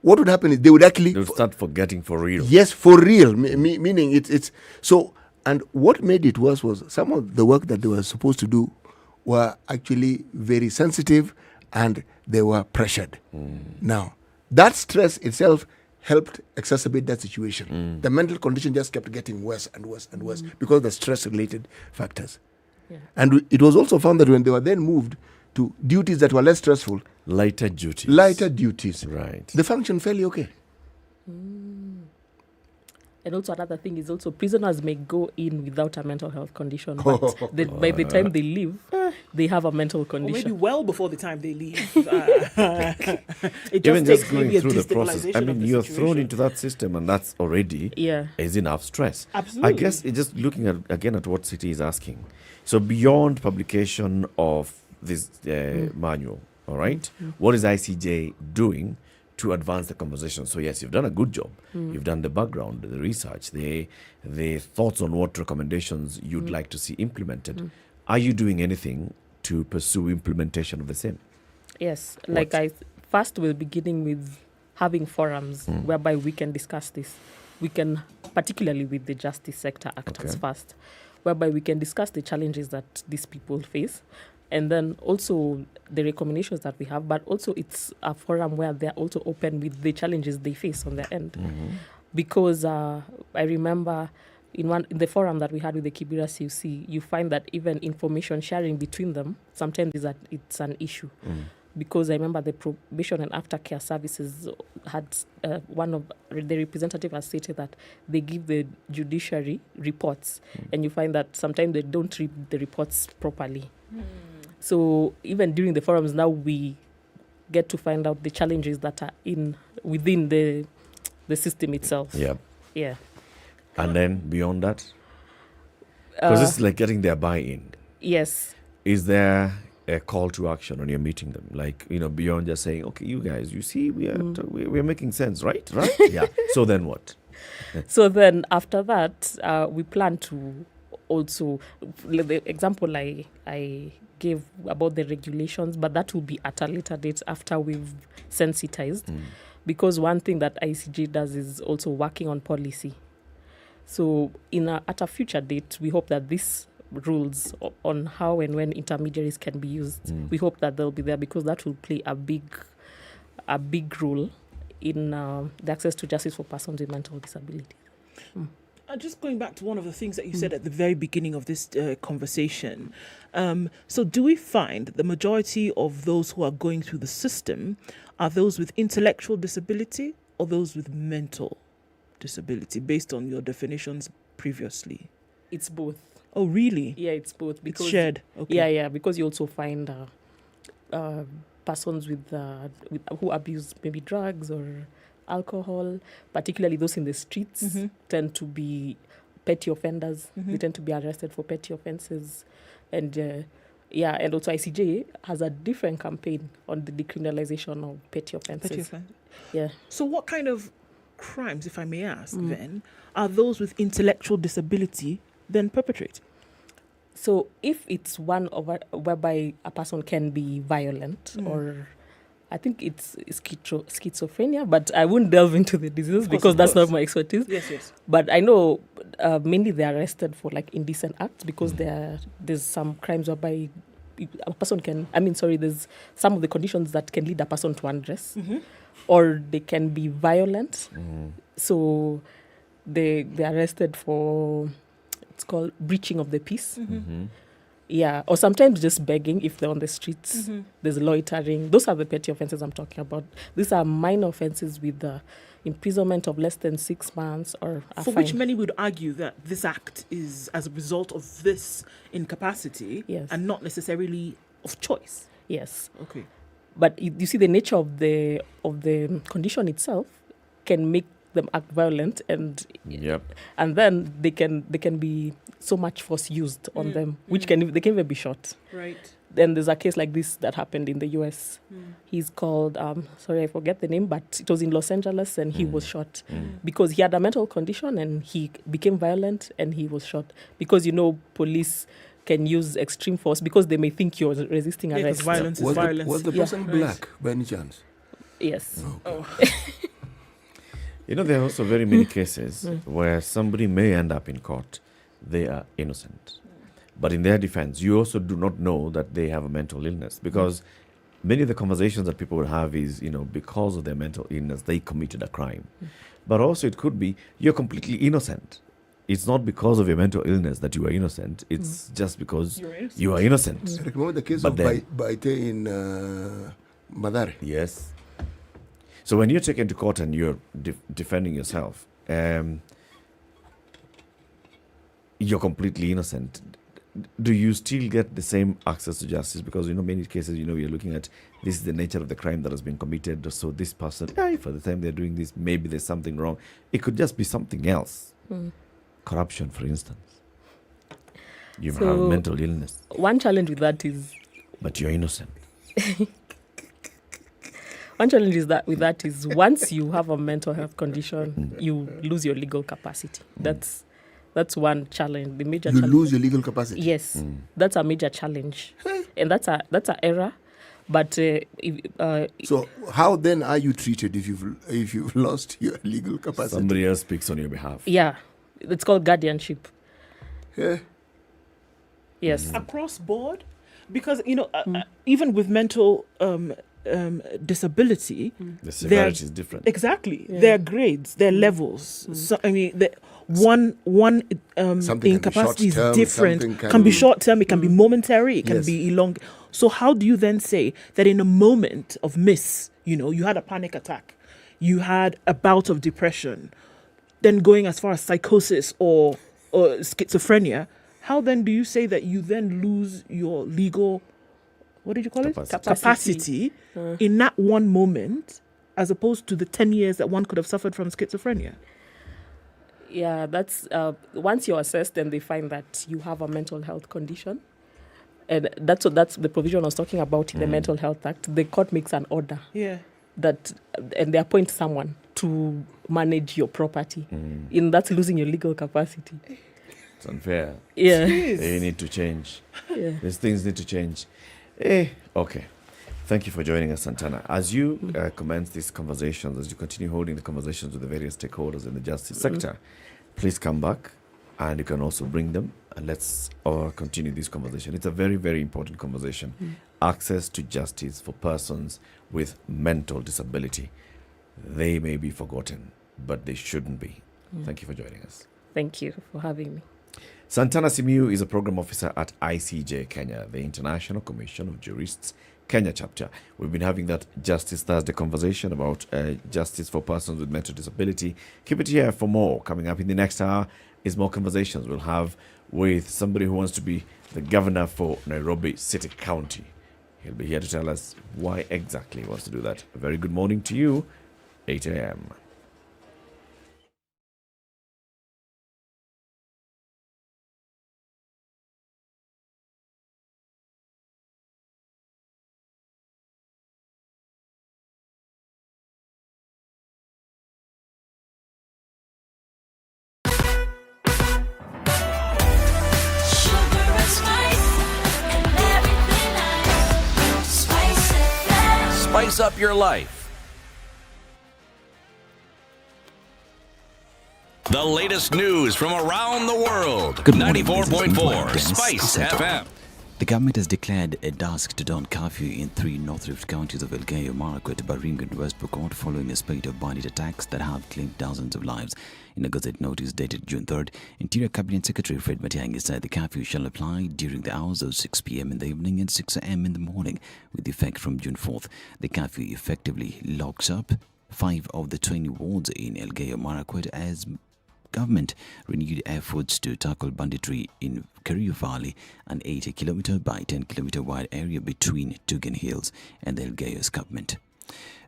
what would happen is they would start forgetting for real. Yes, for real. Meaning it's so. And what made it worse was some of the work that they were supposed to do were actually very sensitive, and they were pressured. Now, that stress itself helped exacerbate that situation. The mental condition just kept getting worse and worse and worse because of the stress-related factors. Yeah. And it was also found that when they were then moved to duties that were less stressful, lighter duties, right, the function fairly okay. And also another thing is also prisoners may go in without a mental health condition, but by the time they leave, they have a mental condition. Or maybe well before the time they leave. Even just going through the process. I mean, you're thrown into that system, and that's already is enough stress. Absolutely. I guess it's just looking at what City is asking. So beyond publication of this manual, all right, what is ICJ doing to advance the conversation? So yes, you've done a good job. You've done the background, the research, the thoughts on what recommendations you'd like to see implemented. Are you doing anything to pursue implementation of the same? Yes, like I first will beginning with having forums whereby we can discuss this. We can, particularly with the justice sector actors first, whereby we can discuss the challenges that these people face. And then also the recommendations that we have, but also it's a forum where they're also open with the challenges they face on their end. Because I remember in the forum that we had with the Kibera CUC, you find that even information sharing between them sometimes it's an issue. Because I remember the probation and aftercare services had one of the representative has stated that they give the judiciary reports, and you find that sometimes they don't read the reports properly. So even during the forums now, we get to find out the challenges that are within the system itself. Yeah. And then beyond that, because it's like getting their buy-in. Yes. Is there a call to action when you're meeting them? Like, beyond just saying, okay, you guys, you see, we are making sense, right? Yeah. So then what? So then after that, we plan to also, the example I gave about the regulations, but that will be at a later date after we've sensitized. Because one thing that ICJ does is also working on policy. So at a future date, we hope that these rules on how and when intermediaries can be used, we hope that they'll be there, because that will play a big role in the access to justice for persons with mental disabilities. Just going back to one of the things that you said at the very beginning of this conversation. So do we find that the majority of those who are going through the system are those with intellectual disability or those with mental disability, based on your definitions previously? It's both. Oh, really? Yeah, it's both. Because it's shared. Okay. Yeah, because you also find persons with who abuse maybe drugs or alcohol, particularly those in the streets, tend to be petty offenders. They tend to be arrested for petty offences. And and also ICJ has a different campaign on the decriminalization of petty offences. Yeah. So what kind of crimes, if I may ask, then, are those with intellectual disability then perpetrate? So if it's one whereby a person can be violent or I think it's schizophrenia, but I wouldn't delve into the disease because that's not my expertise. Yes. But I know mainly they're arrested for like indecent acts because there's some crimes whereby a person there's some of the conditions that can lead a person to undress or they can be violent. So they're arrested for, it's called breaching of the peace. Yeah, or sometimes just begging if they're on the streets. There's loitering. Those are the petty offences I'm talking about. These are minor offences with the imprisonment of less than 6 months or a For fine. which many would argue that this act is as a result of this incapacity and not necessarily of choice. Yes. Okay. But you see, the nature of the condition itself can make them act violent, and then they can be so much force used on them, which they can even be shot. Right. Then there's a case like this that happened in the US. He's called I forget the name, but it was in Los Angeles, and he was shot because he had a mental condition and he became violent, and he was shot because police can use extreme force because they may think you're resisting arrest. Violence is violence. Was the person black by any chance? Yes. There are also very many cases where somebody may end up in court. They are innocent. But in their defense, you also do not know that they have a mental illness because many of the conversations that people will have is, because of their mental illness, they committed a crime. But also it could be you're completely innocent. It's not because of your mental illness that you are innocent. It's just because you are innocent. I remember the case of Baite in Madare. Yes. So when you're taken to court and you're defending yourself, you're completely innocent. Do you still get the same access to justice? Because, many cases, you're looking at this is the nature of the crime that has been committed. So this person, for the time they're doing this, maybe there's something wrong. It could just be something else. Corruption, for instance. You have mental illness. One challenge with that is... But you're innocent. One challenge with that is once you have a mental health condition, you lose your legal capacity. That's one challenge. The major challenge. You lose your legal capacity. Yes, that's a major challenge, and that's an error. But so how then are you treated if you've lost your legal capacity? Somebody else speaks on your behalf. Yeah, it's called guardianship. Yeah. Yes. Across board, because even with mental disability, the severity is different. Exactly, there are grades, there are levels. So one incapacity is different. Can be short term. It can be momentary. It can be long. So how do you then say that in a moment of you had a panic attack, you had a bout of depression, then going as far as psychosis or schizophrenia? How then do you say that you then lose your legal, what did you call it? Capacity in that one moment, as opposed to the 10 years that one could have suffered from schizophrenia? Yeah, that's once you're assessed, then they find that you have a mental health condition, and that's the provision I was talking about in the Mental Health Act. The court makes an order. Yeah. And they appoint someone to manage your property. That's losing your legal capacity. It's unfair. Yeah. They need to change. Yeah. These things need to change. Okay. Thank you for joining us, Santana. As you commence these conversations, as you continue holding the conversations with the various stakeholders in the justice sector, please come back and you can also bring them and let's continue this conversation. It's a very, very important conversation. Access to justice for persons with mental disability. They may be forgotten, but they shouldn't be. Thank you for joining us. Thank you for having me. Santana Simeo is a program officer at ICJ Kenya, the International Commission of Jurists Kenya chapter. We've been having that Justice Thursday conversation about justice for persons with mental disability. Keep it here for more. Coming up in the next hour is more conversations we'll have with somebody who wants to be the governor for Nairobi City County. He'll be here to tell us why exactly he wants to do that. A very good morning to you. 8 a.m. Spice up your life. The latest news from around the world. Good morning, 94.4 Spice FM. The government has declared a dusk to dawn curfew in 3 North Rift counties of Elgeyo Marakwet, Baringo and West Pokot following a spate of bandit attacks that have claimed thousands of lives. In a Gazette notice dated June 3rd, Interior Cabinet Secretary Fred Matiang'i said the curfew shall apply during the hours of 6 p.m. in the evening and 6 a.m. in the morning, with effect from June 4th. The curfew effectively locks up 5 of the 20 wards in Elgeyo Marakwet as government renewed efforts to tackle banditry in Kerio Valley, an 80-kilometer by 10-kilometer wide area between Tugen Hills and the Elgeyo escarpment.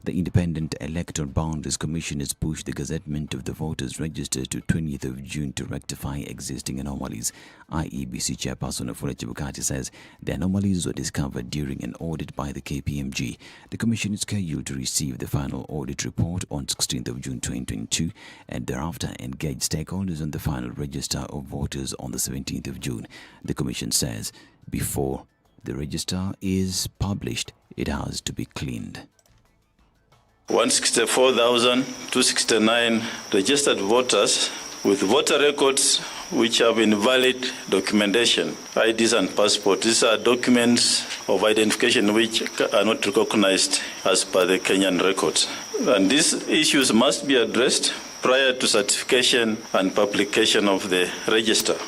The Independent Electoral Boundaries Commission has pushed the gazettement of the voters register to 20th of June to rectify existing anomalies. Iebc chairperson Ofula Chebukati says the anomalies were discovered during an audit by the KPMG. The commission is scheduled to receive the final audit report on 16th of June 2022 and thereafter engage stakeholders on the final register of voters on the 17th of June. The commission says before the register is published, it has to be cleaned. 164,269 registered voters with voter records which have invalid documentation, IDs and passports. These are documents of identification which are not recognized as per the Kenyan records. And these issues must be addressed prior to certification and publication of the register.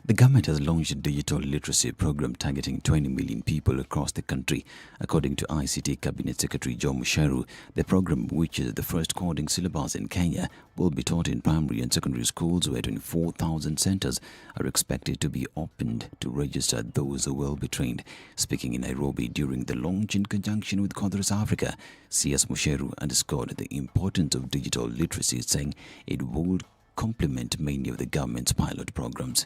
The government has launched a digital literacy program targeting 20 million people across the country. According to ICT Cabinet Secretary Joe Musharu, the program, which is the first coding syllabus in Kenya, will be taught in primary and secondary schools where 24,000 centers are expected to be opened to register those who will be trained. Speaking in Nairobi during the launch in conjunction with Congress Africa, CS Musharu underscored the importance of digital literacy, saying it would complement many of the government's pilot programs.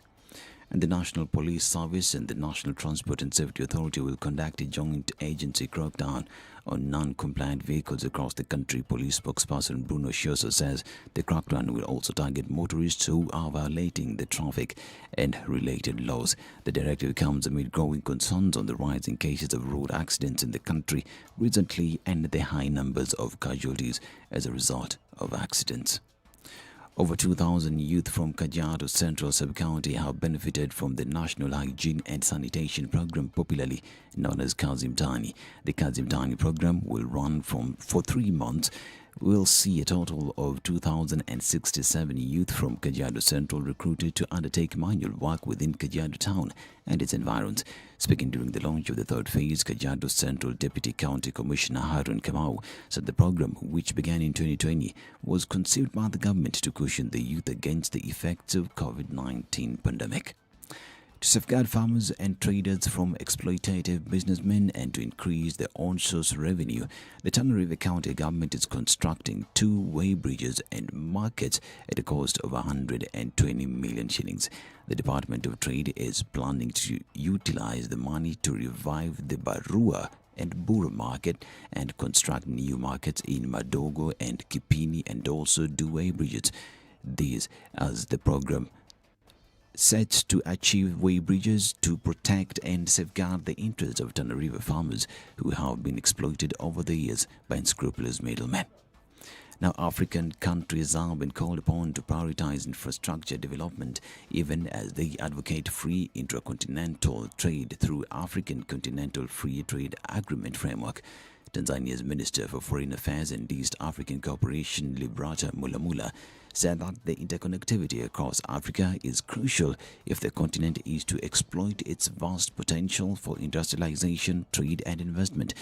And the National Police Service and the National Transport and Safety Authority will conduct a joint agency crackdown on non-compliant vehicles across the country. Police spokesperson Bruno Shioso says the crackdown will also target motorists who are violating the traffic and related laws. The directive comes amid growing concerns on the rising cases of road accidents in the country recently and the high numbers of casualties as a result of accidents. Over 2,000 youth from Kajiado Central Sub-County have benefited from the National Hygiene and Sanitation Program, popularly known as Kazim Dani. The Kazim Dani program will run for 3 months. We'll see a total of 2,067 youth from Kajiado Central recruited to undertake manual work within Kajiado Town and its environs. Speaking during the launch of the third phase, Kajiado Central Deputy County Commissioner Harun Kamau said the program, which began in 2020, was conceived by the government to cushion the youth against the effects of COVID-19 pandemic. To safeguard farmers and traders from exploitative businessmen and to increase their on-source revenue, the Tana River County government is constructing 2 weighbridges and markets at a cost of 120 million shillings. The Department of Trade is planning to utilize the money to revive the Barua and Bura market and construct new markets in Madogo and Kipini and also do weighbridges. These as the program sets to achieve weighbridges to protect and safeguard the interests of Tana River farmers who have been exploited over the years by unscrupulous middlemen. Now, African countries have been called upon to prioritize infrastructure development even as they advocate free intercontinental trade through African Continental Free Trade Agreement framework. Tanzania's Minister for Foreign Affairs and East African Cooperation, Liberata Mulamula, said that the interconnectivity across Africa is crucial if the continent is to exploit its vast potential for industrialization, trade and investment.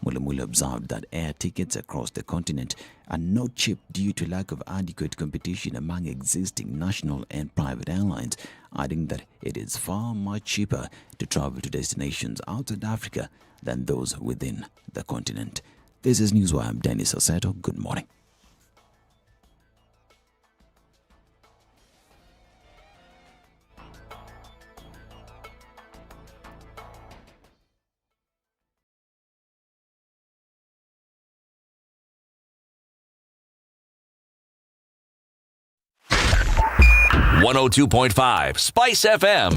Mulamula observed that air tickets across the continent are not cheap due to lack of adequate competition among existing national and private airlines, adding that it is far much cheaper to travel to destinations outside Africa than those within the continent. This is Newswire. I'm Dennis Aseto. Good morning. .5 Spice FM,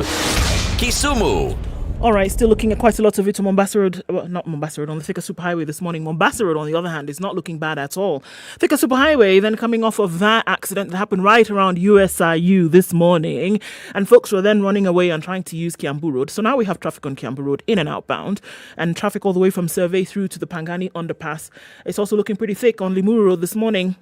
Kisumu. All right, still looking at quite a lot of it on Mombasa Road. Well, not Mombasa Road, on the Thika Superhighway this morning. Mombasa Road, on the other hand, is not looking bad at all. Thika Superhighway, then coming off of that accident that happened right around USIU this morning, and folks were then running away and trying to use Kiambu Road. So now we have traffic on Kiambu Road in and outbound, and traffic all the way from Survey through to the Pangani underpass. It's also looking pretty thick on Limuru Road this morning.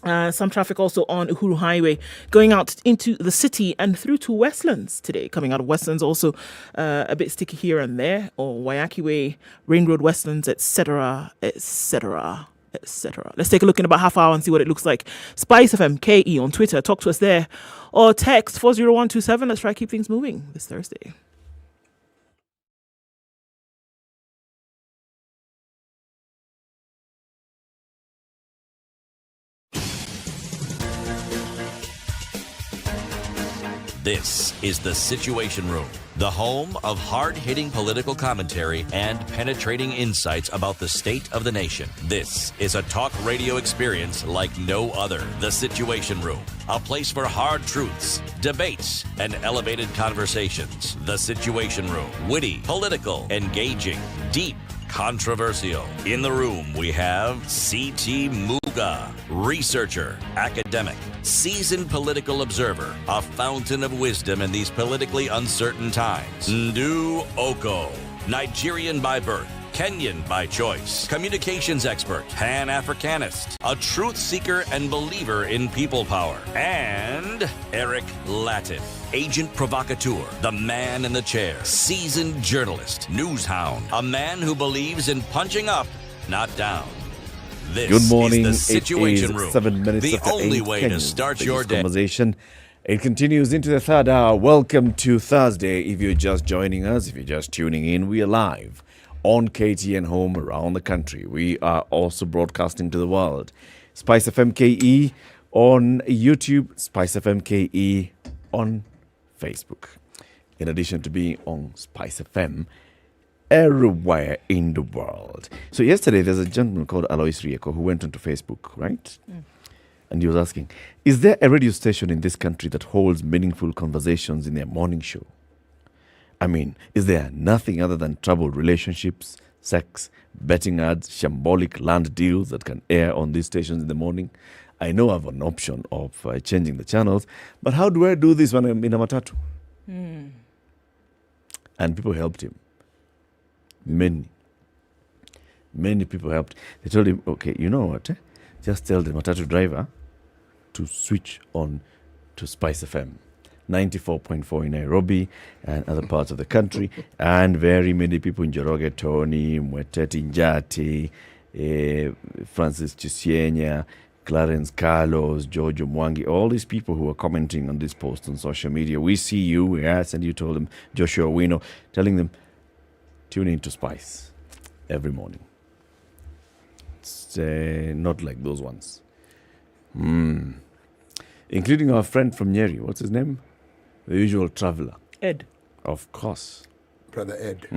Some traffic also on Uhuru Highway going out into the city and through to Westlands today. Coming out of Westlands also a bit sticky here and there, or Wayaki Way, Ring Road, Westlands, etc., etc., etc. Let's take a look in about half hour and see what it looks like. SpiceFM KE on Twitter. Talk to us there. Or text 40127. Let's try to keep things moving this Thursday. This is The Situation Room, the home of hard-hitting political commentary and penetrating insights about the state of the nation. This is a talk radio experience like no other. The Situation Room, a place for hard truths, debates, and elevated conversations. The Situation Room, witty, political, engaging, deep, controversial. In the room, we have C.T. Muga, researcher, academic, seasoned political observer, a fountain of wisdom in these politically uncertain times. Ndu Okoh, Nigerian by birth, Kenyan by choice, communications expert, Pan-Africanist, a truth seeker and believer in people power, and Eric Latiff, agent provocateur, the man in the chair, seasoned journalist, news hound, a man who believes in punching up, not down. This Good morning. is The Situation it is Room, 7 minutes the after only 8 way Kenyans to start take your this day. Conversation. It continues into the third hour. Welcome to Thursday. If you're just joining us, if you're just tuning in, we are live on KTN Home around the country. We are also broadcasting to the world. Spice FM KE on YouTube, Spice FM KE on Facebook. In addition to being on Spice FM everywhere in the world. So yesterday there's a gentleman called Alois Rieko who went onto Facebook, right? And he was asking, is there a radio station in this country that holds meaningful conversations in their morning show? I mean, is there nothing other than troubled relationships, sex, betting ads, shambolic land deals that can air on these stations in the morning? I know I have an option of changing the channels, but how do I do this when I'm in a matatu? And people helped him. Many people helped. They told him, okay, you know what? Just tell the matatu driver to switch on to Spice FM. 94.4 in Nairobi and other parts of the country, and very many people in Njoroge, Tony, Mweteti Njati, Francis Chisienya, Clarence Carlos, Giorgio Mwangi, all these people who are commenting on this post on social media. We see you, yes, and you told them, Joshua Wino, telling them, tune in to Spice every morning. It's not like those ones. Including our friend from Nyeri. What's his name? The usual traveler. Ed. Of course. Brother Ed.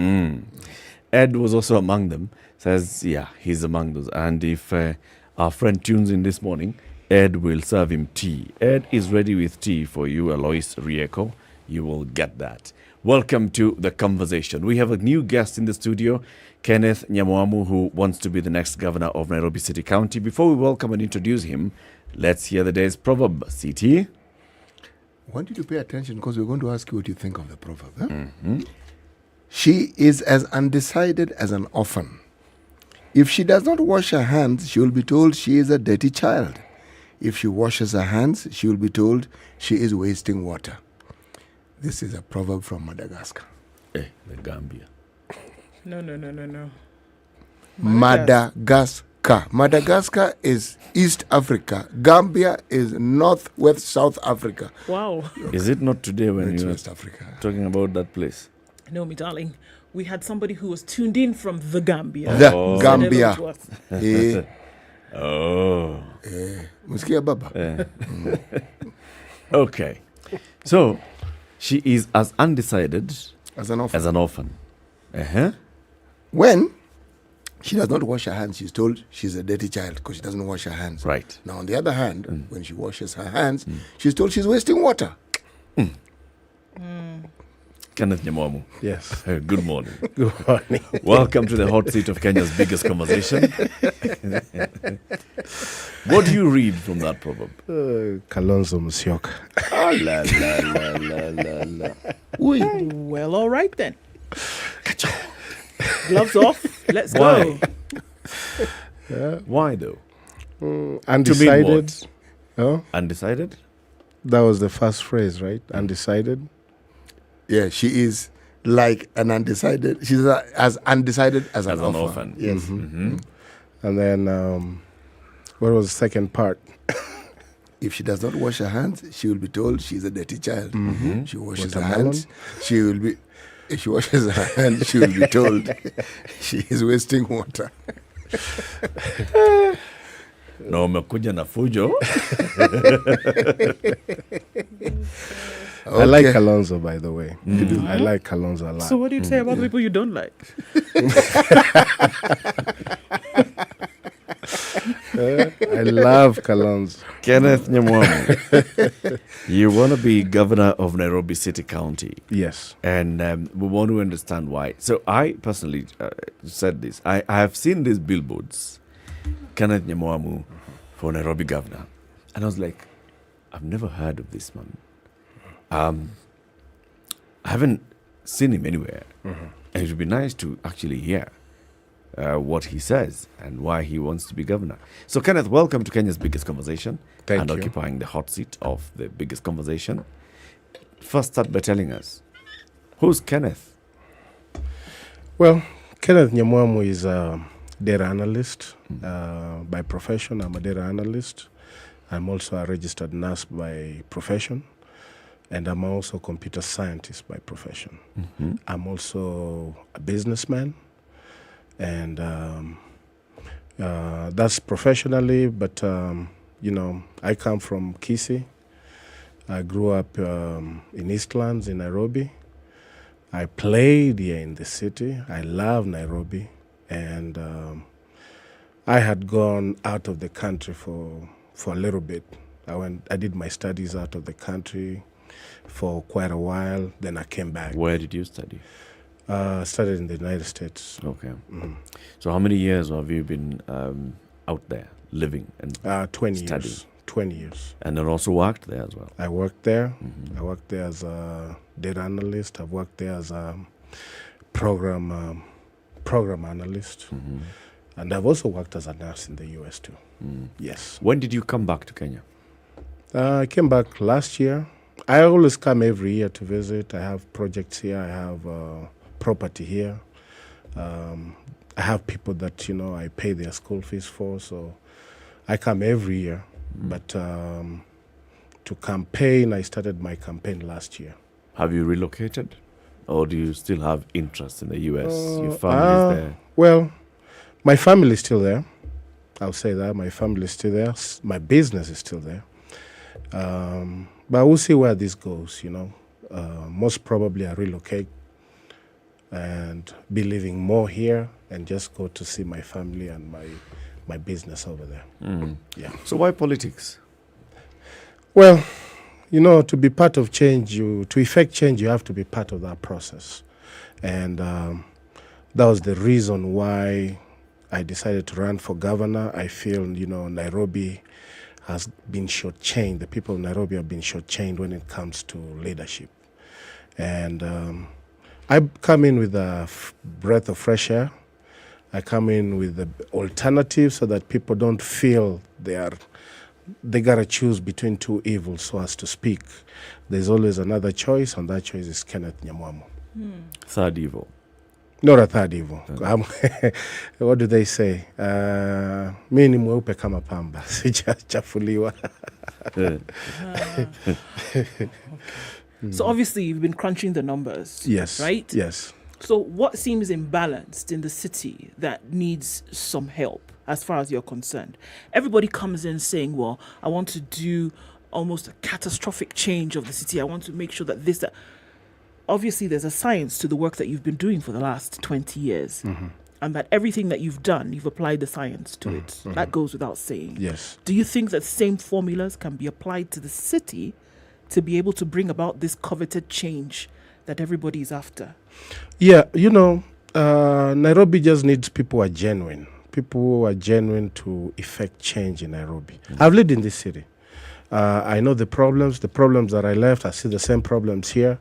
Ed was also among them. Says, yeah, he's among those. And if our friend tunes in this morning, Ed will serve him tea. Ed is ready with tea for you, Alois Rieko. You will get that. Welcome to the conversation. We have a new guest in the studio, Kenneth Yamamu, who wants to be the next governor of Nairobi City County. Before we welcome and introduce him, let's hear the day's proverb. CT? I want you to pay attention because we're going to ask you what you think of the proverb. She is as undecided as an orphan. If she does not wash her hands, she will be told she is a dirty child. If she washes her hands, she will be told she is wasting water. This is a proverb from Madagascar. The Gambia. No. Madagascar. Madagascar is East Africa. Gambia is Northwest South Africa. Wow. Is it not today when you West Africa talking about that place? No, me darling. We had somebody who was tuned in from the Gambia. The Gambia. Musikia baba. Okay. So, she is as undecided as an orphan. Uh-huh. When she does not wash her hands, she's told she's a dirty child because she doesn't wash her hands. Right. Now, on the other hand, when she washes her hands, she's told she's wasting water. Kenneth Yamamu. Yes. Good morning. Good morning. Welcome to the hot seat of Kenya's biggest conversation. What do you read from that proverb? Kalonzo Musyoka. La. Well, all right then. Gloves off. Let's Why? go. Why though? Undecided. Oh? Undecided? That was the first phrase, right? Undecided. Yeah, she is like an undecided. She's as undecided as an orphan. Yes. Mm-hmm. And then, what was the second part? If she does not wash her hands, she will be told she's a dirty child. Mm-hmm. She washes her Watermelon. hands. She will be. If she washes her hands, she will be told she is wasting water. No, umekuja na fujo. I like Kalonzo, by the way. I like Kalonzo a lot. So what do you say about the people you don't like? I love Kalonzo. Kenneth Nyamwamu, you want to be governor of Nairobi City County. Yes. And we want to understand why. So I personally said this. I have seen these billboards, Kenneth Nyamwamu for Nairobi governor. And I was like, I've never heard of this man. I haven't seen him anywhere. And it would be nice to actually hear what he says and why he wants to be governor. So, Kenneth, welcome to Kenya's biggest conversation. Thank you. Occupying the hot seat of the biggest conversation. First, start by telling us, who's Kenneth? Well, Kenneth Nyamwamu is a data analyst by profession. I'm a data analyst. I'm also a registered nurse by profession. And I'm also a computer scientist by profession. I'm also a businessman. And that's professionally, but, I come from Kisii. I grew up in Eastlands in Nairobi. I played here in the city. I love Nairobi. And I had gone out of the country for a little bit. I did my studies out of the country for quite a while. Then I came back. Where did you study? Studied in the United States. Okay. So how many years have you been out there living and 20 studying? years. 20 years. And then also worked there as well? I worked there. I worked there as a data analyst. I've worked there as a program analyst. And I've also worked as a nurse in the US too. Yes. When did you come back to Kenya? I came back last year. I always come every year to visit. I have projects here. I have property here. I have people that, I pay their school fees for. So I come every year. But to campaign, I started my campaign last year. Have you relocated? Or do you still have interest in the U.S.? Your family is there? Well, my family is still there. I'll say that. My family is still there. My business is still there. But we'll see where this goes, Most probably I relocate and be living more here and just go to see my family and my business over there. Yeah. So why politics? Well, to be part of change, to effect change, you have to be part of that process. And that was the reason why I decided to run for governor. I feel, Nairobi has been shortchanged. The people of Nairobi have been shortchanged when it comes to leadership. And I come in with a breath of fresh air. I come in with the alternative so that people don't feel they gotta choose between two evils, so as to speak. There's always another choice, and that choice is Kenneth Yamamu. Third evil. Not a third evil. What do they say? Mi ni mweupe kama pamba, sijachafuliwa. So obviously you've been crunching the numbers. Yes. Right? Yes. So what seems imbalanced in the city that needs some help as far as you're concerned? Everybody comes in saying, well, I want to do almost a catastrophic change of the city. I want to make sure that that. Obviously, there's a science to the work that you've been doing for the last 20 years. And that everything that you've done, you've applied the science to it. That goes without saying. Yes. Do you think that same formulas can be applied to the city to be able to bring about this coveted change that everybody is after? Yeah, Nairobi just needs people who are genuine. People who are genuine to effect change in Nairobi. I've lived in this city. I know the problems that I left. I see the same problems here.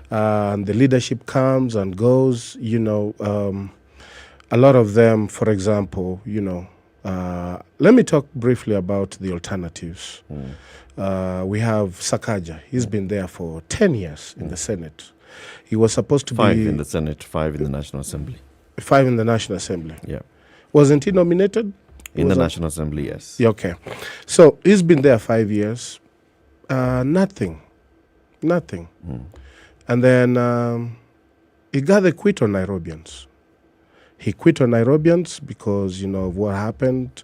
And the leadership comes and goes. A lot of them, for example, let me talk briefly about the alternatives. We have Sakaja. He's been there for 10 years in the Senate. He was supposed to be... 5 in the Senate, 5 in the National Assembly. 5 in the National Assembly. Yeah. Wasn't he nominated? In the National Assembly, yes. Yeah, okay. So he's been there 5 years. Nothing. And then he got the quit on Nairobians. He quit on Nairobians because, of what happened.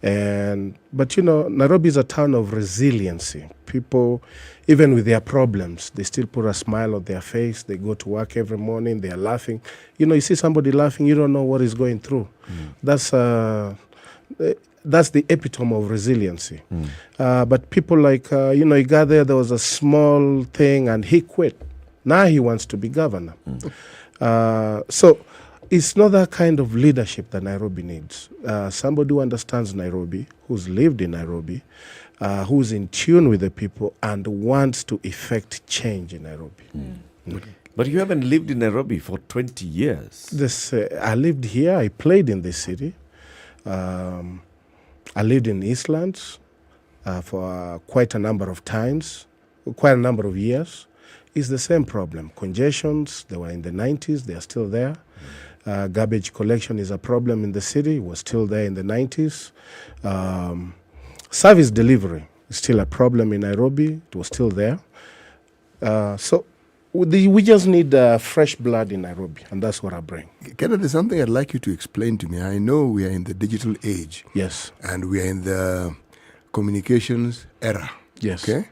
But Nairobi is a town of resiliency. People, even with their problems, they still put a smile on their face. They go to work every morning. They are laughing. You see somebody laughing, you don't know what he's going through. That's the epitome of resiliency. But people like, he got there was a small thing, and he quit. Now he wants to be governor. So it's not that kind of leadership that Nairobi needs. Somebody who understands Nairobi, who's lived in Nairobi, who's in tune with the people, and wants to effect change in Nairobi. But you haven't lived in Nairobi for 20 years. I lived here. I played in this city. I lived in Eastlands for quite a number of times, quite a number of years. It's the same problem. Congestions, they were in the 90s, they are still there. Garbage collection is a problem in the city, it was still there in the 90s. Service delivery is still a problem in Nairobi, it was still there. So we just need fresh blood in Nairobi, and that's what I bring. Kenneth, there's something I'd like you to explain to me. I know we are in the digital age. Yes. And we are in the communications era. Yes. Okay?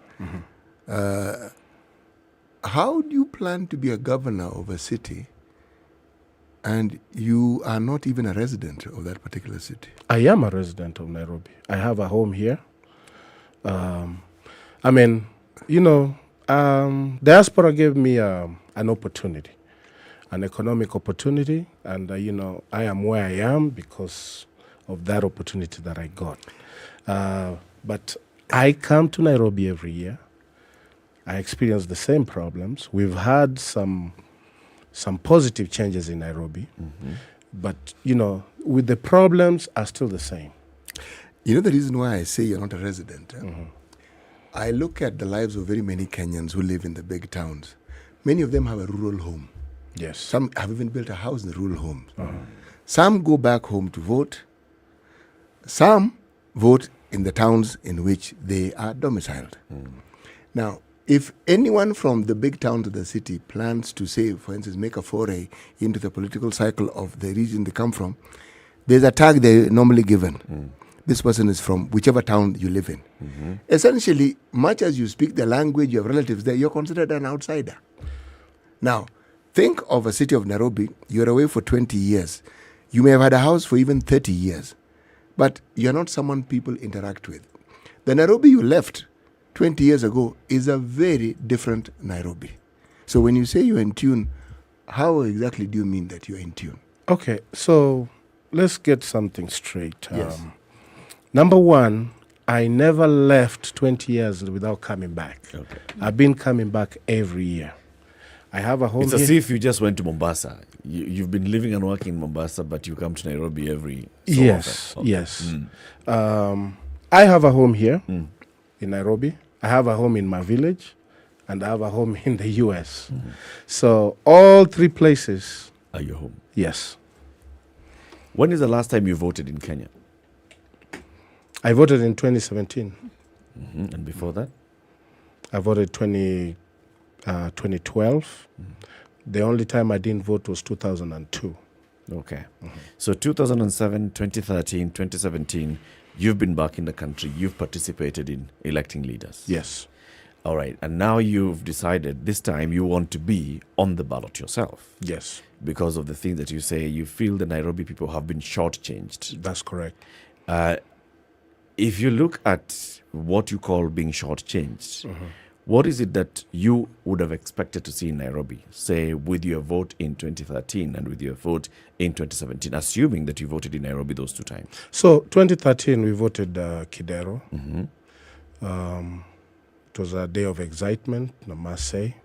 How do you plan to be a governor of a city and you are not even a resident of that particular city? I am a resident of Nairobi. I have a home here. Diaspora gave me an opportunity, an economic opportunity, and, I am where I am because of that opportunity that I got. But I come to Nairobi every year. I experience the same problems. We've had some positive changes in Nairobi, but, with the problems are still the same. You know the reason why I say you're not a resident? I look at the lives of very many Kenyans who live in the big towns. Many of them have a rural home. Yes. Some have even built a house in the rural homes. Some go back home to vote. Some vote in the towns in which they are domiciled. Now, if anyone from the big town to the city plans to, say, for instance, make a foray into the political cycle of the region they come from, there's a tag they're normally given. This person is from whichever town you live in. Essentially, much as you speak the language, you have relatives there, you're considered an outsider. Now, think of a city of Nairobi. You're away for 20 years. You may have had a house for even 30 years, but you're not someone people interact with. The Nairobi you left 20 years ago is a very different Nairobi. So when you say you're in tune, how exactly do you mean that you're in tune? Okay, so let's get something straight. Yes. Number one, I never left 20 years without coming back. I've been coming back every year. I have a home It's here. as if you just went to Mombasa. You've been living and working in Mombasa, but you come to Nairobi every so Yes, often. Okay. yes. I have a home here in Nairobi. I have a home in my village, and I have a home in the US. So all three places are your home. Yes. When is the last time you voted in Kenya? I voted in 2017. And before that? I voted 2012. The only time I didn't vote was 2002. Okay. So 2007, 2013, 2017, you've been back in the country. You've participated in electing leaders. Yes. All right. And now you've decided this time you want to be on the ballot yourself. Yes. Because of the things that you say, you feel the Nairobi people have been shortchanged. That's correct. If you look at what you call being shortchanged, what is it that you would have expected to see in Nairobi, say, with your vote in 2013 and with your vote in 2017, assuming that you voted in Nairobi those two times? So 2013, we voted Kidero. It was a day of excitement, I must say.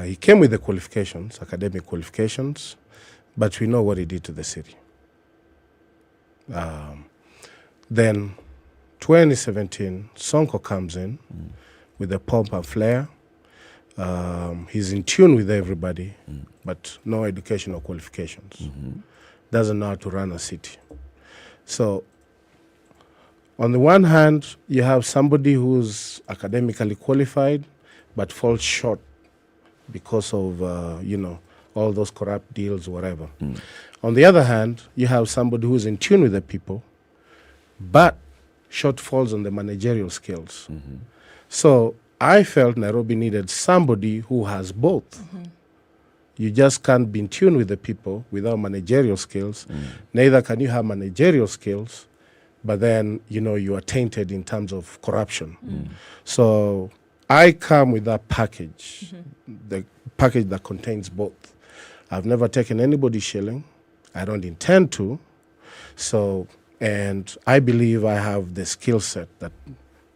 He came with the qualifications, academic qualifications, but we know what he did to the city. Then 2017, Sonko comes in with a pomp and flair. He's in tune with everybody, but no educational qualifications. Doesn't know how to run a city. So on the one hand, you have somebody who's academically qualified, but falls short because of, all those corrupt deals, whatever. On the other hand, you have somebody who's in tune with the people, but shortfalls on the managerial skills. So I felt Nairobi needed somebody who has both. You just can't be in tune with the people without managerial skills. Neither can you have managerial skills, but then, you are tainted in terms of corruption. So I come with that package, the package that contains both. I've never taken anybody's shilling. I don't intend to. So, and I believe I have the skill set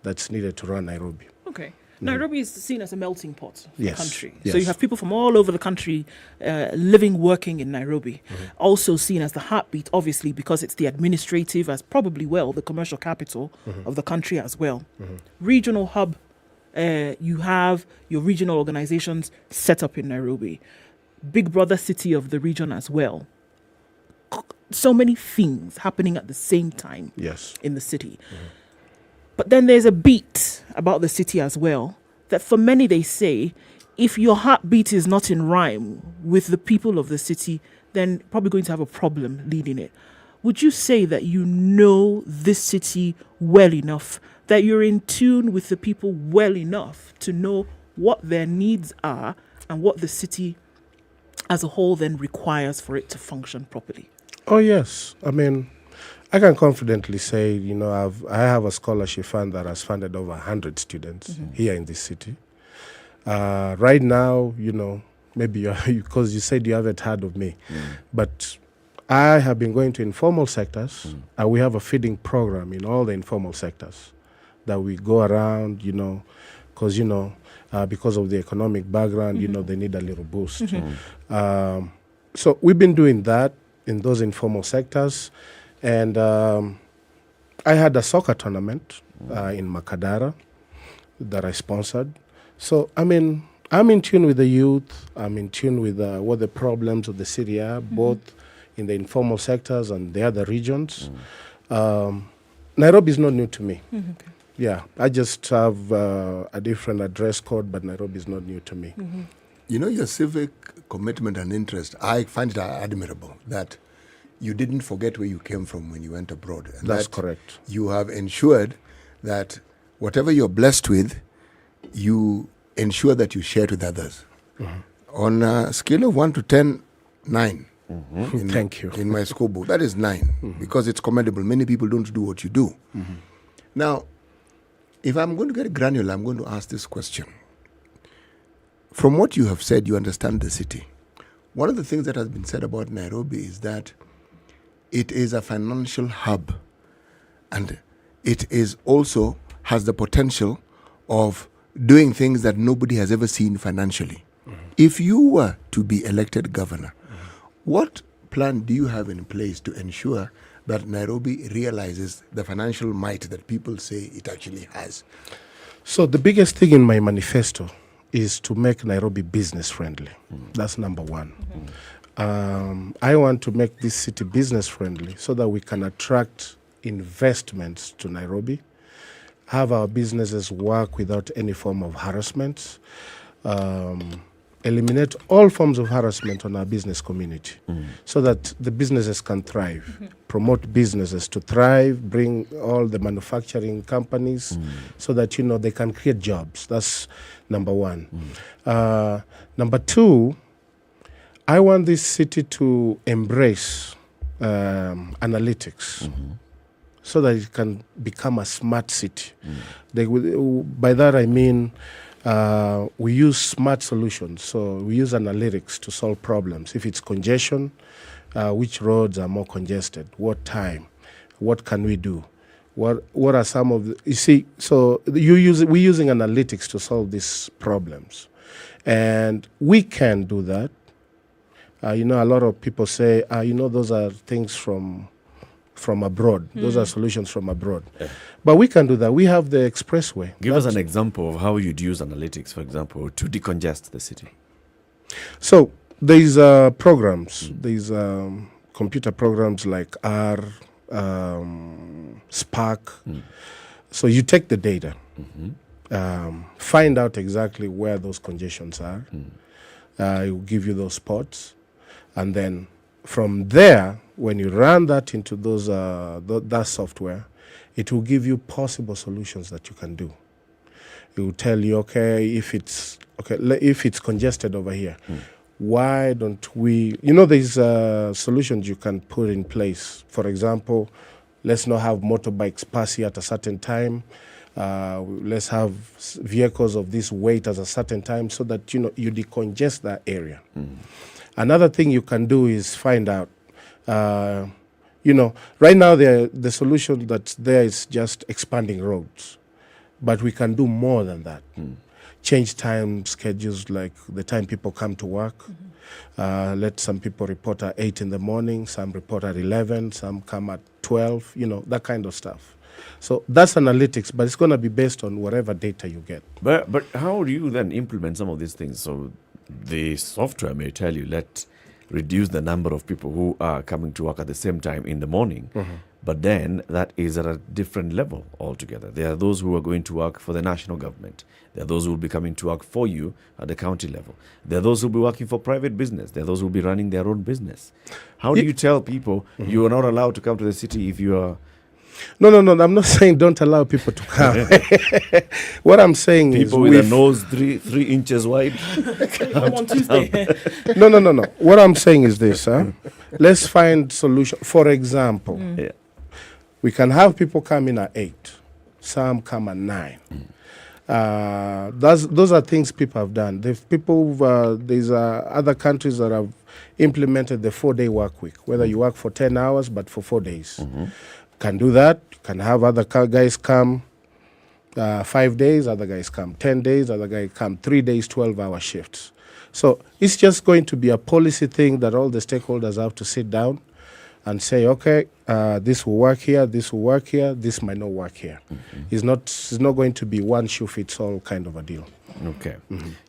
that's needed to run Nairobi. Okay. Nairobi is seen as a melting pot for the country. Yes. So you have people from all over the country living, working in Nairobi. Also seen as the heartbeat, obviously, because it's the administrative, as probably the commercial capital of the country as well. Regional hub, you have your regional organizations set up in Nairobi. Big brother city of the region as well. So many things happening at the same time in the city. But then there's a beat about the city as well, that for many they say, if your heartbeat is not in rhyme with the people of the city, then probably going to have a problem leading it. Would you say that you know this city well enough, that you're in tune with the people well enough to know what their needs are and what the city as a whole then requires for it to function properly? Oh, yes. I mean, I can confidently say, I have a scholarship fund that has funded over 100 students here in this city. Right now, maybe because you said you haven't heard of me, but I have been going to informal sectors, and we have a feeding program in all the informal sectors that we go around, because, because of the economic background, they need a little boost. So we've been doing that in those informal sectors. And I had a soccer tournament in Makadara that I sponsored. So, I mean, I'm in tune with the youth. I'm in tune with what the problems of the city are, both in the informal sectors and the other regions. Nairobi is not new to me. Yeah, I just have a different address code, but Nairobi is not new to me. Your civic commitment and interest, I find it admirable that you didn't forget where you came from when you went abroad. And That's correct. You have ensured that whatever you're blessed with, you ensure that you share it with others. On a scale of 1 to 10, 9. Thank you. In my school book, that is 9 because it's commendable. Many people don't do what you do. Now, if I'm going to get granular, I'm going to ask this question. From what you have said, you understand the city. One of the things that has been said about Nairobi is that it is a financial hub, and it is also has the potential of doing things that nobody has ever seen financially. If you were to be elected governor, what plan do you have in place to ensure that Nairobi realizes the financial might that people say it actually has? So the biggest thing in my manifesto is to make Nairobi business friendly. That's number one. I want to make this city business friendly so that we can attract investments to Nairobi, have our businesses work without any form of harassment, eliminate all forms of harassment on our business community so that the businesses can thrive, promote businesses to thrive, bring all the manufacturing companies so that, they can create jobs. That's number one. Number two, I want this city to embrace analytics so that it can become a smart city. By that I mean we use smart solutions. So we use analytics to solve problems. If it's congestion, which roads are more congested? What time? What can we do? What are some of the... You see, so we're using analytics to solve these problems. And we can do that. A lot of people say, those are things from abroad. Those are solutions from abroad. But we can do that. We have the expressway. Give us an example of how you'd use analytics, for example, to decongest the city. So there's programs. There's computer programs like R, Spark. So you take the data, find out exactly where those congestions are. It will give you those spots. And then from there, when you run that into those that software, it will give you possible solutions that you can do. It will tell you, if it's congested over here, why don't we? There's solutions you can put in place. For example, let's not have motorbikes pass here at a certain time. Let's have vehicles of this weight at a certain time, so that you decongest that area. Another thing you can do is find out. Right now the solution that's there is just expanding roads, but we can do more than that. Change time schedules, like the time people come to work. Let some people report at 8 in the morning, some report at 11, some come at 12, that kind of stuff. So that's analytics, but it's going to be based on whatever data you get. But how do you then implement some of these things? So the software may tell you, let's reduce the number of people who are coming to work at the same time in the morning. But then that is at a different level altogether. There are those who are going to work for the national government. There are those who will be coming to work for you at the county level. There are those who will be working for private business. There are those who will be running their own business. How do you tell people you are not allowed to come to the city if you are... No. I'm not saying don't allow people to come. What I'm saying is... People with a nose 3 inches wide. Come on Tuesday. No. What I'm saying is this. Let's find solution. For example, we can have people come in at 8. Some come at 9. Those are things people have done. There's other countries that have implemented the 4-day work week, whether you work for 10 hours but for 4 days. Can do that. Can have other guys come 5 days, other guys come 10 days, other guys come 3 days, 12-hour shifts. So it's just going to be a policy thing that all the stakeholders have to sit down and say, this will work here, this will work here, this might not work here. It's not going to be one shoe fits all kind of a deal. Okay.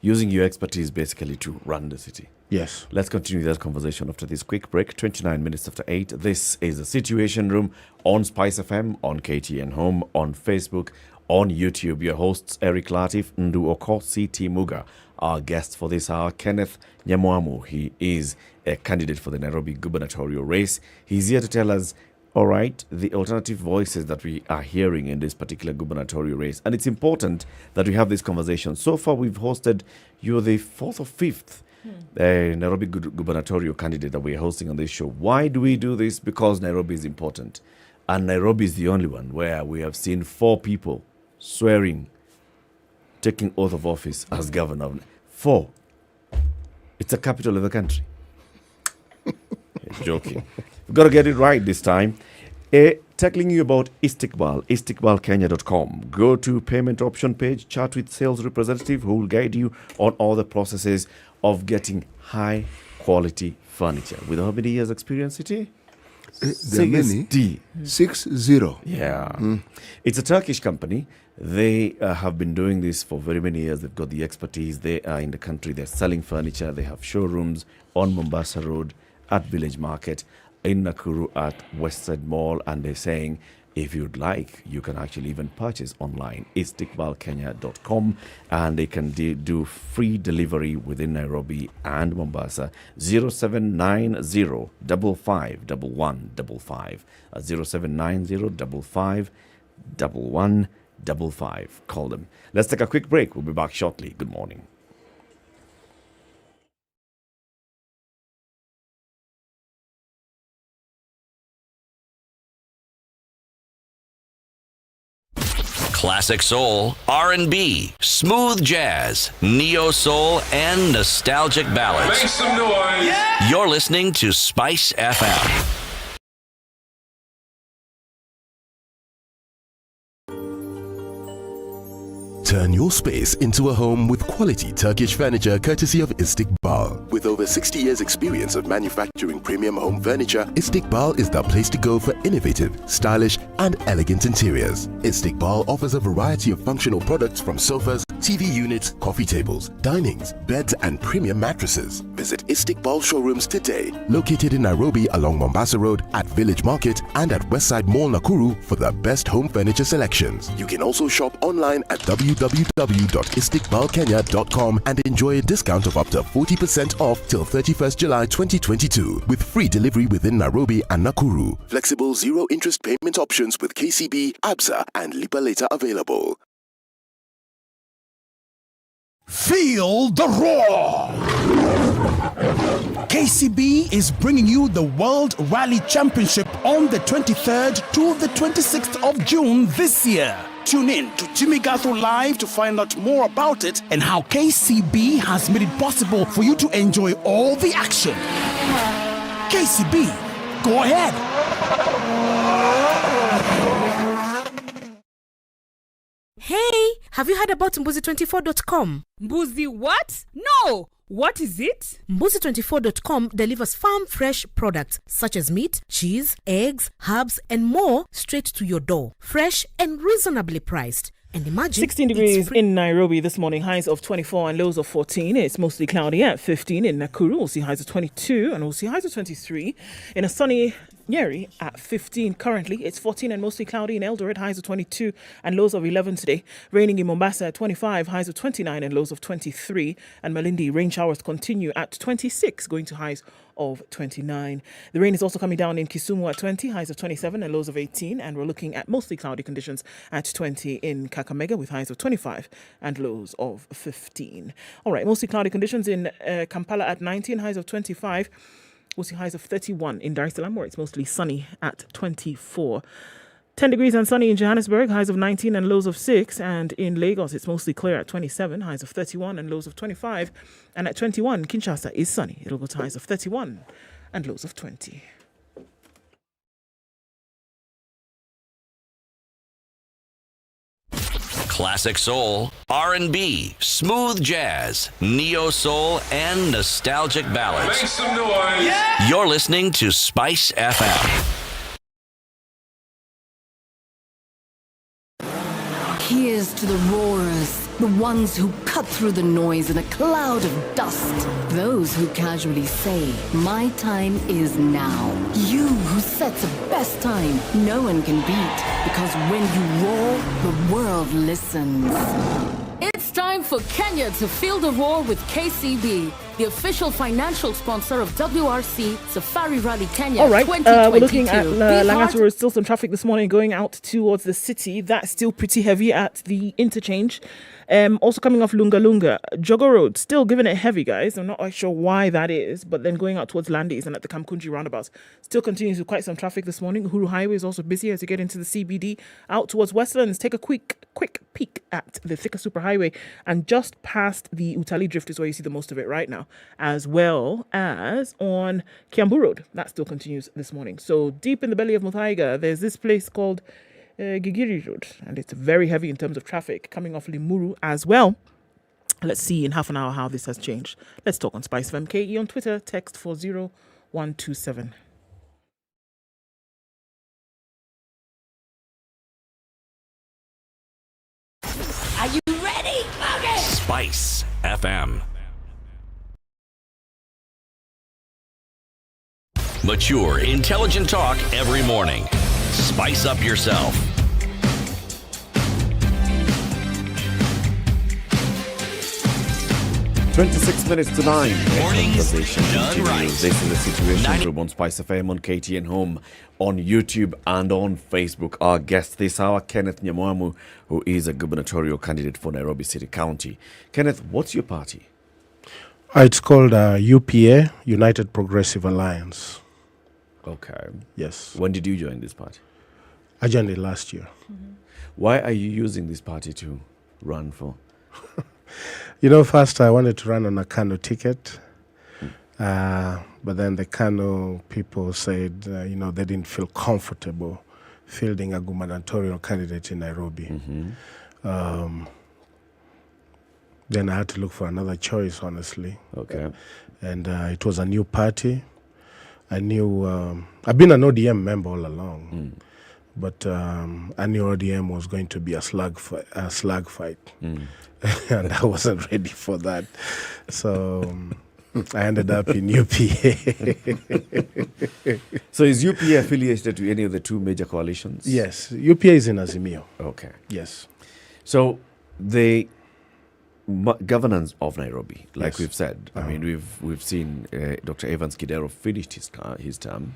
Using your expertise basically to run the city. Yes. Let's continue that conversation after this quick break. 29 minutes after 8. This is the Situation Room on SpiceFM, on KTN Home, on Facebook, on YouTube. Your hosts, Eric Latiff, Ndu Okoh, CT Muga. Our guest for this hour, Kenneth Yamamu. He is a candidate for the Nairobi gubernatorial race. He's here to tell us, all right, the alternative voices that we are hearing in this particular gubernatorial race. And it's important that we have this conversation. So far, we've hosted, you're the 4th or 5th Nairobi gubernatorial candidate that we're hosting on this show. Why do we do this? Because Nairobi is important. And Nairobi is the only one where we have seen 4 people swearing, taking oath of office as governor. 4. It's the capital of the country. Joking. We've got to get it right this time. Tackling you about Istiqbal, istiqbalkenya.com. Go to payment option page, chat with sales representative who will guide you on all the processes of getting high quality furniture. With how many years experience, City? There are many. 60. Yeah. It's a Turkish company. They have been doing this for very many years. They've got the expertise. They are in the country. They're selling furniture. They have showrooms on Mombasa Road, at Village Market, in Nakuru at Westside Mall. And they're saying, if you'd like, you can actually even purchase online. istiqbalkenya.com, and they can do free delivery within Nairobi and Mombasa. 0790 55 1155. 0790 55 1155. Call them. Let's take a quick break. We'll be back shortly. Good morning. Classic soul, R&B, smooth jazz, neo soul, and nostalgic ballads. Make some noise. Yeah. You're listening to Spice FM. Turn your space into a home with quality Turkish furniture courtesy of Istiqbal. With over 60 years experience of manufacturing premium home furniture, Istiqbal is the place to go for innovative, stylish and elegant interiors. Istiqbal offers a variety of functional products from sofas, TV units, coffee tables, dinings, beds and premium mattresses. Visit Istiqbal showrooms today, located in Nairobi along Mombasa Road, at Village Market and at Westside Mall Nakuru for the best home furniture selections. You can also shop online at www.istiqbalkenya.com and enjoy a discount of up to 40% off till 31st July 2022 with free delivery within Nairobi and Nakuru. Flexible zero interest payment options with KCB, ABSA and Lipa Later available. Feel the roar! KCB is bringing you the World Rally Championship on the 23rd to the 26th of June this year. Tune in to Jimmy Gatho Live to find out more about it and how KCB has made it possible for you to enjoy all the action. KCB, go ahead. Hey, have you heard about Mbuzi24.com? Mbuzi what? No! What is it? Mbuzi24.com delivers farm fresh products such as meat, cheese, eggs, herbs, and more straight to your door. Fresh and reasonably priced. And imagine 16 degrees in Nairobi this morning, highs of 24 and lows of 14. It's mostly cloudy at 15 in Nakuru. We'll see highs of 22 and we'll see highs of 23 in a sunny Nyeri at 15 currently. It's 14 and mostly cloudy in Eldoret, highs of 22 and lows of 11 today. Raining in Mombasa at 25, highs of 29 and lows of 23. And Malindi, rain showers continue at 26, going to highs of 29. The rain is also coming down in Kisumu at 20, highs of 27 and lows of 18. And we're looking at mostly cloudy conditions at 20 in Kakamega with highs of 25 and lows of 15. All right, mostly cloudy conditions in Kampala at 19, highs of 25. We'll see highs of 31 in Dar es Salaam, where it's mostly sunny at 24. 10 degrees and sunny in Johannesburg, highs of 19 and lows of 6. And in Lagos, it's mostly clear at 27, highs of 31 and lows of 25. And at 21, Kinshasa is sunny. It'll go to highs of 31 and lows of 20. Classic soul, R&B, smooth jazz, neo soul, and nostalgic ballads. Make some noise. Yeah. You're listening to Spice FM. Here's to the roarers, the ones who cut through the noise in a cloud of dust. Those who casually say, my time is now. You who sets a best time no one can beat, because when you roar, the world listens. It's time for Kenya to feel the roar with KCB, the official financial sponsor of WRC Safari Rally Kenya. All right, 2022. we're looking at Langata Road. Still some traffic this morning going out towards the city. That's still pretty heavy at the interchange. Also coming off Lunga Lunga. Jogo Road, still giving it heavy, guys. I'm not quite sure why that is, but then going out towards Landis and at the Kamkunji roundabouts, still continues with quite some traffic this morning. Uhuru Highway is also busy as you get into the CBD. Out towards Westlands, take a quick peek at the Thika Superhighway, and just past the Utali Drift is where you see the most of it right now, as well as on Kiambu Road. That still continues this morning. So deep in the belly of Muthaiga, there's this place called Gigiri Road, and it's very heavy in terms of traffic coming off Limuru as well Let's see in half an hour how this has changed. Let's talk on SpiceFM KE on Twitter. Text 40127. Are you ready? Okay. Spice FM. Mature, intelligent talk every morning. Spice up yourself. 26 minutes to 9. Mornings Conversation done continues. right. This is the Situation Room on SpiceFM, on KTN Home, on YouTube and on Facebook. Our guest this hour, Kenneth Yamamu, who is a gubernatorial candidate for Nairobi City County. Kenneth, what's your party? It's called UPA, United Progressive Alliance. Okay. Yes. When did you join this party? I joined it last year. Why are you using this party to run for? First I wanted to run on a Kano ticket, but then the Kano people said, they didn't feel comfortable fielding a gubernatorial candidate in Nairobi. Then I had to look for another choice, honestly. Okay. And it was a new party. I knew, I've been an ODM member all along, but I knew ODM was going to be a slug fight. And I wasn't ready for that. So I ended up in UPA. So is UPA affiliated to any of the two major coalitions? Yes, UPA is in Simeo. Okay. Yes. So the governance of Nairobi, like Yes. we've said, I mean, we've seen Dr. Evans Kidero finished his term.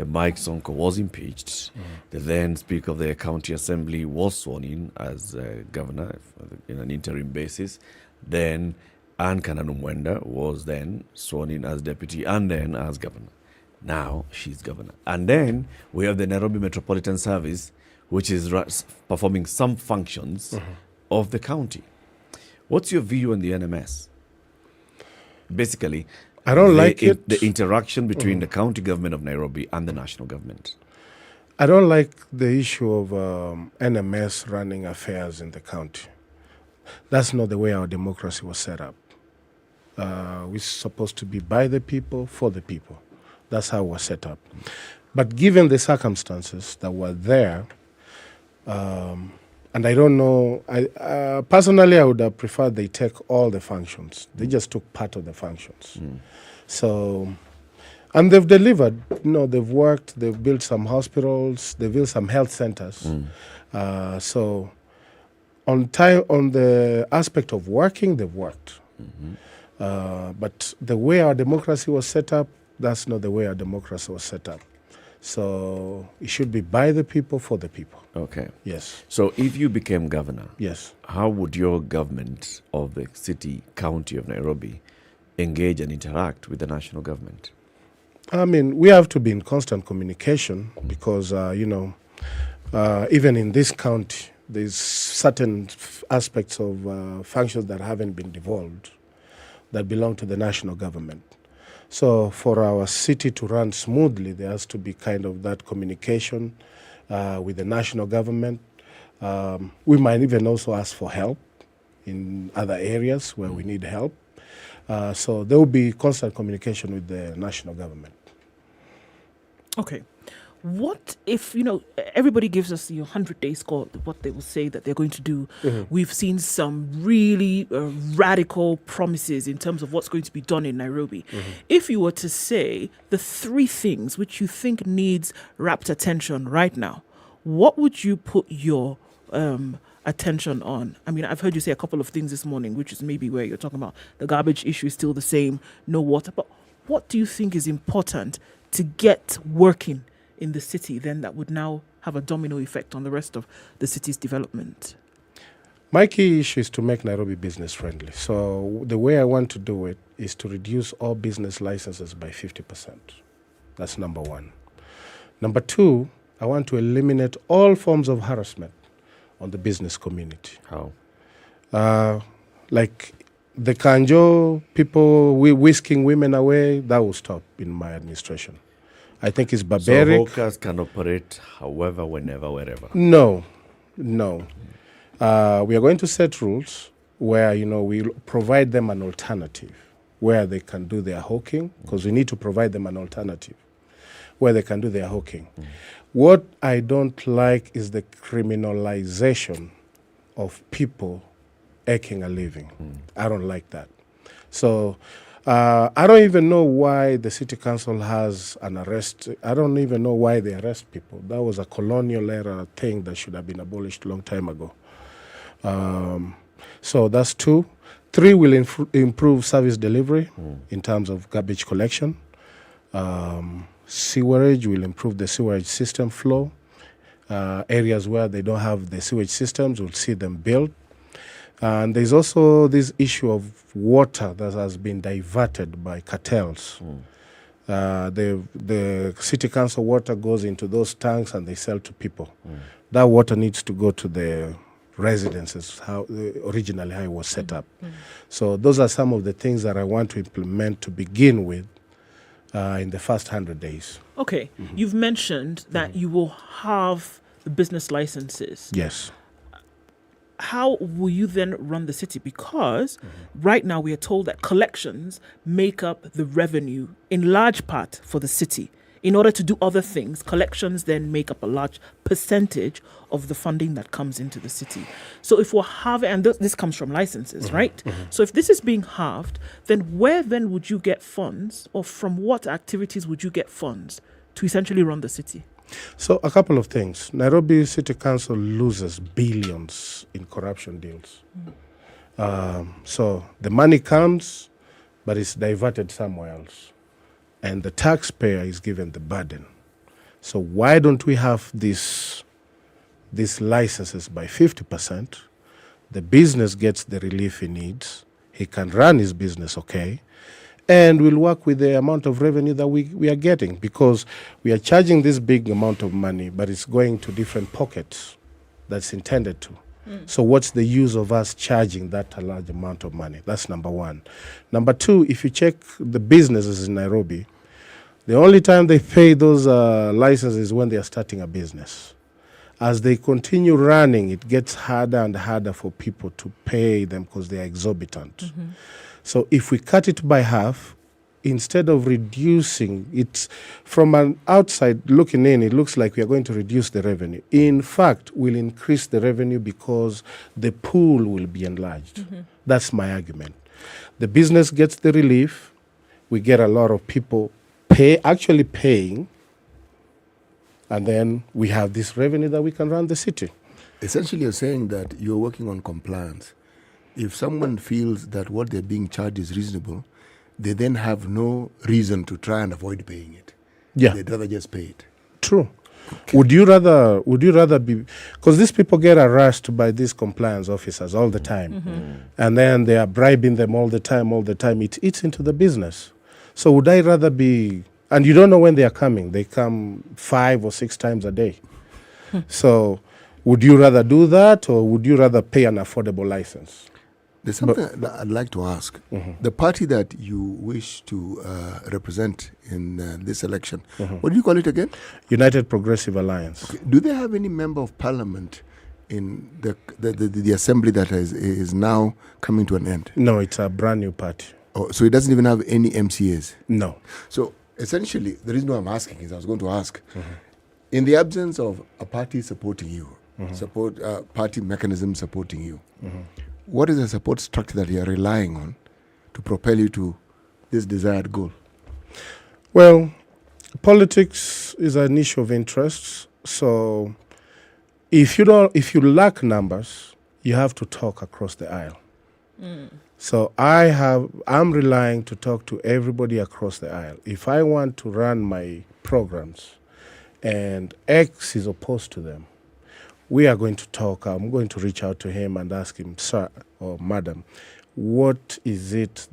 Mike Sonko was impeached. The then Speaker of the County Assembly was sworn in as governor in an interim basis. Then Anne Kananu was then sworn in as deputy and then as governor. Now she's governor. And then we have the Nairobi Metropolitan Service, which is performing some functions of the county. What's your view on the NMS? Basically, I don't like it. The interaction between the county government of Nairobi and the national government. I don't like the issue of NMS running affairs in the county. That's not the way our democracy was set up. We're supposed to be by the people, for the people. That's how we're set up. But given the circumstances that were there, and I don't know, personally I would have preferred they take all the functions. They just took part of the functions. So, and they've delivered. They've worked, they've built some hospitals, they've built some health centers. So, on the aspect of working, they've worked. But the way our democracy was set up, that's not the way our democracy was set up. So it should be by the people, for the people. Okay. Yes. So if you became governor, yes, how would your government of the city, county of Nairobi engage and interact with the national government? I mean, we have to be in constant communication because, even in this county, there's certain aspects of functions that haven't been devolved that belong to the national government. So for our city to run smoothly, there has to be kind of that communication with the national government. We might even also ask for help in other areas where we need help. So there will be constant communication with the national government. Okay. What if, everybody gives us 100-day score, what they will say that they're going to do. We've seen some really radical promises in terms of what's going to be done in Nairobi. If you were to say the three things which you think needs rapt attention right now, what would you put your attention on? I mean, I've heard you say a couple of things this morning, which is maybe where you're talking about the garbage issue is still the same, no water. But what do you think is important to get working in the city then that would now have a domino effect on the rest of the city's development? My key issue is to make Nairobi business friendly. So the way I want to do it is to reduce all business licenses by 50%. That's number one. Number two, I want to eliminate all forms of harassment on the business community. How? Like the Kanjo people whisking women away, that will stop in my administration. I think it's barbaric. So hawkers can operate however, whenever, wherever? No. We are going to set rules where, we provide them an alternative where they can do their hawking, because we need to provide them an alternative where they can do their hawking. What I don't like is the criminalization of people making a living. I don't like that. So I don't even know why the city council has an arrest. I don't even know why they arrest people. That was a colonial era thing that should have been abolished a long time ago. So that's 2. 3 will improve service delivery in terms of garbage collection. Sewerage will improve the sewerage system flow. Areas where they don't have the sewage systems, we'll see them built. And there's also this issue of water that has been diverted by cartels. The city council water goes into those tanks and they sell to people. That water needs to go to the residences, originally how it was set up. So those are some of the things that I want to implement to begin with in the first 100 days. Okay, you've mentioned that you will have the business licenses. Yes. How will you then run the city? Because right now we are told that collections make up the revenue in large part for the city. In order to do other things, collections then make up a large percentage of the funding that comes into the city. So if we're having, and this comes from licenses, right? So if this is being halved, then where then would you get funds, or from what activities would you get funds to essentially run the city? So a couple of things. Nairobi City Council loses billions in corruption deals. So the money comes, but it's diverted somewhere else. And the taxpayer is given the burden. So why don't we have these licenses by 50%? The business gets the relief he needs. He can run his business okay. And we'll work with the amount of revenue that we are getting, because we are charging this big amount of money, but it's going to different pockets that's intended to. So what's the use of us charging that a large amount of money? That's number 1. Number 2, if you check the businesses in Nairobi, the only time they pay those licenses is when they are starting a business. As they continue running, it gets harder and harder for people to pay them because they are exorbitant. So if we cut it by half, instead of reducing it, from an outside looking in, it looks like we are going to reduce the revenue. In fact, we'll increase the revenue because the pool will be enlarged. That's my argument. The business gets the relief. We get a lot of people actually paying, and then we have this revenue that we can run the city. Essentially, you're saying that you're working on compliance. If someone feels that what they're being charged is reasonable, they then have no reason to try and avoid paying it. Yeah. They'd rather just pay it. True. Okay. Would you rather be, because these people get harassed by these compliance officers all the time, and then they are bribing them all the time. It eats into the business. So would I rather be, and you don't know when they are coming. They come 5 or 6 times a day. So would you rather do that, or would you rather pay an affordable license? There's something that I'd like to ask. The party that you wish to represent in this election, what do you call it again? United Progressive Alliance. Okay. Do they have any member of parliament in the assembly that is now coming to an end? No, it's a brand new party. Oh, so it doesn't even have any MCAs? No. So essentially, the reason why I'm asking is I was going to ask, in the absence of a party supporting you, party mechanism supporting you, what is the support structure that you are relying on to propel you to this desired goal? Well, politics is an issue of interest. So if you lack numbers, you have to talk across the aisle. So I'm relying to talk to everybody across the aisle. If I want to run my programs and X is opposed to them, we are going to talk. I'm going to reach out to him and ask him, sir or madam, what is it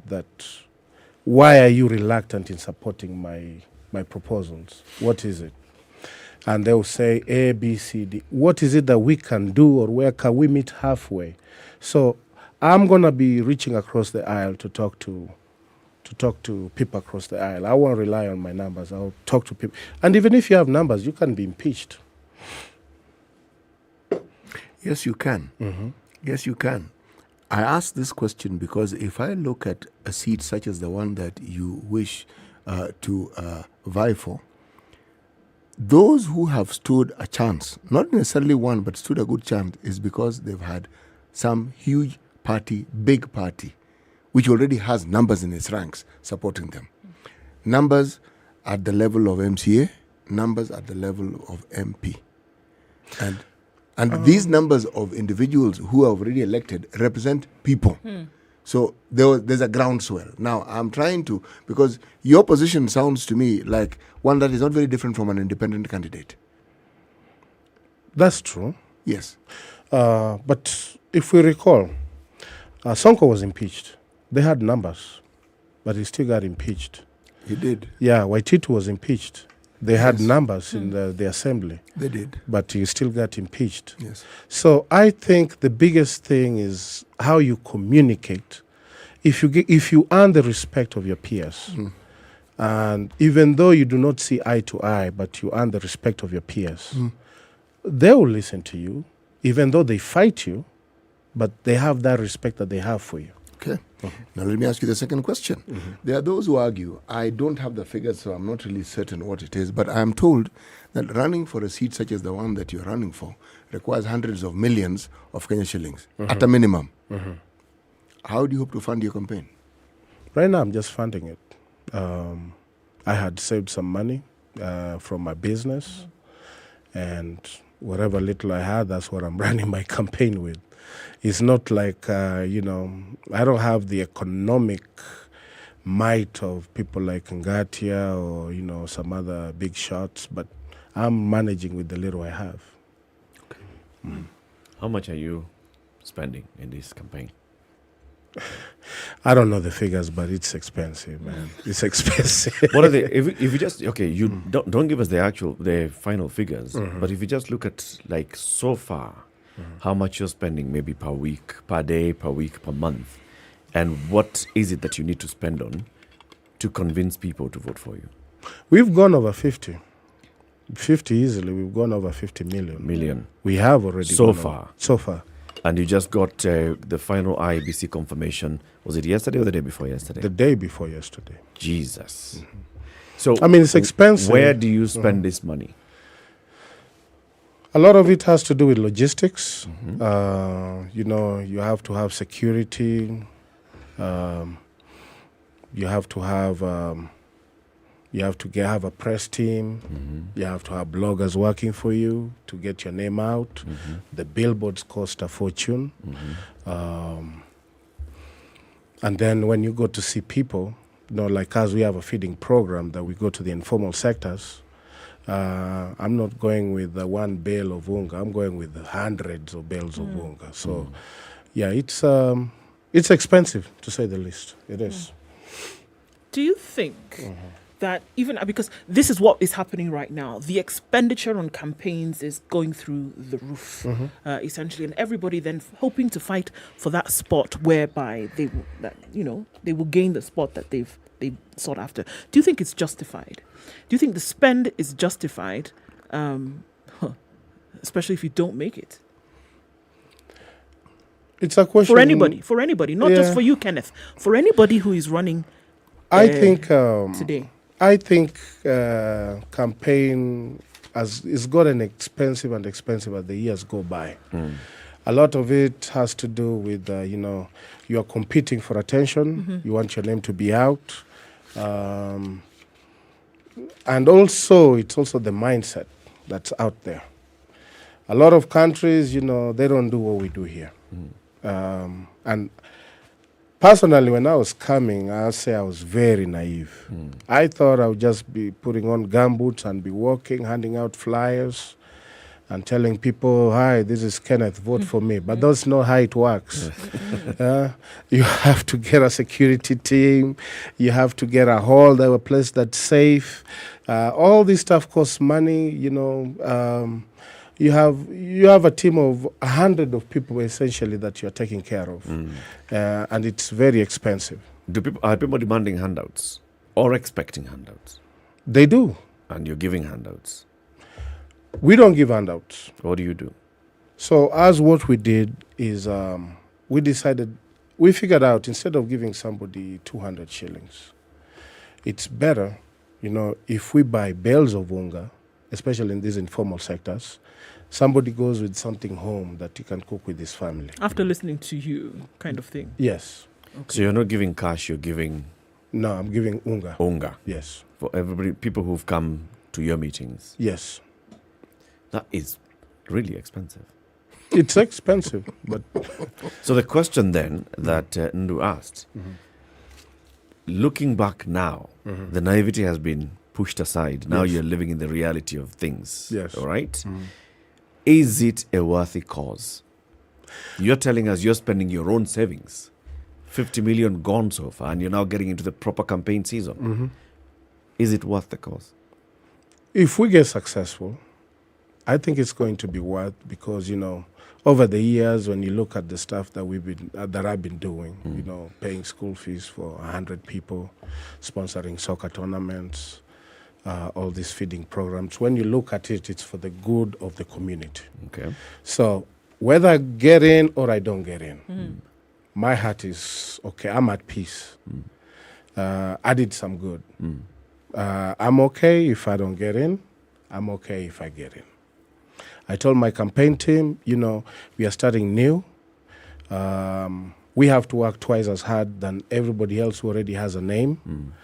why are you reluctant in supporting my proposals? What is it? And they'll say A, B, C, D. What is it that we can do, or where can we meet halfway? So I'm going to be reaching across the aisle to talk to people across the aisle. I won't rely on my numbers. I'll talk to people. And even if you have numbers, you can be impeached. Yes, you can. Yes, you can. I ask this question because if I look at a seat such as the one that you wish to vie for, those who have stood a chance, not necessarily one, but stood a good chance, is because they've had some huge party, big party, which already has numbers in its ranks supporting them. Numbers at the level of MCA, numbers at the level of MP. And these numbers of individuals who are already elected represent people. So there's a groundswell. Now, I'm trying to, because your position sounds to me like one that is not very different from an independent candidate. That's true. Yes. But if we recall, Sonko was impeached. They had numbers, but he still got impeached. He did. Yeah, Waititu was impeached. They had numbers in the assembly. They did. But he still got impeached. Yes. So I think the biggest thing is how you communicate. If you earn the respect of your peers, and even though you do not see eye to eye, but you earn the respect of your peers, they will listen to you, even though they fight you, but they have that respect that they have for you. Okay. Now let me ask you the second question. There are those who argue, I don't have the figures, so I'm not really certain what it is, but I am told that running for a seat such as the one that you're running for requires hundreds of millions of Kenya shillings, at a minimum. How do you hope to fund your campaign? Right now, I'm just funding it. I had saved some money from my business, and whatever little I had, that's what I'm running my campaign with. It's not like, I don't have the economic might of people like Ngatia or, some other big shots, but I'm managing with the little I have. Okay. How much are you spending in this campaign? I don't know the figures, but it's expensive, man. It's expensive. What are they? If you just you don't give us the final figures, but if you just look at like so far, how much you're spending maybe per week, per day, per week, per month, and what is it that you need to spend on to convince people to vote for you? We've gone over 50 easily. We've gone over 50 million. We have already so far. So far. And you just got the final Iebc confirmation. Was it yesterday or the day before yesterday? The day before yesterday. Jesus. So I mean, it's expensive. Where do you spend this money? A lot of it has to do with logistics. You have to have security. You have to have have a press team. You have to have bloggers working for you to get your name out. The billboards cost a fortune. And then when you go to see people, like us, we have a feeding program that we go to the informal sectors. I'm not going with one bale of unga. I'm going with hundreds of bales of unga. So, yeah, it's expensive, to say the least. It is. Do you think that even because this is what is happening right now, the expenditure on campaigns is going through the roof, essentially, and everybody then hoping to fight for that spot whereby they will gain the spot that they've sought after. Do you think it's justified? Do you think the spend is justified, especially if you don't make it? It's a question for anybody, not just for you, Kenneth. For anybody who is running. I think today. I think campaign has gotten expensive as the years go by. A lot of it has to do with you are competing for attention. You want your name to be out, and also it's also the mindset that's out there. A lot of countries, they don't do what we do here, and. Personally, when I was coming, I'll say I was very naive. I thought I would just be putting on gumboots and be walking, handing out flyers and telling people, hi, this is Kenneth, vote for me. But that's not how it works. You have to get a security team. You have to get a hall, a place that's safe. All this stuff costs money, You have a team of 100 of people essentially that you're taking care of, and it's very expensive. Are people demanding handouts or expecting handouts? They do. And you're giving handouts? We don't give handouts. What do you do? So what we did is we decided we figured out instead of giving somebody 200 shillings, it's better, if we buy bales of unga, especially in these informal sectors, somebody goes with something home that he can cook with his family. After listening to you, kind of thing. Yes. Okay. So you're not giving cash, you're giving... No, I'm giving unga. Unga. Yes. For everybody, people who've come to your meetings. Yes. That is really expensive. It's expensive, but... So the question then that Ndu asked, looking back now, the naivety has been pushed aside. Now you're living in the reality of things. Yes. All right? Is it a worthy cause? You're telling us you're spending your own savings. 50 million gone so far, and you're now getting into the proper campaign season. Is it worth the cause? If we get successful, I think it's going to be worth, because, over the years, when you look at the stuff that I've been doing, paying school fees for 100 people, sponsoring soccer tournaments, all these feeding programs, when you look at it, it's for the good of the community. Okay. So whether I get in or I don't get in, my heart is okay. I'm at peace. I did some good. I'm okay if I don't get in. I'm okay if I get in. I told my campaign team, we are starting new. We have to work twice as hard than everybody else who already has a name.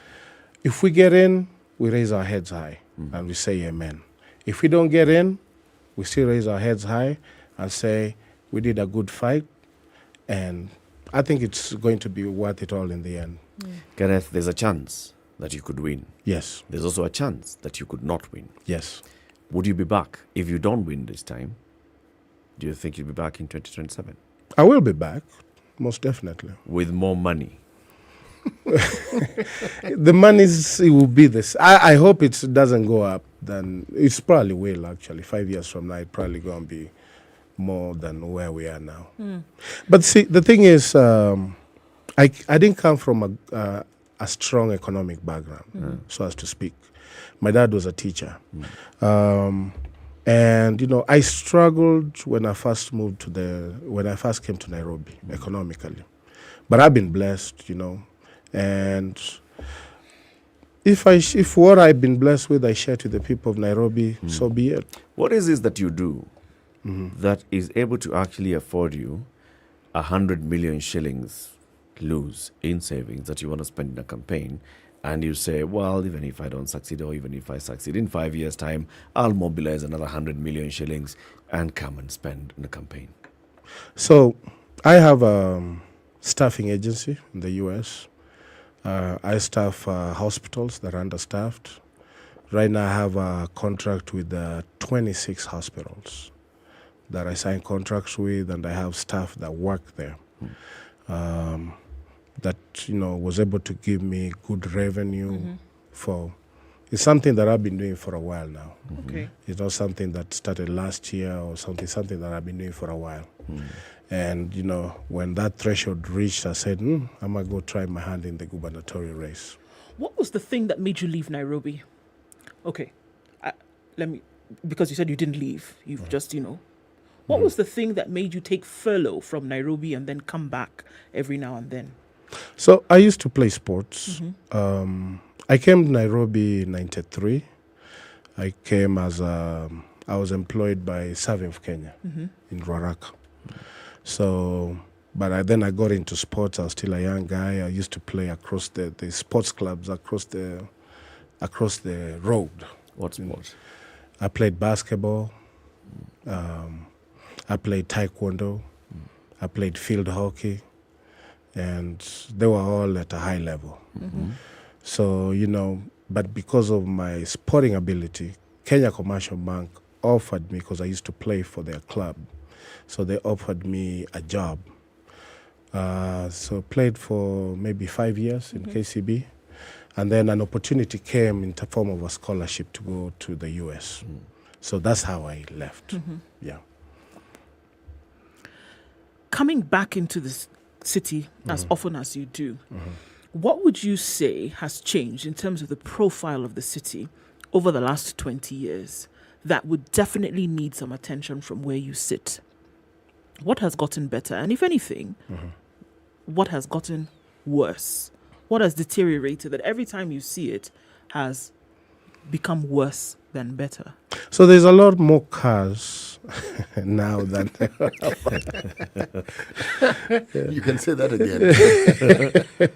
If we get in, we raise our heads high and we say amen. If we don't get in, we still raise our heads high and say we did a good fight, and I think it's going to be worth it all in the end. Kenneth, there's a chance that you could win. Yes. There's also a chance that you could not win. Yes. Would you be back if you don't win this time? Do you think you'll be back in 2027? I will be back, most definitely. With more money? The money, it will be this. I hope it doesn't go up. Then it probably will, actually. 5 years from now, it's probably going to be more than where we are now. But see, the thing is, I didn't come from a strong economic background, so as to speak. My dad was a teacher. And, I struggled when I first came to Nairobi economically. But I've been blessed, and if what I've been blessed with I share to the people of Nairobi, so be it. What is this that you do that is able to actually afford you 100 million shillings lose in savings that you want to spend in a campaign, and you say, well, even if I don't succeed, or even if I succeed in 5 years' time, I'll mobilize another 100 million shillings and come and spend in a campaign? So I have a staffing agency in the U.S. I staff hospitals that are understaffed. Right now I have a contract with 26 hospitals that I sign contracts with, and I have staff that work there. That was able to give me good revenue for. It's something that I've been doing for a while now. Okay. It's not something that started last year or something that I've been doing for a while. And when that threshold reached, I said, I'm gonna go try my hand in the gubernatorial race. What was the thing that made you leave Nairobi? Okay, because you said you didn't leave. You've just, What was the thing that made you take furlough from Nairobi and then come back every now and then? So I used to play sports. I came to Nairobi in 93. I came as I was employed by Serving of Kenya in Ruaraka. So, but then I got into sports. I was still a young guy. I used to play across the sports clubs across the road. What sports? I played basketball. I played taekwondo. I played field hockey. And they were all at a high level. So, but because of my sporting ability, Kenya Commercial Bank offered me, because I used to play for their club, so they offered me a job. So played for maybe 5 years in KCB. And then an opportunity came in the form of a scholarship to go to the US. So that's how I left. Yeah. Coming back into this city as often as you do, what would you say has changed in terms of the profile of the city over the last 20 years that would definitely need some attention from where you sit? What has gotten better? And if anything, what has gotten worse? What has deteriorated that every time you see it has become worse than better? So there's a lot more cars now than You can say that again.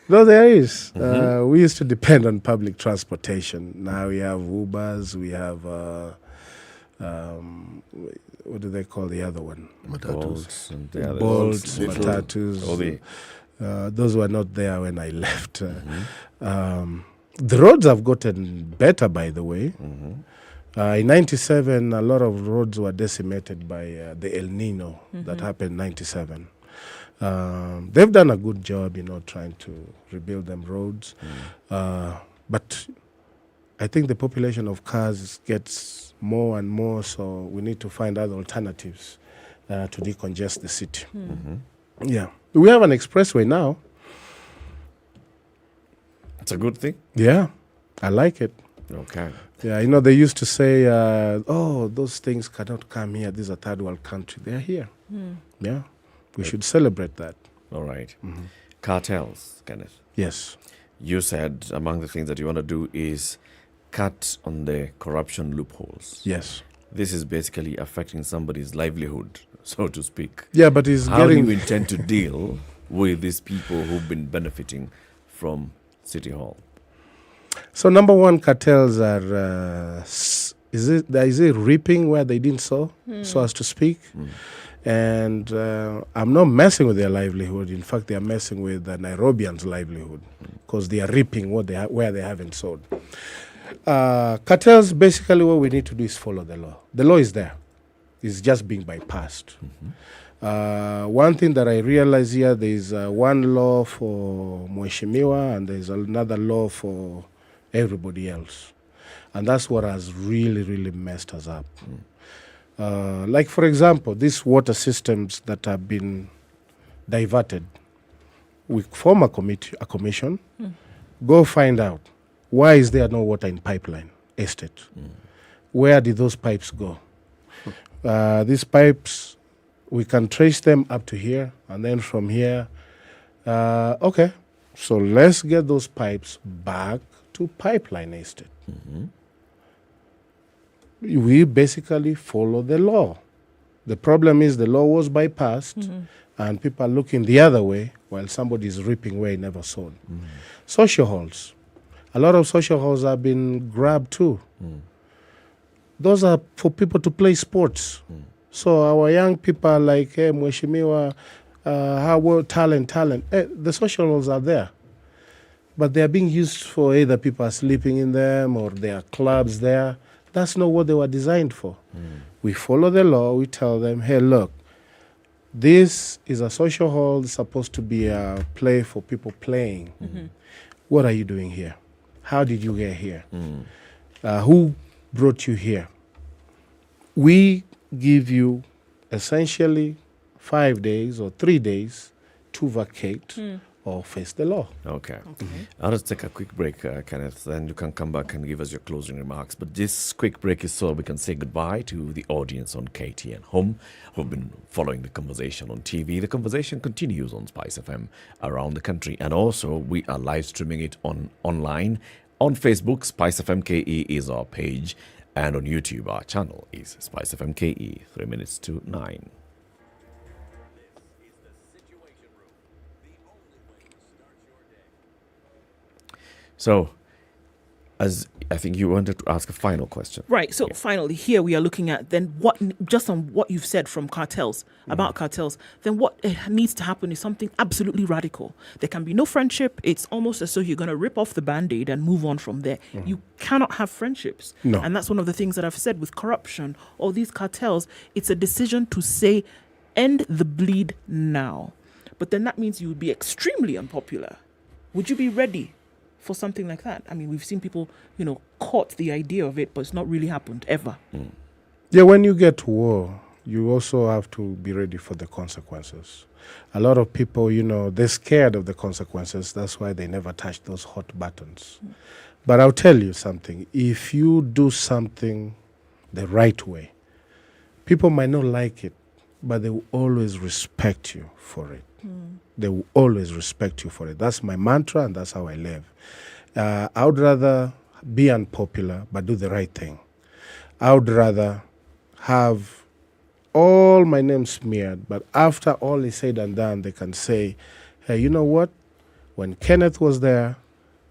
No, there is. We used to depend on public transportation. Now we have Ubers, we have what do they call the other one? Bolts and the others. Bolts, Little- matatus. all the- those were not there when I left. The roads have gotten better, by the way. In 97, a lot of roads were decimated by the El Nino that happened in 97. They've done a good job, trying to rebuild them roads. But I think the population of cars gets more and more, so we need to find other alternatives to decongest the city. Yeah. We have an expressway now. It's a good thing. Yeah, I like it. Okay. Yeah, they used to say, those things cannot come here. This is a third world country. They're here. Yeah, we should celebrate that. All right. Cartels, Kenneth. Yes. You said among the things that you want to do is cut on the corruption loopholes. Yes. This is basically affecting somebody's livelihood, so to speak. Yeah, but it's How getting... do you intend to deal with these people who've been benefiting from City Hall? So number one, cartels are, is it reaping where they didn't sow, so as to speak? And I'm not messing with their livelihood. In fact, they are messing with the Nairobians' livelihood because they are reaping where they haven't sowed. Cartels, basically what we need to do is follow the law. The law is there. It's just being bypassed. One thing that I realize here, there's one law for Mheshimiwa and there's another law for everybody else. And that's what has really, really messed us up. Like, for example, these water systems that have been diverted, we form a commission, go find out why is there no water in pipeline estate? Where did those pipes go? These pipes, we can trace them up to here, and then from here, okay, so let's get those pipes back to pipeline estate. We basically follow the law. The problem is the law was bypassed, and people are looking the other way while somebody is reaping where he never sowed. Social halls. A lot of social halls have been grabbed too. Those are for people to play sports. So our young people are like, hey, Mheshimiwa, talent. The social halls are there. But they are being used for either people are sleeping in them or there are clubs there. That's not what they were designed for. We follow the law. We tell them, hey, look, this is a social hall. It's supposed to be a play for people playing. What are you doing here? How did you get here? Who brought you here? We give you essentially 5 days or 3 days to vacate or face the law. Okay. I'll just take a quick break, Kenneth, then you can come back and give us your closing remarks. But this quick break is so we can say goodbye to the audience on KTN Home who've been following the conversation on TV. The conversation continues on SpiceFM around the country, and also we are live streaming it online. On Facebook, SpiceFM KE is our page, and on YouTube, our channel is SpiceFM KE, 3 minutes to 9. So, as I think you wanted to ask a final question. Right. So finally, here we are looking at then what, just on what you've said from cartels, about cartels, then what needs to happen is something absolutely radical. There can be no friendship. It's almost as though you're going to rip off the Band-Aid and move on from there. You cannot have friendships. No. And that's one of the things that I've said with corruption or these cartels. It's a decision to say, end the bleed now. But then that means you would be extremely unpopular. Would you be ready for something like that? I mean, we've seen people, caught the idea of it, but it's not really happened ever. Yeah, when you get war, you also have to be ready for the consequences. A lot of people, they're scared of the consequences. That's why they never touch those hot buttons. But I'll tell you something. If you do something the right way, people might not like it, but they will always respect you for it. They will always respect you for it. That's my mantra, and that's how I live. I would rather be unpopular but do the right thing. I would rather have all my name smeared, but after all is said and done, they can say, hey, you know what? When Kenneth was there,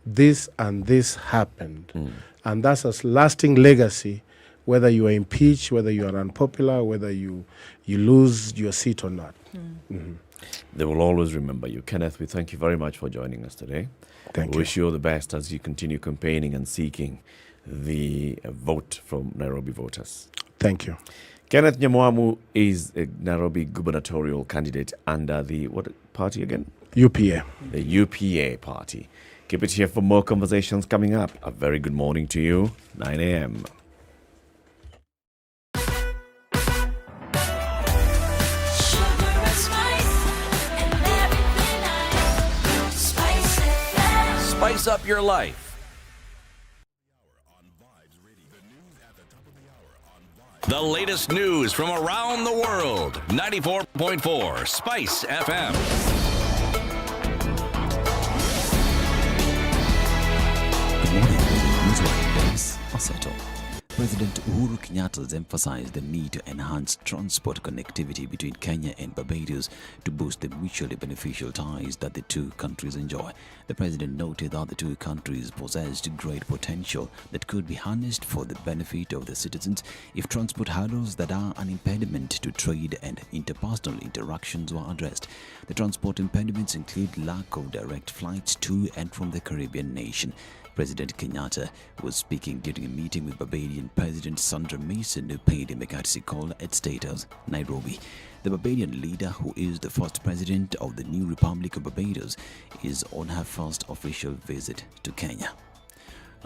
this and this happened. And that's a lasting legacy, whether you are impeached, whether you are unpopular, whether you lose your seat or not. They will always remember you. Kenneth, we thank you very much for joining us today. Thank we you. wish you all the best as you continue campaigning and seeking the vote from Nairobi voters. Thank you. Kenneth Yamamu is a Nairobi gubernatorial candidate under the, what party again? UPA. The UPA party. Keep it here for more conversations coming up. A very good morning to you. 9 a.m. Spice up your life. The latest news from around the world. 94.4 Spice FM. Good morning. Newsline days are settled. President Uhuru Kenyatta has emphasized the need to enhance transport connectivity between Kenya and Barbados to boost the mutually beneficial ties that the two countries enjoy. The president noted that the two countries possessed great potential that could be harnessed for the benefit of the citizens if transport hurdles that are an impediment to trade and interpersonal interactions were addressed. The transport impediments include lack of direct flights to and from the Caribbean nation. President Kenyatta was speaking during a meeting with Barbadian President Sandra Mason, who paid him a courtesy call at State House, Nairobi. The Barbadian leader, who is the first president of the new Republic of Barbados, is on her first official visit to Kenya.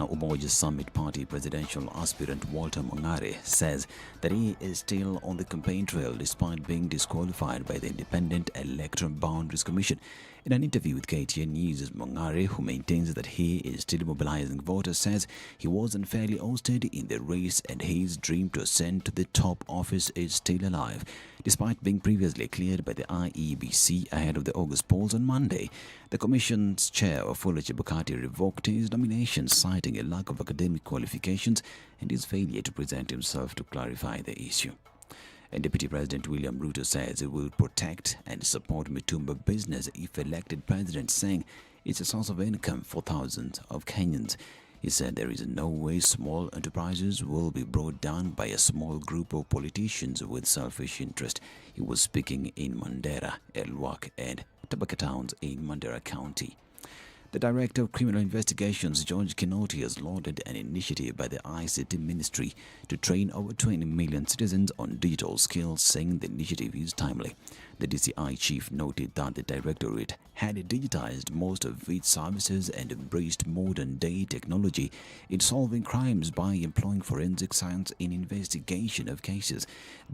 Now, Umoja Summit Party presidential aspirant Walter Mongare says that he is still on the campaign trail despite being disqualified by the Independent Electoral Boundaries Commission. In an interview with KTN News, Mongare, who maintains that he is still mobilizing voters, says he was unfairly ousted in the race and his dream to ascend to the top office is still alive. Despite being previously cleared by the Iebc ahead of the August polls on Monday, the Commission's chair, Wafula Chebukati, revoked his nomination, citing a lack of academic qualifications and his failure to present himself to clarify the issue. And Deputy President William Ruto says he will protect and support Mitumba business if elected president, saying it's a source of income for thousands of Kenyans. He said there is no way small enterprises will be brought down by a small group of politicians with selfish interest. He was speaking in Mandera, Elwak and Tabaka towns in Mandera County. The Director of Criminal Investigations, George Kinoti, has lauded an initiative by the ICT Ministry to train over 20 million citizens on digital skills, saying the initiative is timely. The DCI chief noted that the Directorate had digitized most of its services and embraced modern-day technology in solving crimes by employing forensic science in investigation of cases.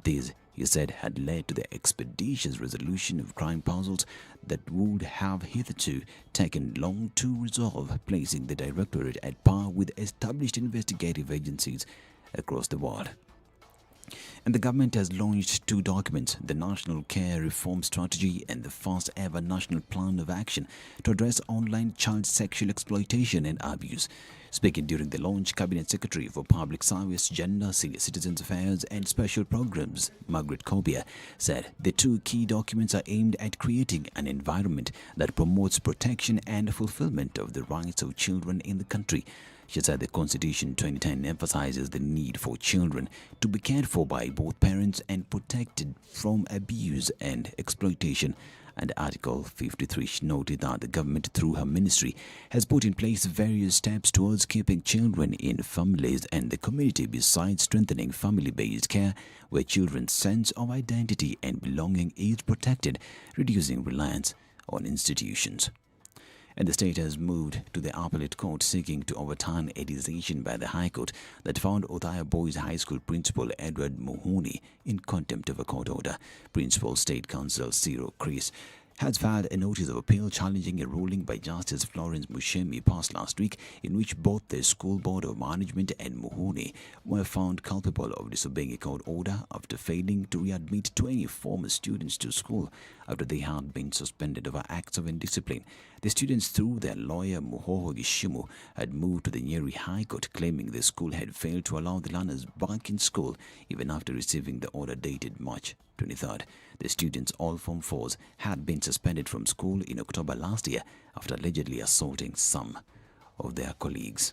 This, he said, had led to the expeditious resolution of crime puzzles that would have hitherto taken long to resolve, placing the Directorate at par with established investigative agencies across the world. And the government has launched two documents, the National Care Reform Strategy and the first ever National Plan of Action to address online child sexual exploitation and abuse. Speaking during the launch, Cabinet Secretary for Public Service, Gender, Senior Citizens Affairs and Special Programs, Margaret Kobia, said the two key documents are aimed at creating an environment that promotes protection and fulfillment of the rights of children in the country. She said the Constitution 2010 emphasizes the need for children to be cared for by both parents and protected from abuse and exploitation. And Article 53 noted that the government, through her ministry, has put in place various steps towards keeping children in families and the community, besides strengthening family-based care, where children's sense of identity and belonging is protected, reducing reliance on institutions. And the state has moved to the appellate court seeking to overturn a decision by the High Court that found Othaya Boys High School principal Edward Muhuni in contempt of a court order. Principal State Counsel Cyril Chris has filed a notice of appeal challenging a ruling by Justice Florence Mushemi passed last week in which both the School Board of Management and Muhuni were found culpable of disobeying a court order after failing to readmit 20 former students to school after they had been suspended over acts of indiscipline. The students, through their lawyer Muhoho Gishimu, had moved to the Nyeri High Court claiming the school had failed to allow the learners back in school even after receiving the order dated March 23rd. The students, all Form 4s, had been suspended from school in October last year after allegedly assaulting some of their colleagues.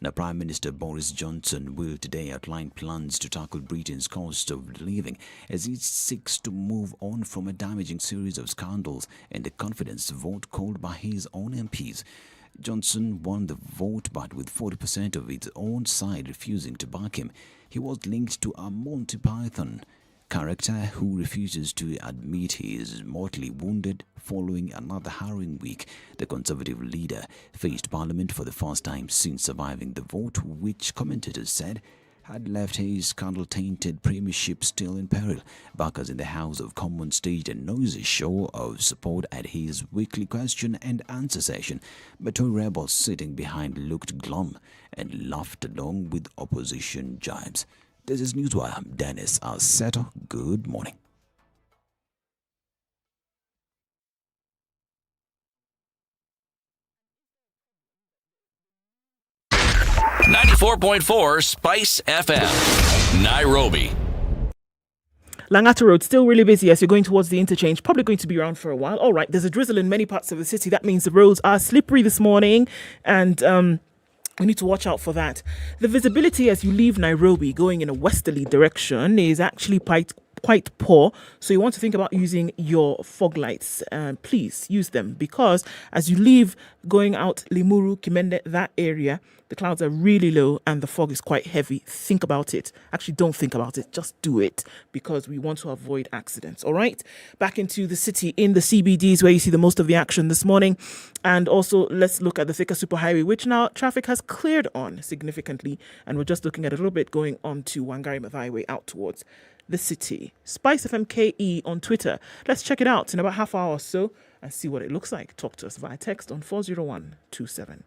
Now, Prime Minister Boris Johnson will today outline plans to tackle Britain's cost of living as it seeks to move on from a damaging series of scandals and a confidence vote called by his own MPs. Johnson won the vote, but with 40% of its own side refusing to back him. He was linked to a Monty Python character who refuses to admit he is mortally wounded following another harrowing week. The Conservative leader faced Parliament for the first time since surviving the vote, which commentators said had left his scandal-tainted premiership still in peril. Backers in the House of Commons staged a noisy show of support at his weekly question and answer session, but Tory rebels sitting behind looked glum and laughed along with opposition jibes. This is Newswire. I'm Dennis Alceto. Good morning. .4 Spice FM, Nairobi. Langata Road, still really busy as you're going towards the interchange. Probably going to be around for a while. All right, there's a drizzle in many parts of the city. That means the roads are slippery this morning, and we need to watch out for that. The visibility as you leave Nairobi going in a westerly direction is actually quite poor. So you want to think about using your fog lights. Please use them, because as you leave going out Limuru, Kimende, that area, the clouds are really low and the fog is quite heavy. Think about it. Actually, don't think about it. Just do it, because we want to avoid accidents. All right. Back into the city in the CBDs where you see the most of the action this morning. And also let's look at the Thika Superhighway, which now traffic has cleared on significantly. And we're just looking at a little bit going on to Wangari Maathai Way out towards the city. SpiceFM KE on Twitter. Let's check it out in about half an hour or so and see what it looks like. Talk to us via text on 40127.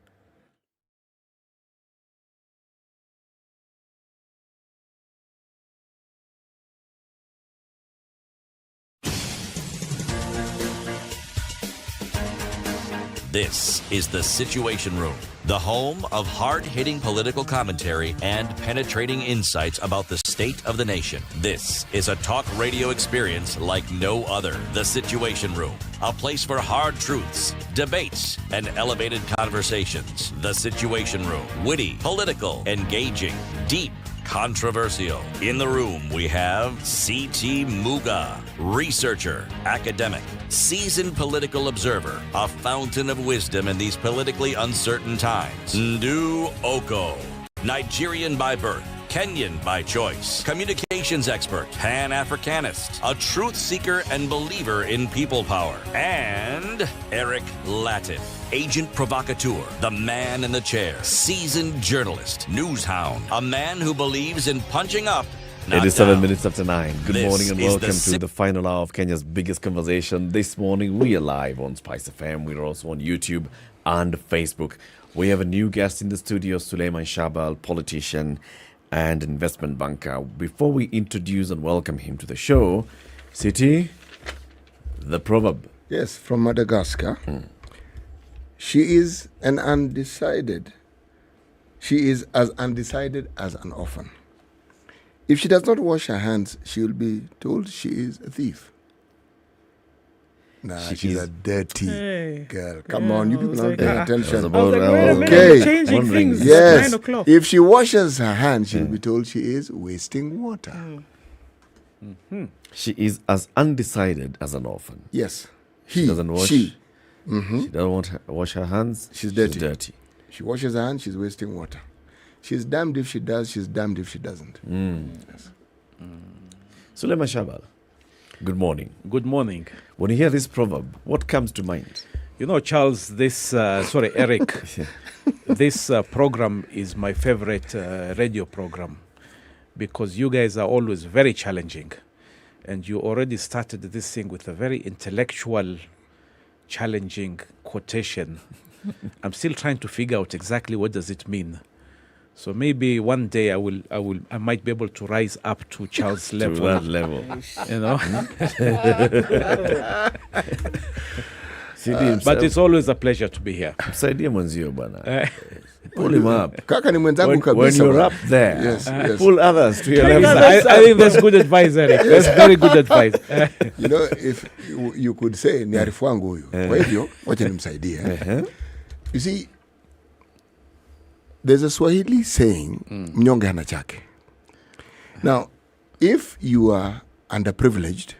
This is the Situation Room, the home of hard-hitting political commentary and penetrating insights about the state of the nation. This is a talk radio experience like no other. The Situation Room, a place for hard truths, debates, and elevated conversations. The Situation Room, witty, political, engaging, deep, controversial. In the room, we have C.T. Muga, researcher, academic, seasoned political observer, a fountain of wisdom in these politically uncertain times. Ndu Okoh, Nigerian by birth, Kenyan by choice, communications expert, Pan-Africanist, a truth seeker and believer in people power, and Eric Latiff, agent provocateur, the man in the chair, seasoned journalist, news hound, a man who believes in punching up. It is 7 minutes after 9. Good morning and welcome to the final hour of Kenya's biggest conversation. This morning we are live on Spice FM. We're also on YouTube and Facebook. We have a new guest in the studio, Suleiman Shabal, politician and investment banker. Before we introduce and welcome him to the show, City, the proverb. Yes, from Madagascar. She is an undecided. She is as undecided as an orphan. If she does not wash her hands, she will be told she is a thief. Nah, she's a dirty girl. Come on, you people don't pay attention. Okay. Yes. If she washes her hands, she will be told she is wasting water. She is as undecided as an orphan. Yes. She doesn't wash. She doesn't want to wash her hands. She's dirty. She washes her hands, she's wasting water. She's damned if she does, she's damned if she doesn't. Yes. Suleiman Shabal, good morning. Good morning. When you hear this proverb, what comes to mind? You know, Charles, Eric, this program is my favorite radio program because you guys are always very challenging. And you already started this thing with a very intellectual challenging quotation. I'm still trying to figure out exactly what does it mean. So maybe one day I might be able to rise up to Charles' level. To that level. You know? But it's always a pleasure to be here. Msaidie mwenzio bwana. Pull him up. Kaka ni mwenzangu kabisa. When you're up there, yes. pull others to your level. I think that's good advice, Eric. That's very good advice. You know, if you could say ni arifu wangu huyu. Kwa hivyo, wacha nimsaidie. You see, there's a Swahili saying, mnyonge hana chake. Now, if you are underprivileged,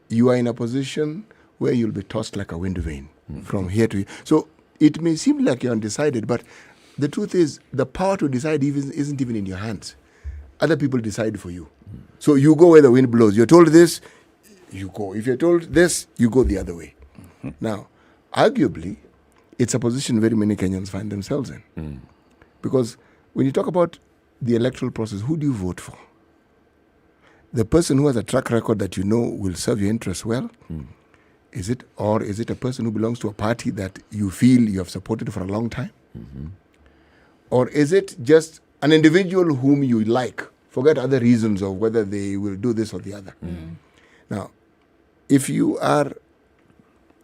you are in a position where you'll be tossed like a wind vane from here to here. So it may seem like you're undecided, but the truth is the power to decide isn't even in your hands. Other people decide for you. So you go where the wind blows. You're told this, you go. If you're told this, you go the other way. Now, arguably, it's a position very many Kenyans find themselves in. Because when you talk about the electoral process, who do you vote for? The person who has a track record that you know will serve your interests well? Is it a person who belongs to a party that you feel you have supported for a long time? Or is it just an individual whom you like? Forget other reasons of whether they will do this or the other. Now, if you are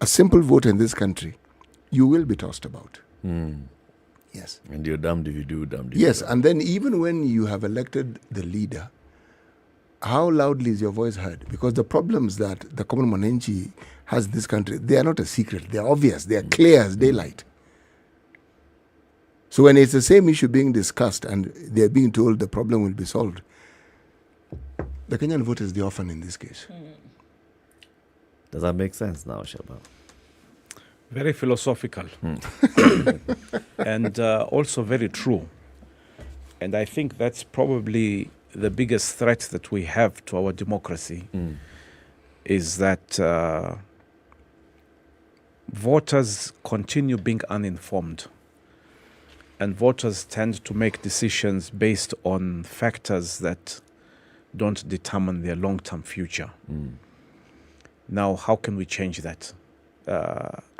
a simple voter in this country, you will be tossed about. Yes. And you're damned if you do, damned if you Yes, don't. and then even when you have elected the leader, how loudly is your voice heard? Because the problems that the common Mwananchi has in this country, they are not a secret. They are obvious. They are clear as daylight. So when it's the same issue being discussed and they're being told the problem will be solved, the Kenyan voter is the orphan in this case. Does that make sense now, Shabab? Very philosophical. And also very true. And I think that's probably the biggest threat that we have to our democracy is that voters continue being uninformed. And voters tend to make decisions based on factors that don't determine their long-term future. Now, how can we change that?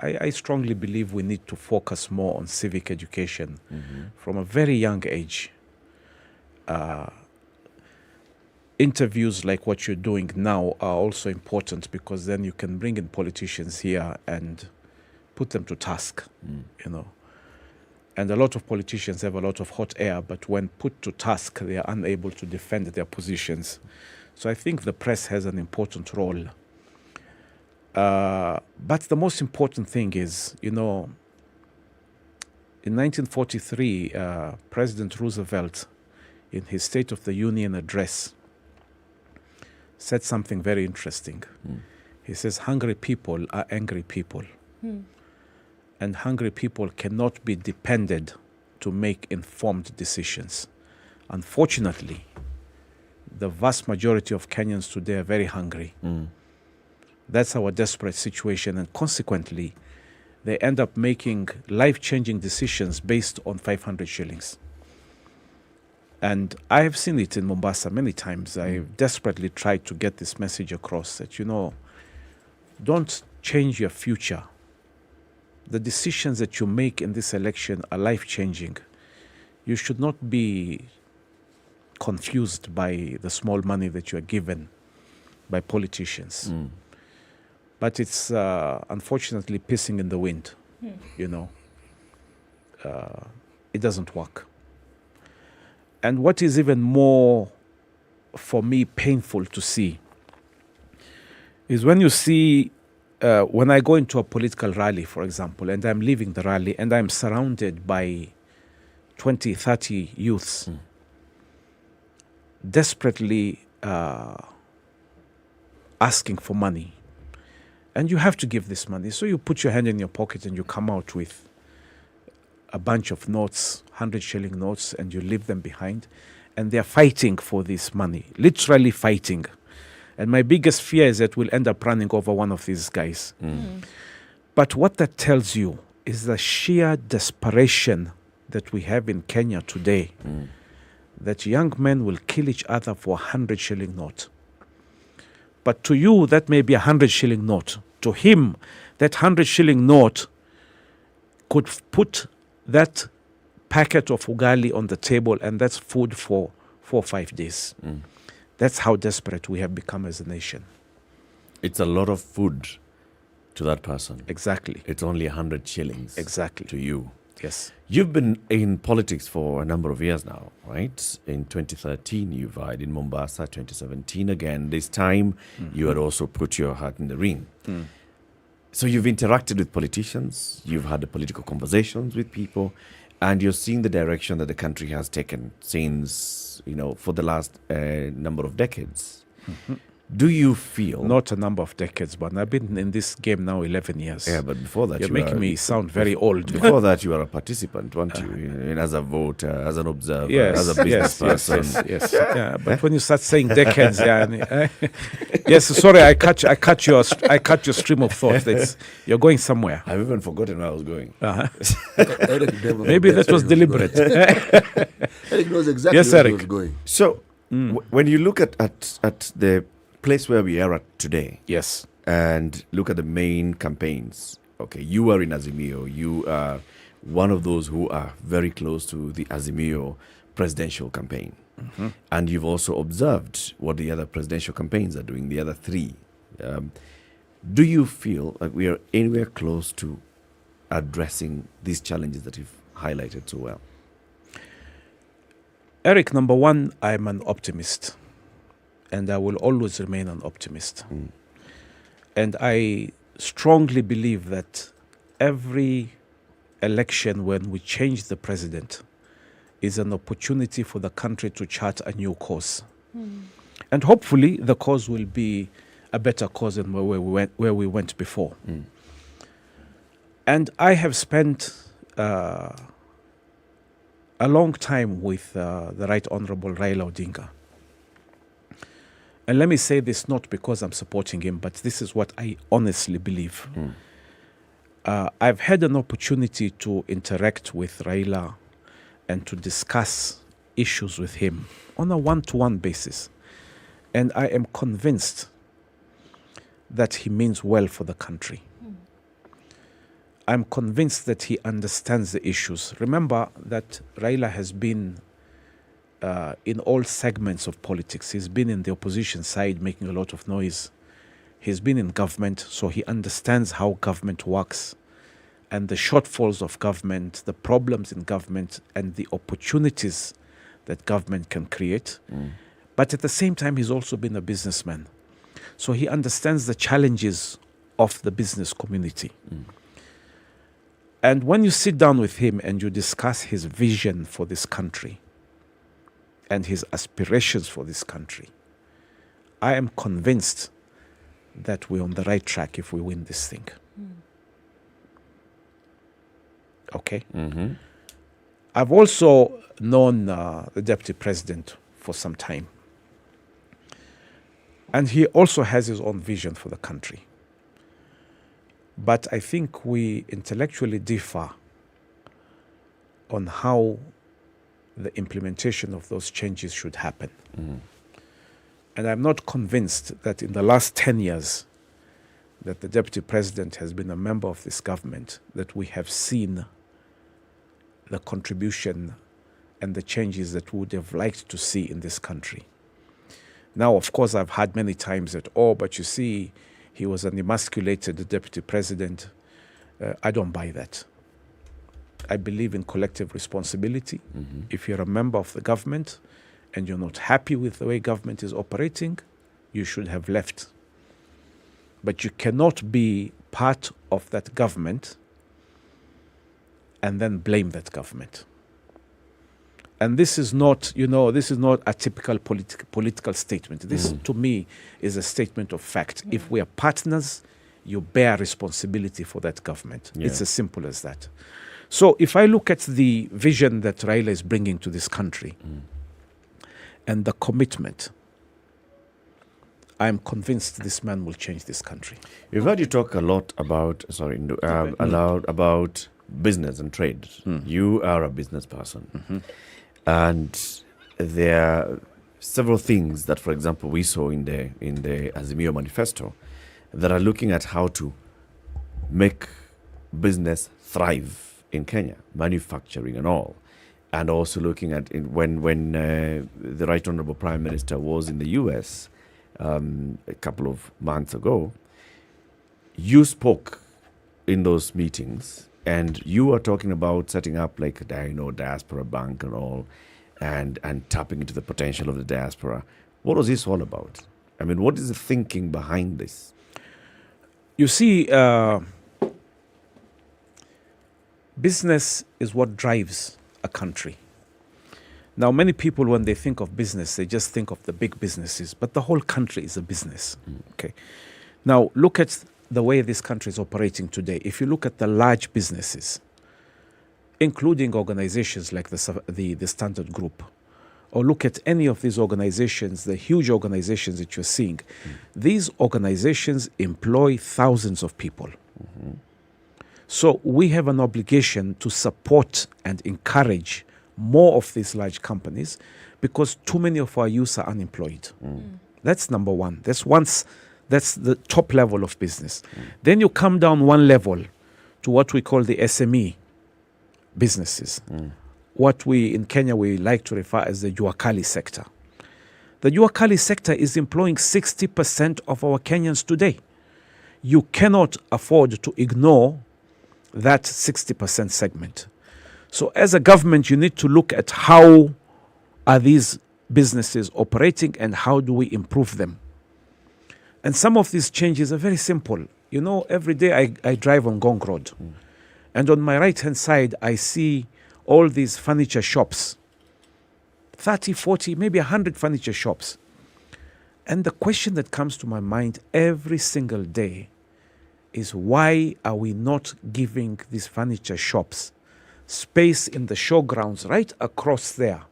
I strongly believe we need to focus more on civic education from a very young age. Interviews like what you're doing now are also important because then you can bring in politicians here and put them to task, you know. And a lot of politicians have a lot of hot air, but when put to task, they are unable to defend their positions. So I think the press has an important role. But the most important thing is, you know, in 1943, President Roosevelt, in his State of the Union address, said something very interesting. He says, hungry people are angry people. And hungry people cannot be depended to make informed decisions. Unfortunately, the vast majority of Kenyans today are very hungry. That's our desperate situation, and consequently, they end up making life-changing decisions based on 500 shillings. And I have seen it in Mombasa many times. I've desperately tried to get this message across that, you know, don't change your future. The decisions that you make in this election are life-changing. You should not be confused by the small money that you are given by politicians. But it's unfortunately pissing in the wind, you know. It doesn't work. And what is even more, for me, painful to see is when you see, when I go into a political rally, for example, and I'm leaving the rally and I'm surrounded by 20, 30 youths desperately asking for money. And you have to give this money. So you put your hand in your pocket and you come out with a bunch of notes, 100 shilling notes, and you leave them behind. And they're fighting for this money, literally fighting. And my biggest fear is that we'll end up running over one of these guys. But what that tells you is the sheer desperation that we have in Kenya today, that young men will kill each other for 100 shilling note. But to you, that may be 100 shilling note. To him, that 100 shilling note could put that packet of ugali on the table, and that's food for 4 or 5 days. That's how desperate we have become as a nation. It's a lot of food to that person. Exactly. It's only 100 shillings. Exactly. To you. Yes. You've been in politics for a number of years now, right? In 2013, you vied in Mombasa. 2017 again. This time, you had also put your heart in the ring. So you've interacted with politicians. You've had the political conversations with people. And you're seeing the direction that the country has taken since, for the last number of decades. Do you feel... Not a number of decades, but I've been in this game now 11 years. Yeah, but before that... You're making me sound very old. Before that, you were a participant, weren't you? As a voter, as an observer, as a business person. Yes. Yeah, but when you start saying decades, yes, sorry, I cut your stream of thought. You're going somewhere. I've even forgotten where I was going. Maybe that was deliberate. Eric knows exactly where he was going. So, when you look at the place where we are at today, yes, and look at the main campaigns. Okay, you are in Azimio. You are one of those who are very close to the Azimio presidential campaign, and you've also observed what the other presidential campaigns are doing. The other three. Do you feel like we are anywhere close to addressing these challenges that you've highlighted so well? Eric, number one, I'm an optimist. And I will always remain an optimist. And I strongly believe that every election when we change the president is an opportunity for the country to chart a new course. And hopefully the course will be a better course than where we went before. And I have spent a long time with the Right Honorable Raila Odinga. And let me say this not because I'm supporting him, but this is what I honestly believe. I've had an opportunity to interact with Raila and to discuss issues with him on a one-to-one basis. And I am convinced that he means well for the country. I'm convinced that he understands the issues. Remember that Raila has been in all segments of politics. He's been in the opposition side making a lot of noise. He's been in government, so he understands how government works and the shortfalls of government, the problems in government, and the opportunities that government can create. But at the same time, he's also been a businessman. So he understands the challenges of the business community. And when you sit down with him and you discuss his vision for this country, and his aspirations for this country, I am convinced that we're on the right track if we win this thing. Okay? I've also known the Deputy President for some time. And he also has his own vision for the country. But I think we intellectually differ on how the implementation of those changes should happen. And I'm not convinced that in the last 10 years that the Deputy President has been a member of this government, that we have seen the contribution and the changes that we would have liked to see in this country. Now, of course, I've heard many times that, but you see, he was an emasculated Deputy President. I don't buy that. I believe in collective responsibility. If you're a member of the government and you're not happy with the way government is operating, you should have left. But you cannot be part of that government and then blame that government. And this is not, this is not a typical political statement. This, to me, is a statement of fact. If we are partners, you bear responsibility for that government. It's as simple as that. So if I look at the vision that Raila is bringing to this country and the commitment, I'm convinced this man will change this country. We've heard you talk a lot about, about business and trade. You are a business person. And there are several things that, for example, we saw in the Azimio manifesto that are looking at how to make business thrive in Kenya, manufacturing and all. And also looking at when the Right Honorable Prime Minister was in the US a couple of months ago, you spoke in those meetings and you were talking about setting up like Diaspora Bank and all, and tapping into the potential of the diaspora. What was this all about? I mean, what is the thinking behind this? You see, business is what drives a country. Now, many people, when they think of business, they just think of the big businesses, but the whole country is a business. Okay. Now, look at the way this country is operating today. If you look at the large businesses, including organizations like the Standard Group, or look at any of these organizations, the huge organizations that you're seeing, these organizations employ thousands of people. So we have an obligation to support and encourage more of these large companies because too many of our youth are unemployed. That's number one. That's the top level of business. Then you come down one level to what we call the SME businesses. What we in Kenya we like to refer as the Juakali sector. The Juakali sector is employing 60% of our Kenyans today. You cannot afford to ignore that 60% segment. So as a government, you need to look at how are these businesses operating and how do we improve them. And some of these changes are very simple. You know, every day I drive on Gong Road. And on my right-hand side, I see all these furniture shops. 30, 40, maybe 100 furniture shops. And the question that comes to my mind every single day is why are we not giving these furniture shops space in the showgrounds right across there,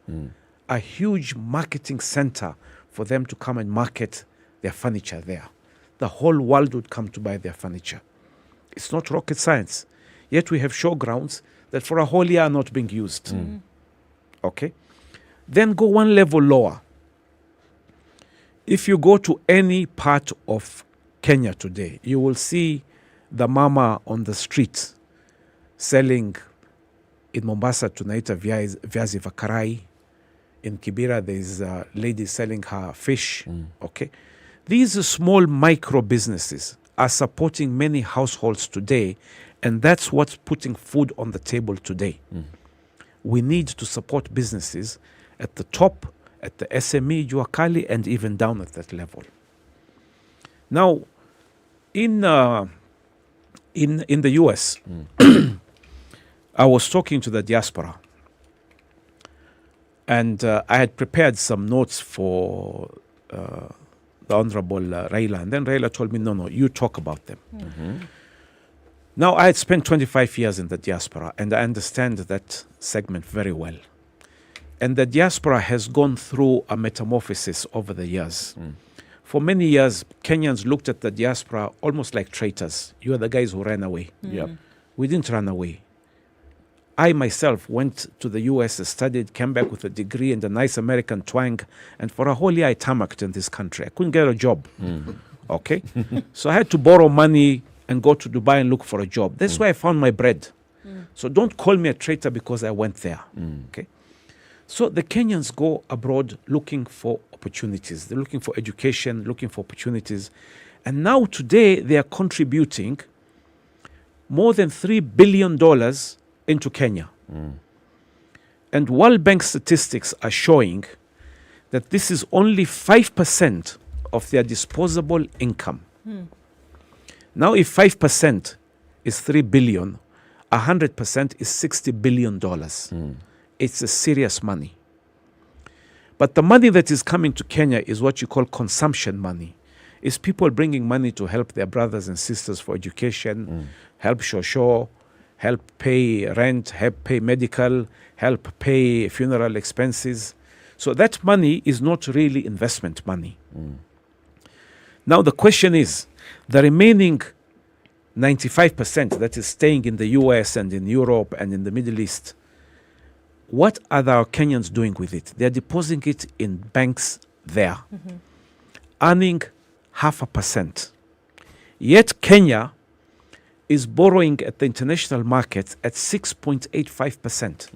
a huge marketing center for them to come and market their furniture there. The whole world would come to buy their furniture. It's not rocket science. Yet we have showgrounds that for a whole year are not being used. Okay? Then go one level lower. If you go to any part of Kenya today, you will see the mama on the street selling. In Mombasa, tunaita viazi vakarai. In Kibera, there's a lady selling her fish. Okay, these small micro businesses are supporting many households today, and that's what's putting food on the table today. We need to support businesses at the top, at the SME, Juakali, and even down at that level. Now, in the US, I was talking to the diaspora, and I had prepared some notes for the Honorable Raila, and then Raila told me, no, you talk about them. Now, I had spent 25 years in the diaspora, and I understand that segment very well. And the diaspora has gone through a metamorphosis over the years. For many years, Kenyans looked at the diaspora almost like traitors. You are the guys who ran away. We didn't run away. I myself went to the US, studied, came back with a degree and a nice American twang, and for a whole year I tarmacked in this country. I couldn't get a job. Okay? So I had to borrow money and go to Dubai and look for a job. That's where I found my bread. So don't call me a traitor because I went there. Okay? So the Kenyans go abroad looking for opportunities. They're looking for education, looking for opportunities. And now today they are contributing more than $3 billion into Kenya. And World Bank statistics are showing that this is only 5% of their disposable income. Now, if 5% is 3 billion, 100% is $60 billion. It's a serious money. But the money that is coming to Kenya is what you call consumption money. It's people bringing money to help their brothers and sisters for education, help shosho, help pay rent, help pay medical, help pay funeral expenses. So that money is not really investment money. Now the question is, the remaining 95% that is staying in the US and in Europe and in the Middle East, what are our Kenyans doing with it? They're depositing it in banks there, earning 0.5%. Yet Kenya is borrowing at the international market at 6.85%.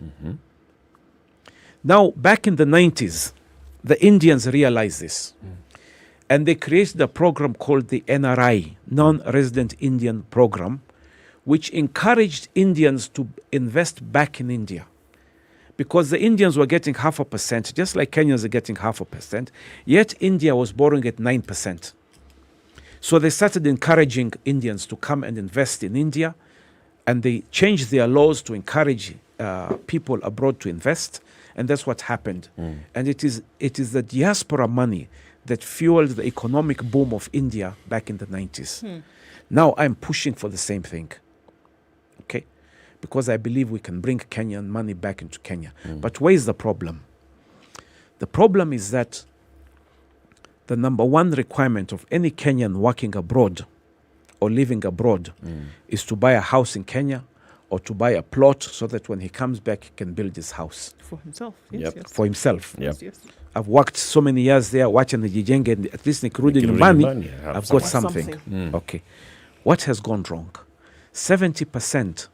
Now, back in the 90s, the Indians realized this. And they created a program called the NRI, Non-Resident Indian Program, which encouraged Indians to invest back in India. Because the Indians were getting 0.5%, just like Kenyans are getting 0.5%, yet India was borrowing at 9%. So they started encouraging Indians to come and invest in India, and they changed their laws to encourage people abroad to invest, and that's what happened. And it is the diaspora money that fueled the economic boom of India back in the 90s. Now I'm pushing for the same thing, okay? Because I believe we can bring Kenyan money back into Kenya. But where is the problem? The problem is that the number one requirement of any Kenyan working abroad or living abroad is to buy a house in Kenya or to buy a plot so that when he comes back, he can build his house. For himself, yes. For himself. Yes, yes. I've worked so many years there, watching the Jijenge, and at least Nakuru money, I've got something. Okay. What has gone wrong? 70%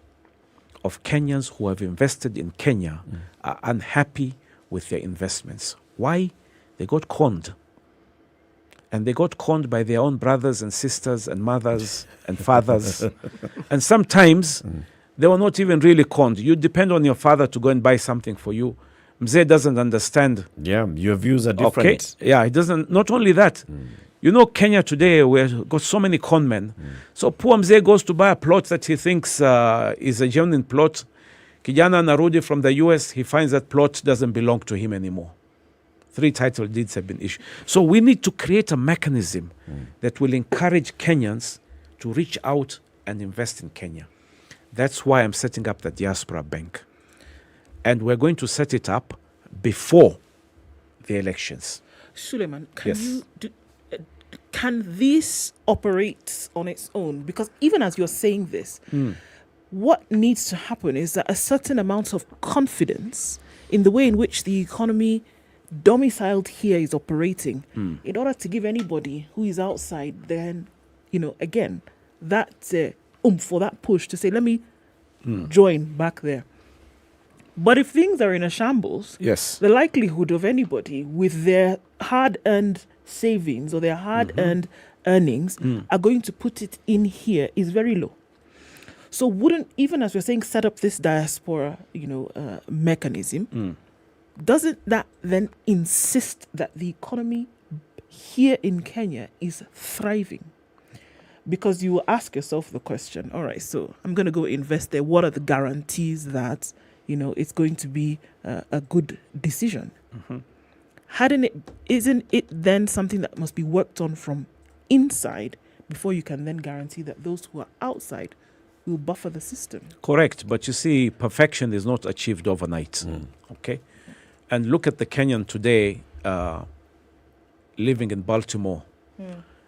of Kenyans who have invested in Kenya are unhappy with their investments. Why? They got conned. And they got conned by their own brothers and sisters and mothers and fathers. And sometimes they were not even really conned. You depend on your father to go and buy something for you. Mzee doesn't understand. Yeah, your views are different. Okay? Yeah, he doesn't. Not only that, you know, Kenya today, we've got so many con men. So poor Mzee goes to buy a plot that he thinks is a genuine plot. Kijana narudi from the US, he finds that plot doesn't belong to him anymore. 3 title deeds have been issued. So we need to create a mechanism that will encourage Kenyans to reach out and invest in Kenya. That's why I'm setting up the Diaspora Bank. And we're going to set it up before the elections. Suleiman, can this operate on its own? Because even as you're saying this, what needs to happen is that a certain amount of confidence in the way in which the economy domiciled here is operating, in order to give anybody who is outside, then, you know, again, that for that push to say, let me join back there. But if things are in a shambles, the likelihood of anybody with their hard-earned savings or their hard-earned earnings are going to put it in here is very low. So wouldn't, even as we're saying, set up this diaspora, mechanism, doesn't that then insist that the economy here in Kenya is thriving? Because you will ask yourself the question, all right, so I'm going to go invest there. What are the guarantees that, it's going to be a good decision? Isn't it then something that must be worked on from inside before you can then guarantee that those who are outside will buffer the system? Correct. But you see, perfection is not achieved overnight. Okay? And look at the Kenyan today living in Baltimore.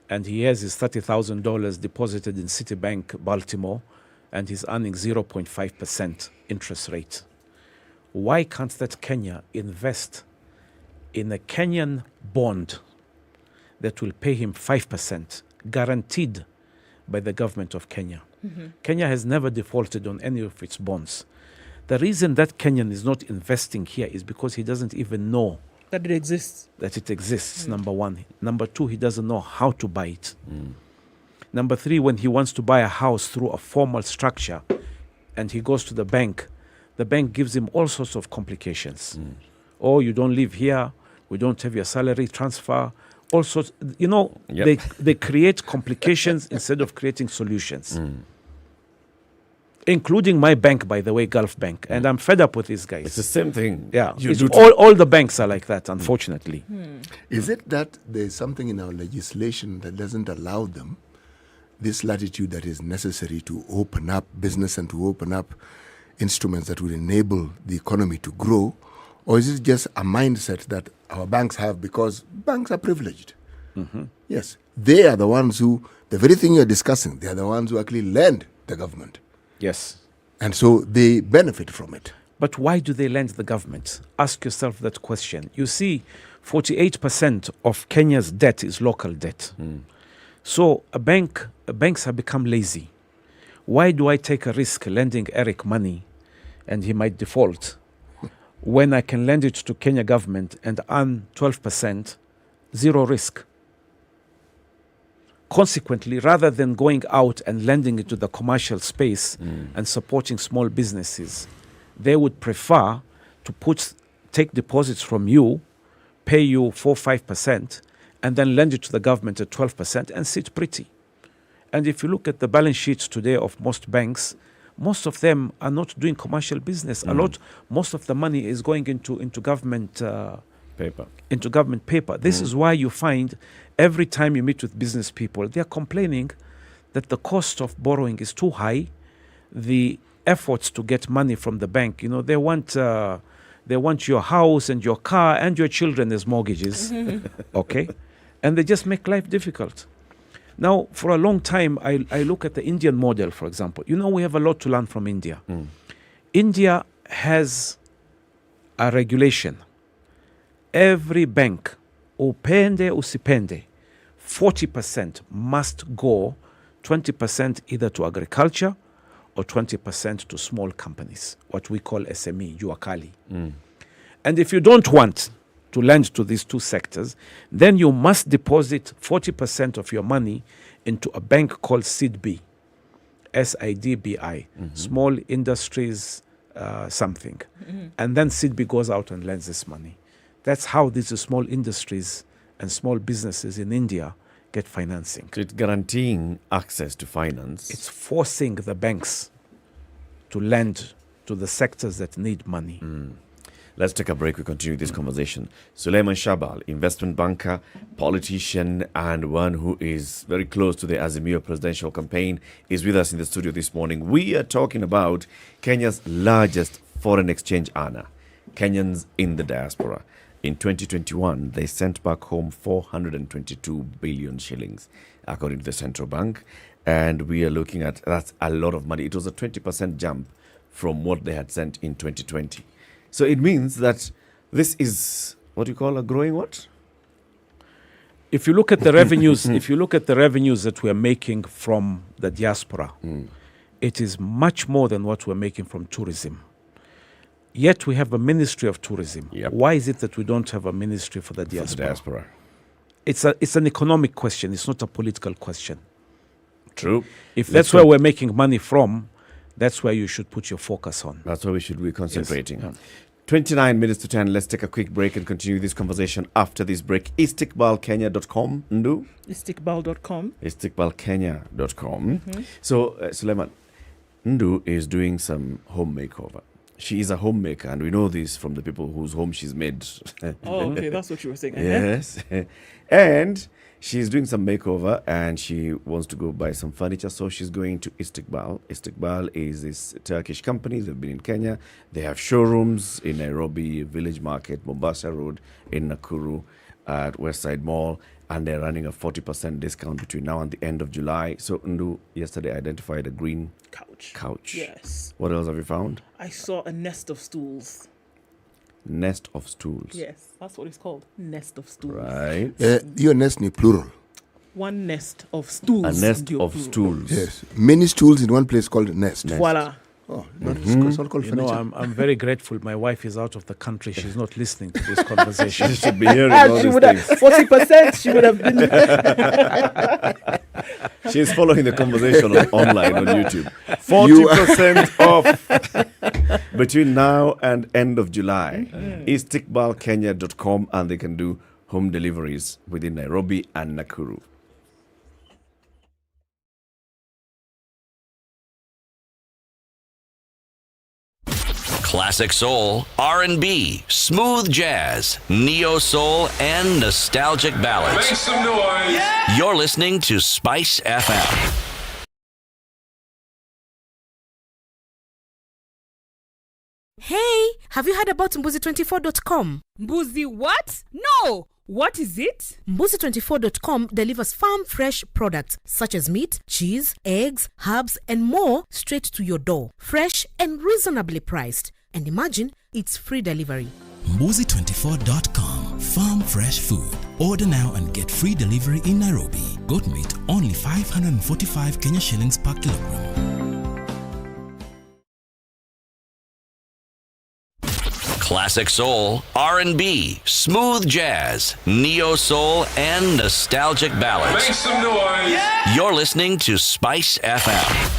And he has his $30,000 deposited in Citibank, Baltimore, and he's earning 0.5% interest rate. Why can't that Kenya invest in a Kenyan bond that will pay him 5%, guaranteed by the government of Kenya? Kenya has never defaulted on any of its bonds. The reason that Kenyan is not investing here is because he doesn't even know that it exists. Number one. Number two, he doesn't know how to buy it. Number three, when he wants to buy a house through a formal structure and he goes to the bank gives him all sorts of complications. Oh, you don't live here, we don't have your salary transfer, all sorts, they create complications instead of creating solutions. Including my bank, by the way, Gulf Bank. And I'm fed up with these guys. It's the same thing. Yeah, all the banks are like that, unfortunately. Is it that there's something in our legislation that doesn't allow them this latitude that is necessary to open up business and to open up instruments that will enable the economy to grow? Or is it just a mindset that our banks have because banks are privileged? Yes, they are the ones who, the very thing you're discussing, they are the ones who actually lend the government. Yes. And so they benefit from it. But why do they lend the government? Ask yourself that question. You see, 48% of Kenya's debt is local debt. So banks have become lazy. Why do I take a risk lending Eric money and he might default when I can lend it to Kenya government and earn 12%, zero risk? Consequently, rather than going out and lending it to the commercial space and supporting small businesses, they would prefer to take deposits from you, pay you 4-5%, and then lend it to the government at 12% and sit pretty. And if you look at the balance sheets today of most banks, most of them are not doing commercial business. Most of the money is going into government paper. This is why you find every time you meet with business people, they are complaining that the cost of borrowing is too high. The efforts to get money from the bank, they want your house and your car and your children as mortgages, okay? And they just make life difficult. Now, for a long time, I look at the Indian model, for example. We have a lot to learn from India. India has a regulation. Every bank, upende usipende, 40% must go, 20% either to agriculture or 20% to small companies, what we call SME, Juakali. And if you don't want to lend to these two sectors, then you must deposit 40% of your money into a bank called SIDBI, SIDBI, Small Industries something. And then SIDBI goes out and lends this money. That's how these small industries and small businesses in India get financing. So it's guaranteeing access to finance. It's forcing the banks to lend to the sectors that need money. Let's take a break. We continue this conversation. Suleiman Shabal, investment banker, politician, and one who is very close to the Azimio presidential campaign, is with us in the studio this morning. We are talking about Kenya's largest foreign exchange earner, Kenyans in the diaspora. In 2021, they sent back home 422 billion shillings, according to the central bank. And we are looking at, that's a lot of money. It was a 20% jump from what they had sent in 2020. So it means that this is what you call a growing what? If you look at the revenues, that we're making from the diaspora, it is much more than what we're making from tourism. Yet we have a ministry of tourism. Why is it that we don't have a ministry for the diaspora? It's an economic question. It's not a political question. True. If that's where we're making money from, that's where you should put your focus on. That's where we should be concentrating. Yes. 29 minutes to 10. Let's take a quick break and continue this conversation after this break. Istikbalkenya.com, Ndu? Istikbal.com. Istikbalkenya.com. So, Suleiman, Ndu is doing some home makeover. She is a homemaker, and we know this from the people whose home she's made. Oh, okay, that's what you were saying. Yes. And she's doing some makeover, and she wants to go buy some furniture, so she's going to Istikbal. Istikbal is this Turkish company. They've been in Kenya. They have showrooms in Nairobi, Village Market, Mombasa Road, in Nakuru, at Westside Mall, and they're running a 40% discount between now and the end of July. So Ndu yesterday identified a green couch. Yes. What else have you found? I saw a nest of stools. Nest of stools. Yes, that's what it's called. Nest of stools. Right. Your nest ni plural. One nest of stools. A nest of stools. Yes. Many stools in one place called nest. Voila. Oh, it's all called furniture. I'm very grateful. My wife is out of the country. She's not listening to this conversation. She should be hearing all she these would things. have 40%. She would have been. She's following the conversation online on YouTube. 40% off between now and end of July. Istikbalkenya.com, and they can do home deliveries within Nairobi and Nakuru. Classic soul, R&B, smooth jazz, neo soul, and nostalgic ballads. Make some noise. You're listening to Spice FM. Hey, have you heard about Mbuzi24.com? Mbuzi what? No! What is it? Mbuzi24.com delivers farm fresh products such as meat, cheese, eggs, herbs, and more straight to your door. Fresh and reasonably priced. And imagine, it's free delivery. Mbuzi24.com. Farm fresh food. Order now and get free delivery in Nairobi. Goat meat only 545 Kenya shillings per kilogram. Classic soul, R&B, smooth jazz, neo soul, and nostalgic ballads. Make some noise. You're listening to Spice FM.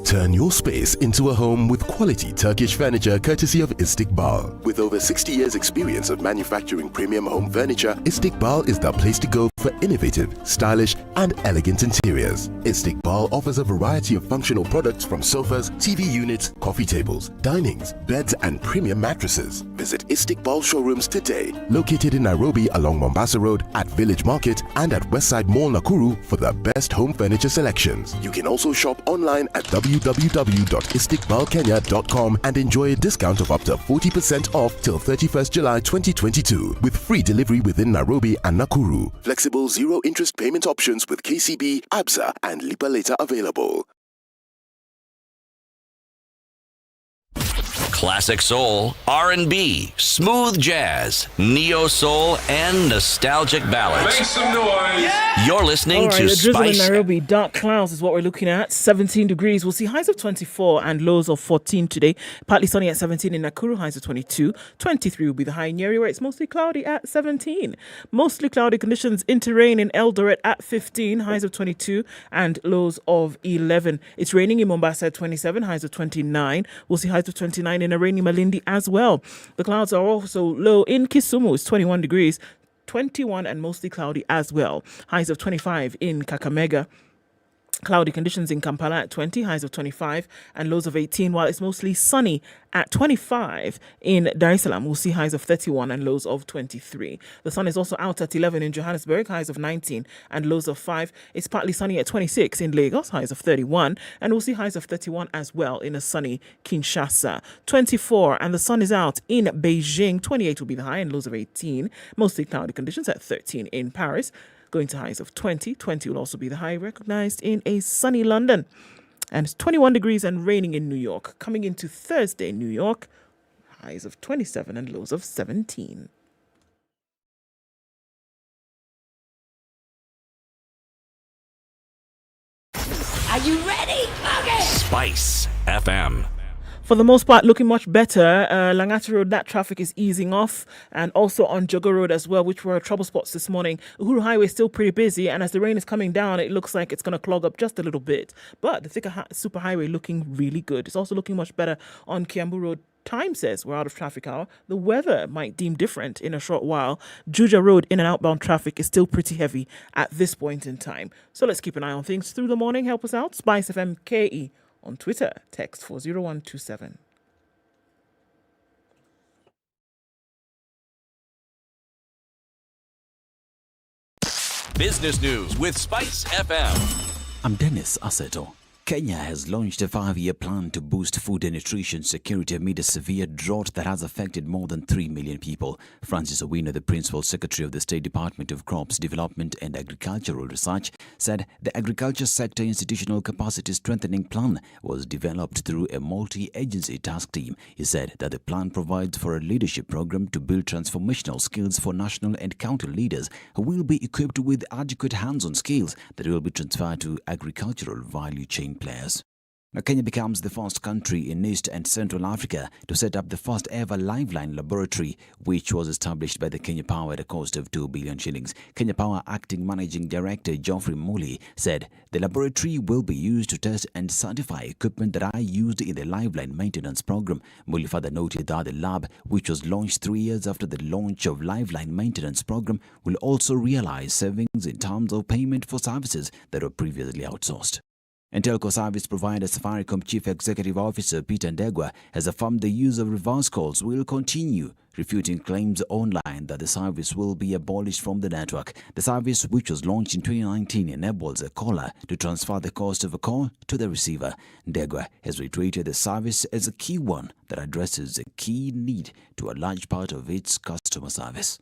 Turn your space into a home with quality Turkish furniture courtesy of Istiqbal. With over 60 years experience of manufacturing premium home furniture, Istiqbal is the place to go for innovative, stylish and elegant interiors. Istiqbal offers a variety of functional products from sofas, TV units, coffee tables, dinings, beds and premium mattresses. Visit Istiqbal showrooms today, located in Nairobi along Mombasa Road, at Village Market and at Westside Mall Nakuru for the best home furniture selections. You can also shop online at www.istiqbalkenya.com and enjoy a discount of up to 40% off till 31st July 2022 with free delivery within Nairobi and Nakuru. Flexible zero interest payment options with KCB, ABSA and Lipa Later available. Classic soul, R&B, smooth jazz, neo soul, and nostalgic ballads. Make some noise. You're listening to the drizzle in Spice. Nairobi, dark clouds is what we're looking at. 17 degrees. We'll see highs of 24 and lows of 14 today. Partly sunny at 17 in Nakuru, highs of 22. 23 will be the high in Nyeri, where it's mostly cloudy at 17. Mostly cloudy conditions into rain in Eldoret at 15, highs of 22 and lows of 11. It's raining in Mombasa at 27, highs of 29. We'll see highs of 29 in a rainy Malindi as well. The clouds are also low in Kisumu, it's 21 degrees. 21 and mostly cloudy as well. Highs of 25 in Kakamega. Cloudy conditions in Kampala at 20, highs of 25 and lows of 18, while it's mostly sunny at 25 in Dar es Salaam. We'll see highs of 31 and lows of 23. The sun is also out at 11 in Johannesburg, highs of 19 and lows of 5. It's partly sunny at 26 in Lagos, highs of 31, and we'll see highs of 31 as well in a sunny Kinshasa. 24 and the sun is out in Beijing. 28 will be the high and lows of 18. Mostly cloudy conditions at 13 in Paris. Going to highs of 20. 20 will also be the high recognized in a sunny London. And it's 21 degrees and raining in New York. Coming into Thursday, New York, highs of 27 and lows of 17. Are you ready? Okay. Spice FM. For the most part, looking much better. Langata Road, that traffic is easing off. And also on Jogo Road as well, which were trouble spots this morning. Uhuru Highway is still pretty busy. And as the rain is coming down, it looks like it's going to clog up just a little bit. But the Thika Super Highway looking really good. It's also looking much better on Kiambu Road. Time says we're out of traffic hour. The weather might deem different in a short while. Juja Road in and outbound traffic is still pretty heavy at this point in time. So let's keep an eye on things through the morning. Help us out. SpiceFM KE. On Twitter, text 40127. Business news with Spice FM. I'm Dennis Aseto. Kenya has launched a 5-year plan to boost food and nutrition security amid a severe drought that has affected more than 3 million people. Francis Owino, the Principal Secretary of the State Department of Crops Development and Agricultural Research, said the agriculture sector institutional capacity strengthening plan was developed through a multi-agency task team. He said that the plan provides for a leadership program to build transformational skills for national and county leaders who will be equipped with adequate hands-on skills that will be transferred to agricultural value chain players. Now, Kenya becomes the first country in East and Central Africa to set up the first ever Liveline laboratory, which was established by the Kenya Power at a cost of 2 billion shillings. Kenya Power Acting Managing Director Geoffrey Muli said the laboratory will be used to test and certify equipment that are used in the Liveline maintenance program. Muli further noted that the lab, which was launched 3 years after the launch of Liveline maintenance program, will also realize savings in terms of payment for services that were previously outsourced. And telco service provider Safaricom Chief Executive Officer Peter Ndegwa has affirmed the use of reverse calls will continue, refuting claims online that the service will be abolished from the network. The service, which was launched in 2019, enables a caller to transfer the cost of a call to the receiver. Ndegwa has reiterated the service as a key one that addresses a key need to a large part of its customer service.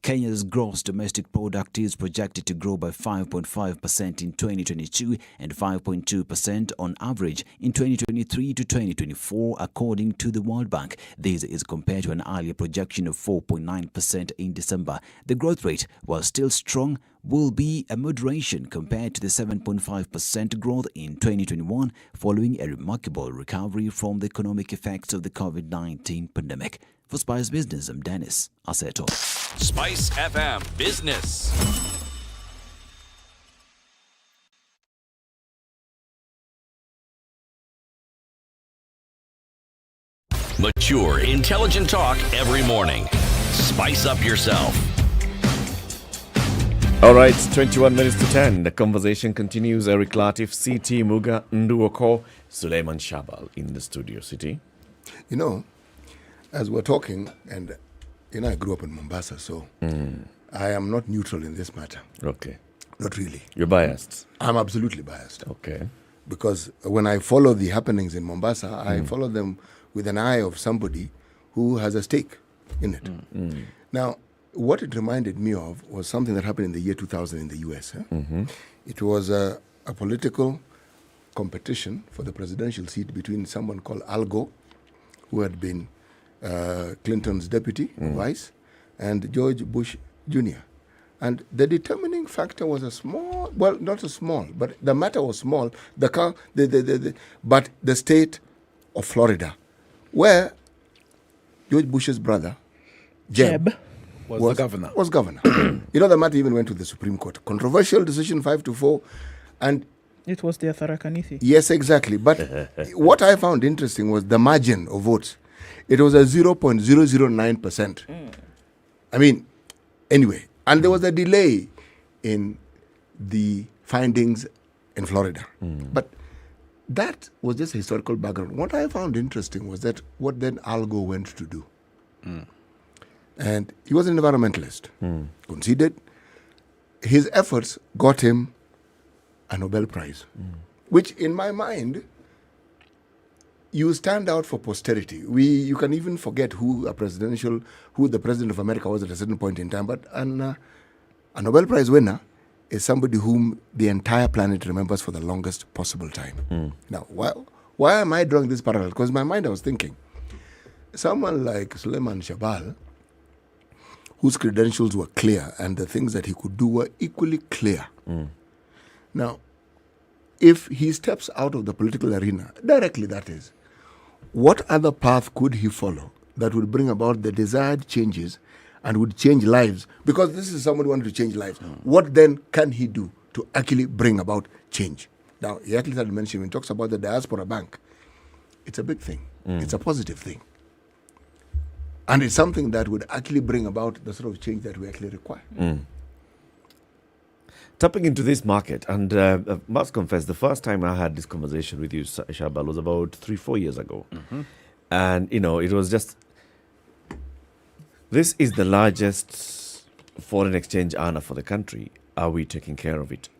Kenya's gross domestic product is projected to grow by 5.5% in 2022 and 5.2% on average in 2023 to 2024, according to the World Bank. This is compared to an earlier projection of 4.9% in December. The growth rate, while still strong, will be a moderation compared to the 7.5% growth in 2021 following a remarkable recovery from the economic effects of the COVID-19 pandemic. For Spice Business, I'm Dennis Aseto. Spice FM Business. Mature, intelligent talk every morning. Spice up yourself. All right, 21 minutes to 10. The conversation continues. Eric Latiff, CT, Muga, Okoh, Suleiman Shabal in the studio city. You know, as we're talking, and I grew up in Mombasa, so I am not neutral in this matter. Okay. Not really. You're biased? I'm absolutely biased. Okay. Because when I follow the happenings in Mombasa, I follow them with an eye of somebody who has a stake in it. Now, what it reminded me of was something that happened in the year 2000 in the US. It was a political competition for the presidential seat between someone called Al Gore, who had been Clinton's deputy, vice, and George Bush Jr. And the determining factor was a small, well, not a small, but the matter was small, but the state of Florida, where George Bush's brother, Jeb, was the governor. Was governor. The matter even went to the Supreme Court. Controversial decision, 5-4, and it was the Tharakanithi. Yes, exactly. But what I found interesting was the margin of votes. It was a 0.009%. I mean, anyway, and there was a delay in the findings in Florida. But that was just a historical background. What I found interesting was that what then Al Gore went to do. And he was an environmentalist, conceded. His efforts got him a Nobel Prize, which in my mind, you stand out for posterity. You can even forget who the president of America was at a certain point in time, but a Nobel Prize winner is somebody whom the entire planet remembers for the longest possible time. Now, why am I drawing this parallel? Because in my mind I was thinking, someone like Suleiman Shabal, whose credentials were clear and the things that he could do were equally clear. Now, if he steps out of the political arena, directly that is, what other path could he follow that would bring about the desired changes and would change lives? Because this is someone who wanted to change lives. What then can he do to actually bring about change? Now, he actually started mentioning, when he talks about the Diaspora Bank, it's a big thing. It's a positive thing. And it's something that would actually bring about the sort of change that we actually require. Tapping into this market, and I must confess, the first time I had this conversation with you, Shabal, was about 3-4 years ago. And, it was just, this is the largest foreign exchange earner for the country. Are we taking care of it?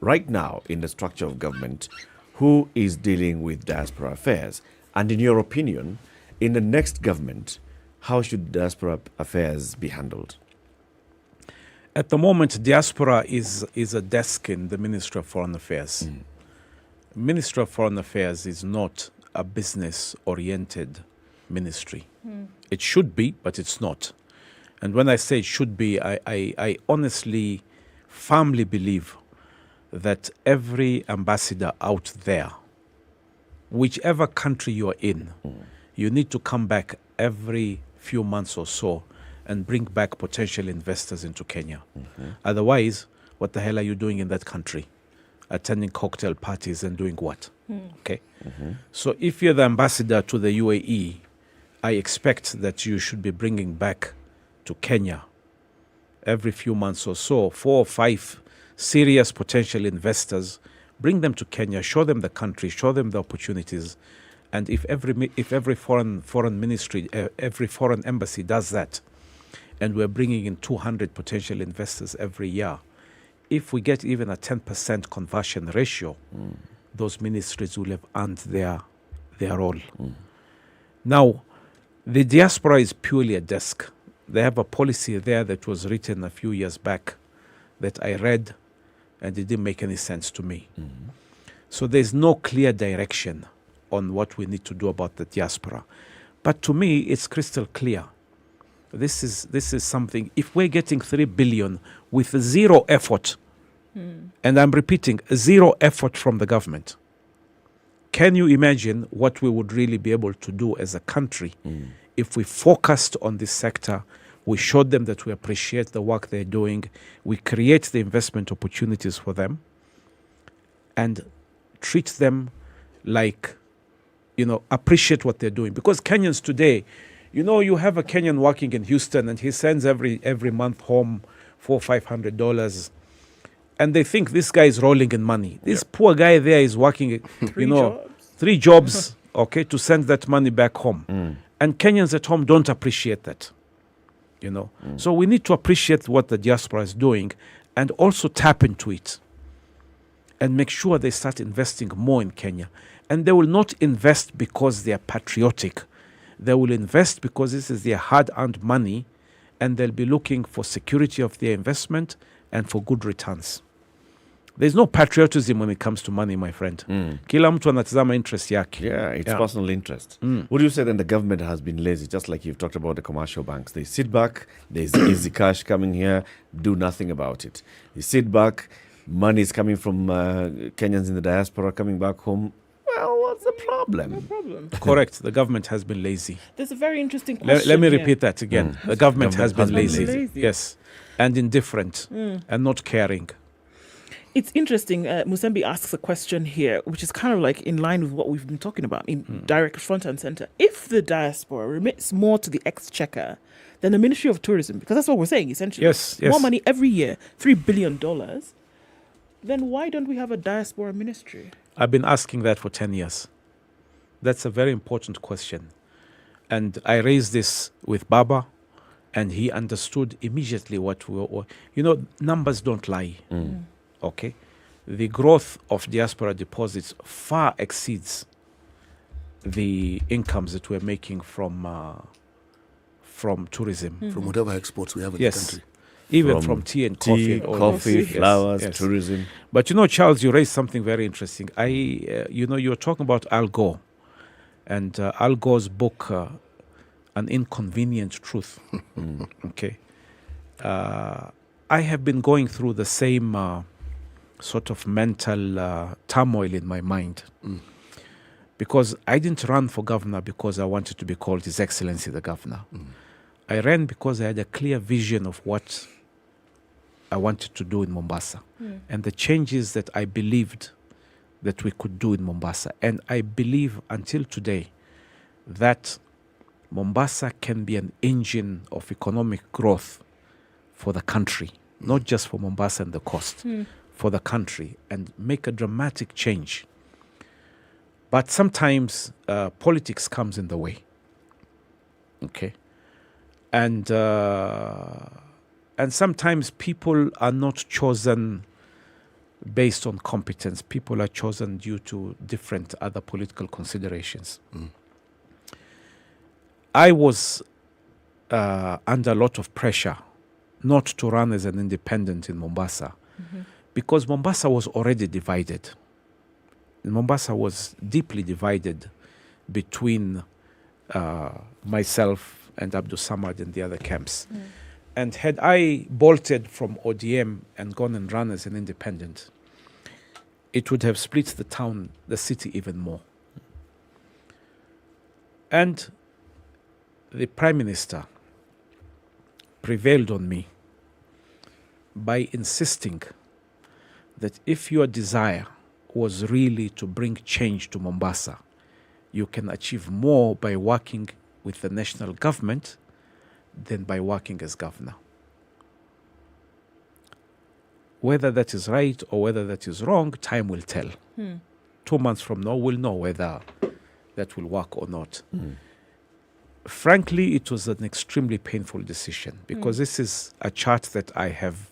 Right now, in the structure of government, who is dealing with diaspora affairs? And in your opinion, in the next government, how should diaspora affairs be handled? At the moment, diaspora is a desk in the Ministry of Foreign Affairs. Ministry of Foreign Affairs is not a business-oriented ministry. It should be, but it's not. And when I say it should be, I honestly, firmly believe that every ambassador out there, whichever country you are in, you need to come back every few months or so and bring back potential investors into Kenya. Otherwise, what the hell are you doing in that country? Attending cocktail parties and doing what? Okay. So if you're the ambassador to the UAE, I expect that you should be bringing back to Kenya every few months or so 4 or 5 serious potential investors. Bring them to Kenya, show them the country, show them the opportunities. And if every foreign ministry, every foreign embassy does that, and we're bringing in 200 potential investors every year, if we get even a 10% conversion ratio, those ministries will have earned their role. Now, the diaspora is purely a desk. They have a policy there that was written a few years back that I read, and it didn't make any sense to me. So there's no clear direction on what we need to do about the diaspora. But to me, it's crystal clear This is something. If we're getting 3 billion with zero effort, and I'm repeating, zero effort from the government, can you imagine what we would really be able to do as a country if we focused on this sector? We showed them that we appreciate the work they're doing. We create the investment opportunities for them and treat them like, appreciate what they're doing. Because Kenyans today, you have a Kenyan working in Houston and he sends every month home $400-500, and they think this guy is rolling in money. This poor guy there is working, three jobs, okay, to send that money back home. And Kenyans at home don't appreciate that, So we need to appreciate what the diaspora is doing and also tap into it and make sure they start investing more in Kenya. And they will not invest because they are patriotic. They will invest because this is their hard-earned money, and they'll be looking for security of their investment and for good returns. There's no patriotism when it comes to money, my friend. Kila mtu anatazama interest yake. Yeah, it's personal interest. Would you say then the government has been lazy, just like you've talked about the commercial banks? They sit back, there's easy cash coming here, do nothing about it. They sit back, money is coming from Kenyans in the diaspora coming back home. Well, what's the problem? No problem. Correct. The government has been lazy. There's a very interesting question. Let me here. repeat that again. The government has been lazy. Yes. And indifferent and not caring. It's interesting. Musembi asks a question here, which is kind of like in line with what we've been talking about in direct front and center. If the diaspora remits more to the exchequer than the Ministry of Tourism, because that's what we're saying essentially, yes. more money every year, $3 billion, then why don't we have a diaspora ministry? I've been asking that for 10 years. That's a very important question. And I raised this with Baba, and he understood immediately what we were. Numbers don't lie. Okay? The growth of diaspora deposits far exceeds the incomes that we're making from tourism. From whatever exports we have in the country. Even from tea and coffee. Coffee, flowers, tourism. But Charles, you raised something very interesting. You were talking about Al Gore and Al Gore's book, An Inconvenient Truth. Okay. I have been going through the same sort of mental turmoil in my mind. Because I didn't run for governor because I wanted to be called His Excellency the Governor. I ran because I had a clear vision of what I wanted to do in Mombasa and the changes that I believed that we could do in Mombasa. And I believe until today that Mombasa can be an engine of economic growth for the country, not just for Mombasa and the coast, for the country, and make a dramatic change. But sometimes politics comes in the way. Okay. And sometimes people are not chosen based on competence. People are chosen due to different other political considerations. I was under a lot of pressure not to run as an independent in Mombasa because Mombasa was already divided. Mombasa was deeply divided between myself and Abdul Samad and the other camps. And had I bolted from ODM and gone and run as an independent, it would have split the city even more. And the Prime Minister prevailed on me by insisting that if your desire was really to bring change to Mombasa, you can achieve more by working with the national government than by working as governor. Whether that is right or whether that is wrong, time will tell. 2 months from now, we'll know whether that will work or not. Frankly, it was an extremely painful decision because this is a chart that I have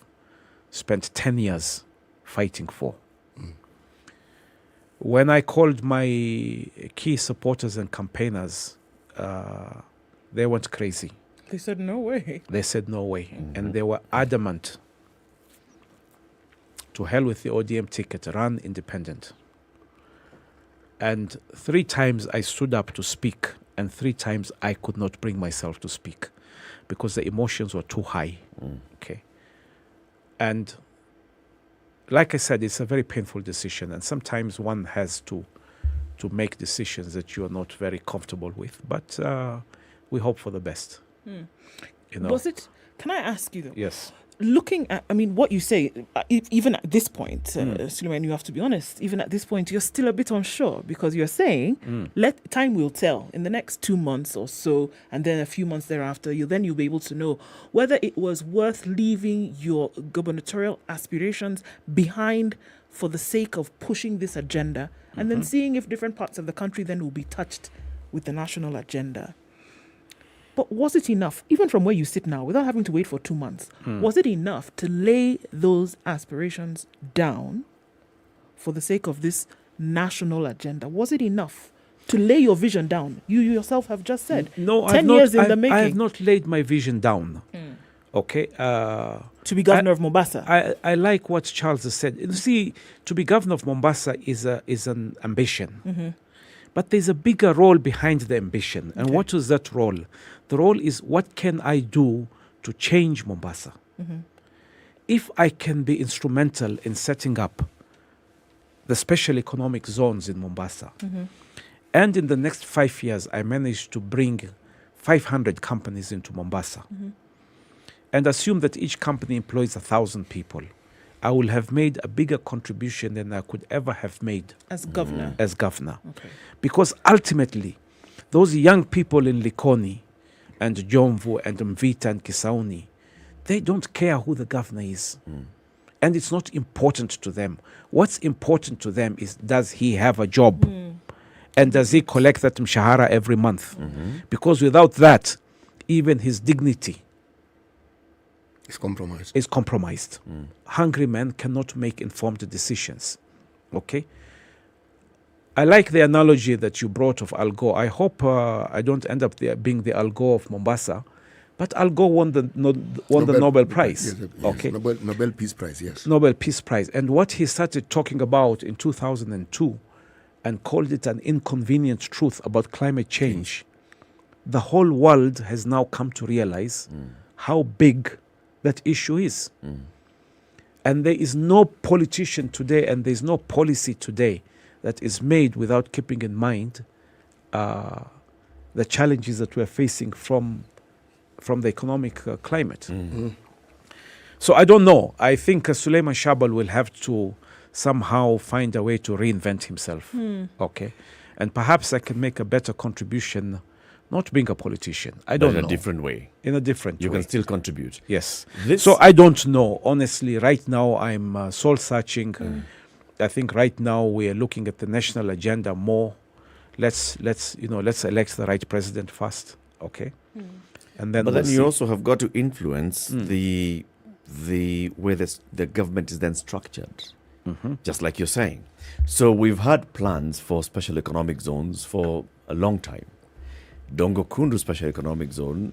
spent 10 years fighting for. When I called my key supporters and campaigners, they went crazy. They said no way. They said no way. And they were adamant. To hell with the ODM ticket, run independent. And 3 times I stood up to speak and 3 times I could not bring myself to speak because the emotions were too high. Okay. And like I said, it's a very painful decision, and sometimes one has to make decisions that you are not very comfortable with. But we hope for the best. You know. Can I ask you though? Yes. Looking at, what you say, even at this point, Suleiman, you have to be honest, even at this point, you're still a bit unsure because you're saying, time will tell in the next 2 months or so, and then a few months thereafter, you'll be able to know whether it was worth leaving your gubernatorial aspirations behind for the sake of pushing this agenda, and then seeing if different parts of the country then will be touched with the national agenda. But was it enough, even from where you sit now, without having to wait for 2 months, was it enough to lay those aspirations down for the sake of this national agenda? Was it enough to lay your vision down? You yourself have just said, no, 10 years in the making. I have not laid my vision down. Okay. To be governor of Mombasa. I like what Charles has said. You see, to be governor of Mombasa is an ambition. But there's a bigger role behind the ambition. And what is that role? The role is, what can I do to change Mombasa? If I can be instrumental in setting up the special economic zones in Mombasa, and in the next 5 years, I managed to bring 500 companies into Mombasa, and assume that each company employs 1,000 people, I will have made a bigger contribution than I could ever have made as governor. Okay. Because ultimately, those young people in Likoni and Jomvu and Mvita and Kisauni, they don't care who the governor is. And it's not important to them. What's important to them is, does he have a job? And does he collect that mshahara every month? Because without that, even his dignity is compromised. Hungry men cannot make informed decisions. Okay? I like the analogy that you brought of Al Gore. I hope I don't end up being the Al Gore of Mombasa, but Al Gore won the Nobel Prize. Yes, okay, Nobel Peace Prize, yes. Nobel Peace Prize. And what he started talking about in 2002 and called it an inconvenient truth about climate change, the whole world has now come to realize how big that issue is. And there is no politician today, and there is no policy today that is made without keeping in mind the challenges that we're facing from the economic climate. So I don't know. I think Suleiman Shabal will have to somehow find a way to reinvent himself. Okay. And perhaps I can make a better contribution, not being a politician. I don't know. In a different way. In a different way. You can still contribute. Yes. So I don't know. Honestly, right now I'm soul searching. I think right now we are looking at the national agenda more. Let's elect the right president first. Okay. And then but then you also have got to influence the way the government is then structured, just like you're saying. So we've had plans for special economic zones for a long time. Dongo Kundu Special Economic Zone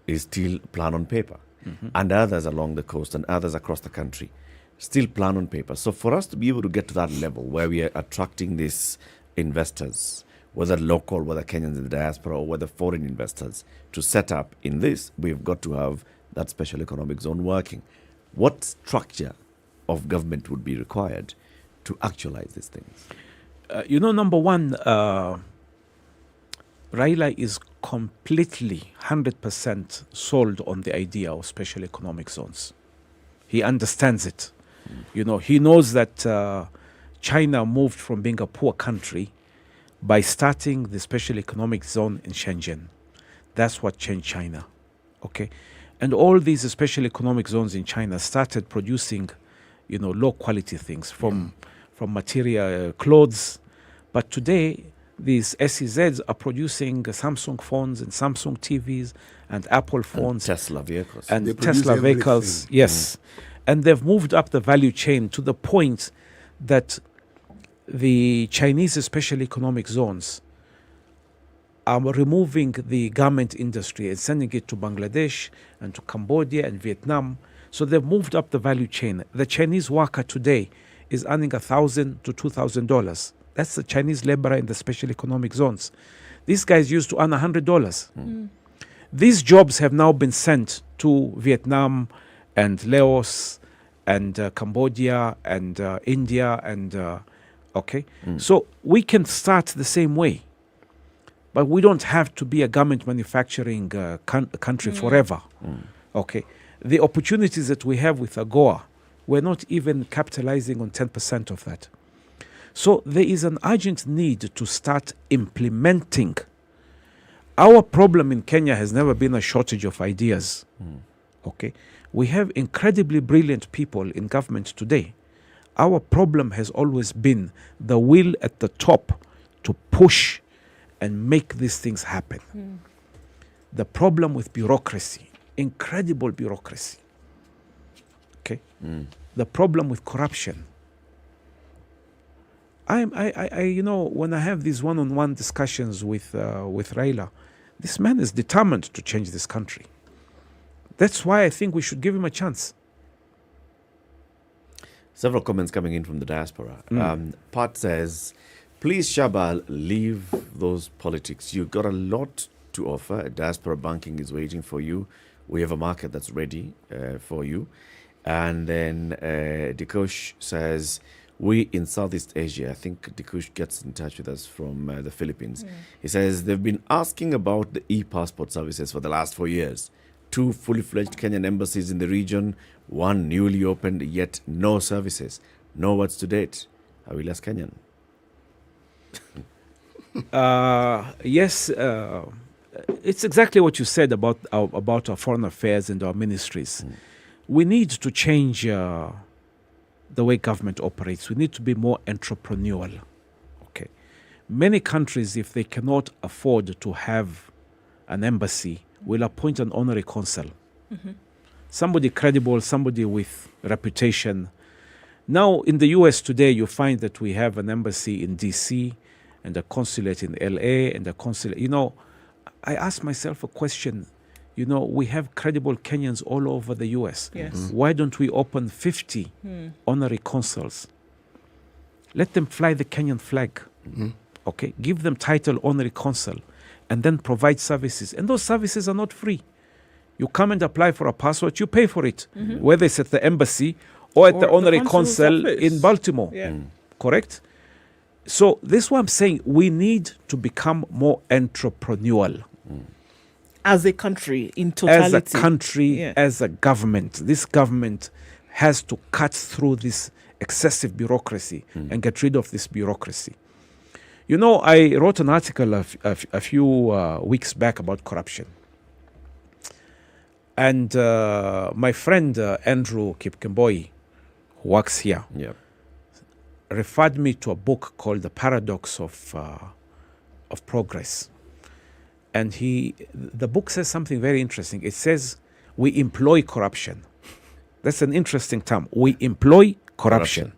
is still plan on paper, and others along the coast and others across the country, still plan on paper. So for us to be able to get to that level where we are attracting these investors, whether local, whether Kenyans in the diaspora, or whether foreign investors, to set up in this, we've got to have that special economic zone working. What structure of government would be required to actualize these things? Number one, Raila is completely 100% sold on the idea of special economic zones. He understands it. He knows that China moved from being a poor country by starting the special economic zone in Shenzhen. That's what changed China. Okay? And all these special economic zones in China started producing, low quality things from material, clothes. But today, these SEZs are producing Samsung phones and Samsung TVs and Apple phones. And Tesla vehicles. And Tesla vehicles, yes. And they've moved up the value chain to the point that the Chinese special economic zones are removing the garment industry and sending it to Bangladesh and to Cambodia and Vietnam. So they've moved up the value chain. The Chinese worker today is earning $1,000 to $2,000. That's the Chinese laborer in the special economic zones. These guys used to earn $100. These jobs have now been sent to Vietnam and Laos and Cambodia and India and So we can start the same way. But we don't have to be a garment manufacturing country forever. Okay. The opportunities that we have with AGOA, we're not even capitalizing on 10% of that. So there is an urgent need to start implementing. Our problem in Kenya has never been a shortage of ideas. Okay. We have incredibly brilliant people in government today. Our problem has always been the will at the top to push and make these things happen. The problem with bureaucracy, incredible bureaucracy. Okay? The problem with corruption. When I have these one-on-one discussions with Raila, this man is determined to change this country. That's why I think we should give him a chance. Several comments coming in from the diaspora. Pat says, please, Shaba, leave those politics. You've got a lot to offer. Diaspora banking is waiting for you. We have a market that's ready for you. And then Dikush says, we in Southeast Asia, I think Dikush gets in touch with us from the Philippines. He says, they've been asking about the e-passport services for the last 4 years. 2 fully-fledged Kenyan embassies in the region, 1 newly opened, yet no services. No words to date. I will ask Kenyan. Yes, it's exactly what you said about our foreign affairs and our ministries. We need to change the way government operates. We need to be more entrepreneurial. Okay, many countries, if they cannot afford to have an embassy, will appoint an honorary consul. Somebody credible, somebody with reputation. Now, in the U.S. today, you find that we have an embassy in D.C. and a consulate in L.A. and a consulate. I ask myself a question. We have credible Kenyans all over the U.S. Yes. Why don't we open 50 honorary consuls? Let them fly the Kenyan flag. Okay, give them title honorary consul, and then provide services. And those services are not free. You come and apply for a passport, you pay for it, whether it's at the embassy or at the honorary consul in Baltimore. Correct? So this is what I'm saying. We need to become more entrepreneurial. As a country, in totality. As a country, as a government. This government has to cut through this excessive bureaucracy and get rid of this bureaucracy. I wrote an article a few weeks back about corruption. And my friend Andrew Kipkemboi, who works here, referred me to a book called The Paradox of Progress. And the book says something very interesting. It says, we employ corruption. That's an interesting term. We employ corruption.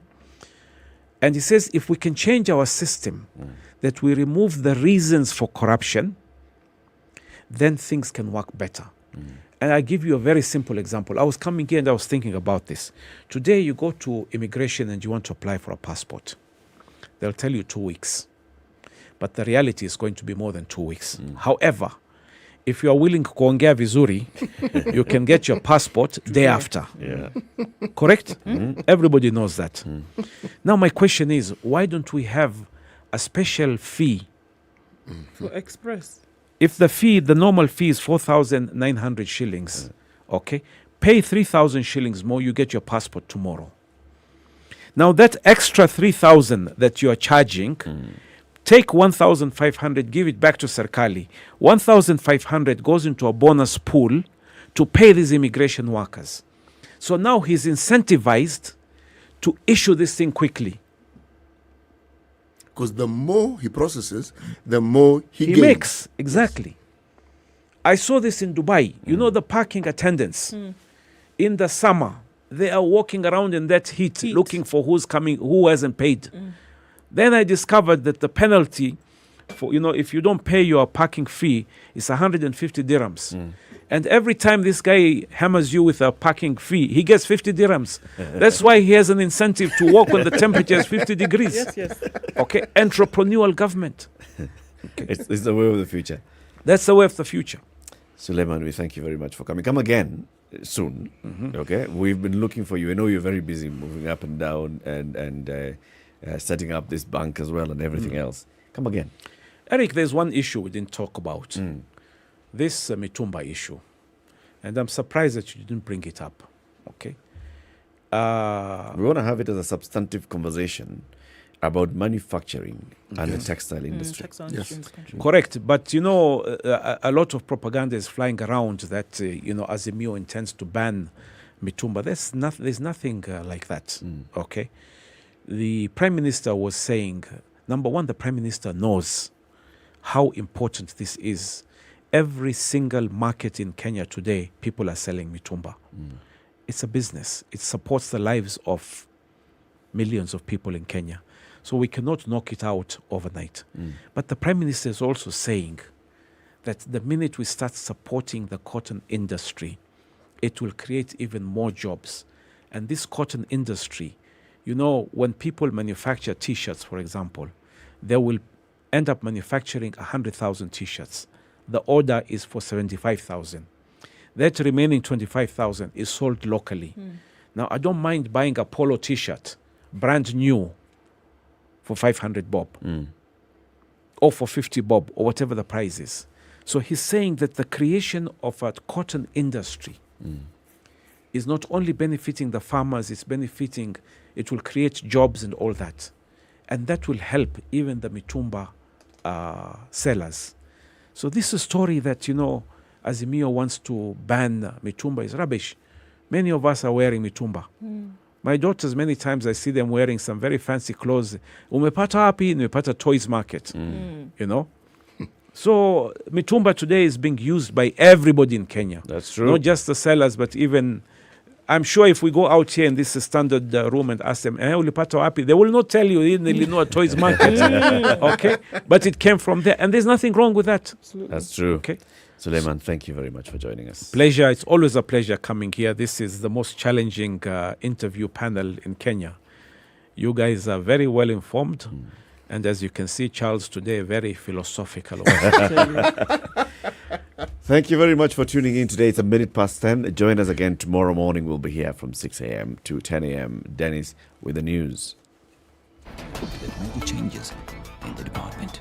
And he says, if we can change our system, that we remove the reasons for corruption, then things can work better. And I give you a very simple example. I was coming here and I was thinking about this. Today you go to immigration and you want to apply for a passport. They'll tell you 2 weeks. But the reality is going to be more than 2 weeks. However, if you are willing to kuongea vizuri, you can get your passport day after. Correct? Everybody knows that. Now my question is, why don't we have a special fee for express? If the normal fee is 4,900 shillings, okay, pay 3,000 shillings more, you get your passport tomorrow. Now that extra 3,000 that you are charging, take 1,500, give it back to Serikali. 1,500 goes into a bonus pool to pay these immigration workers. So now he's incentivized to issue this thing quickly. Because the more he processes, the more he gains. Makes. Exactly. I saw this in Dubai. The parking attendants. In the summer, they are walking around in that heat. Looking for who's coming, who hasn't paid. Then I discovered that the penalty for, if you don't pay your parking fee, is 150 dirhams. And every time this guy hammers you with a parking fee, he gets 50 dirhams. That's why he has an incentive to walk when the temperature is 50 degrees. Yes. Okay, entrepreneurial government. It's the way of the future. That's the way of the future. Suleiman, we thank you very much for coming. Come again soon. Okay, we've been looking for you. I know you're very busy moving up and down and setting up this bank as well and everything else. Come again. Eric, there's one issue we didn't talk about. This Mitumba issue. And I'm surprised that you didn't bring it up. Okay. We want to have it as a substantive conversation about manufacturing and the textile industry. Correct. But, you know, a lot of propaganda is flying around that, you know, Simeo intends to ban Mitumba. There's nothing like that. Okay. The Prime Minister was saying, number one, the Prime Minister knows how important this is. Every single market in Kenya today, people are selling Mitumba. It's a business. It supports the lives of millions of people in Kenya. So we cannot knock it out overnight. But the Prime Minister is also saying that the minute we start supporting the cotton industry, it will create even more jobs. And this cotton industry, you know, when people manufacture T-shirts, for example, they will end up manufacturing 100,000 T-shirts. The order is for 75,000. That remaining 25,000 is sold locally. Now, I don't mind buying a polo T-shirt, brand new, for 500 bob, or for 50 bob, or whatever the price is. So he's saying that the creation of a cotton industry is not only benefiting the farmers, it will create jobs and all that. And that will help even the Mitumba sellers. So this is a story that, you know, Simeo wants to ban Mitumba is rubbish. Many of us are wearing Mitumba. My daughters, many times I see them wearing some very fancy clothes. Umepata wapi? Umepata toys market. You know? So Mitumba today is being used by everybody in Kenya. That's true. Not just the sellers, but even, I'm sure if we go out here in this standard room and ask them, ulipata wapi? They will not tell you in the Illinois toys market. Okay? But it came from there. And there's nothing wrong with that. That's true. Okay. Suleiman, thank you very much for joining us. Pleasure. It's always a pleasure coming here. This is the most challenging interview panel in Kenya. You guys are very well informed. And as you can see, Charles today, very philosophical. Thank you very much for tuning in today. It's 10:01. Join us again tomorrow morning. We'll be here from 6 a.m. to 10 a.m. Dennis with the news. There may be changes in the department.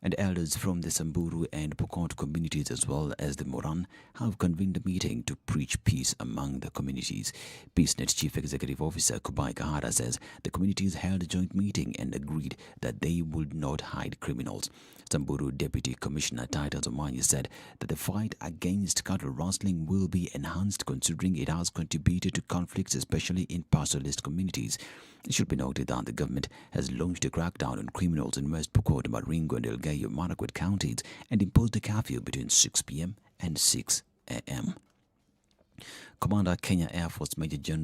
And elders from the Samburu and Pokot communities as well as the Moran have convened a meeting to preach peace among the communities. PeaceNet Chief Executive Officer Kubai Kahara says the communities held a joint meeting and agreed that they would not hide criminals. Samburu Deputy Commissioner Titus Omanyi said that the fight against cattle rustling will be enhanced considering it has contributed to conflicts, especially in pastoralist communities. It should be noted that the government has launched a crackdown on criminals in West Pokot, Maringo and Elgeyo Marakwet counties and imposed a curfew between 6 p.m. and 6 a.m. Commander Kenya Air Force Major General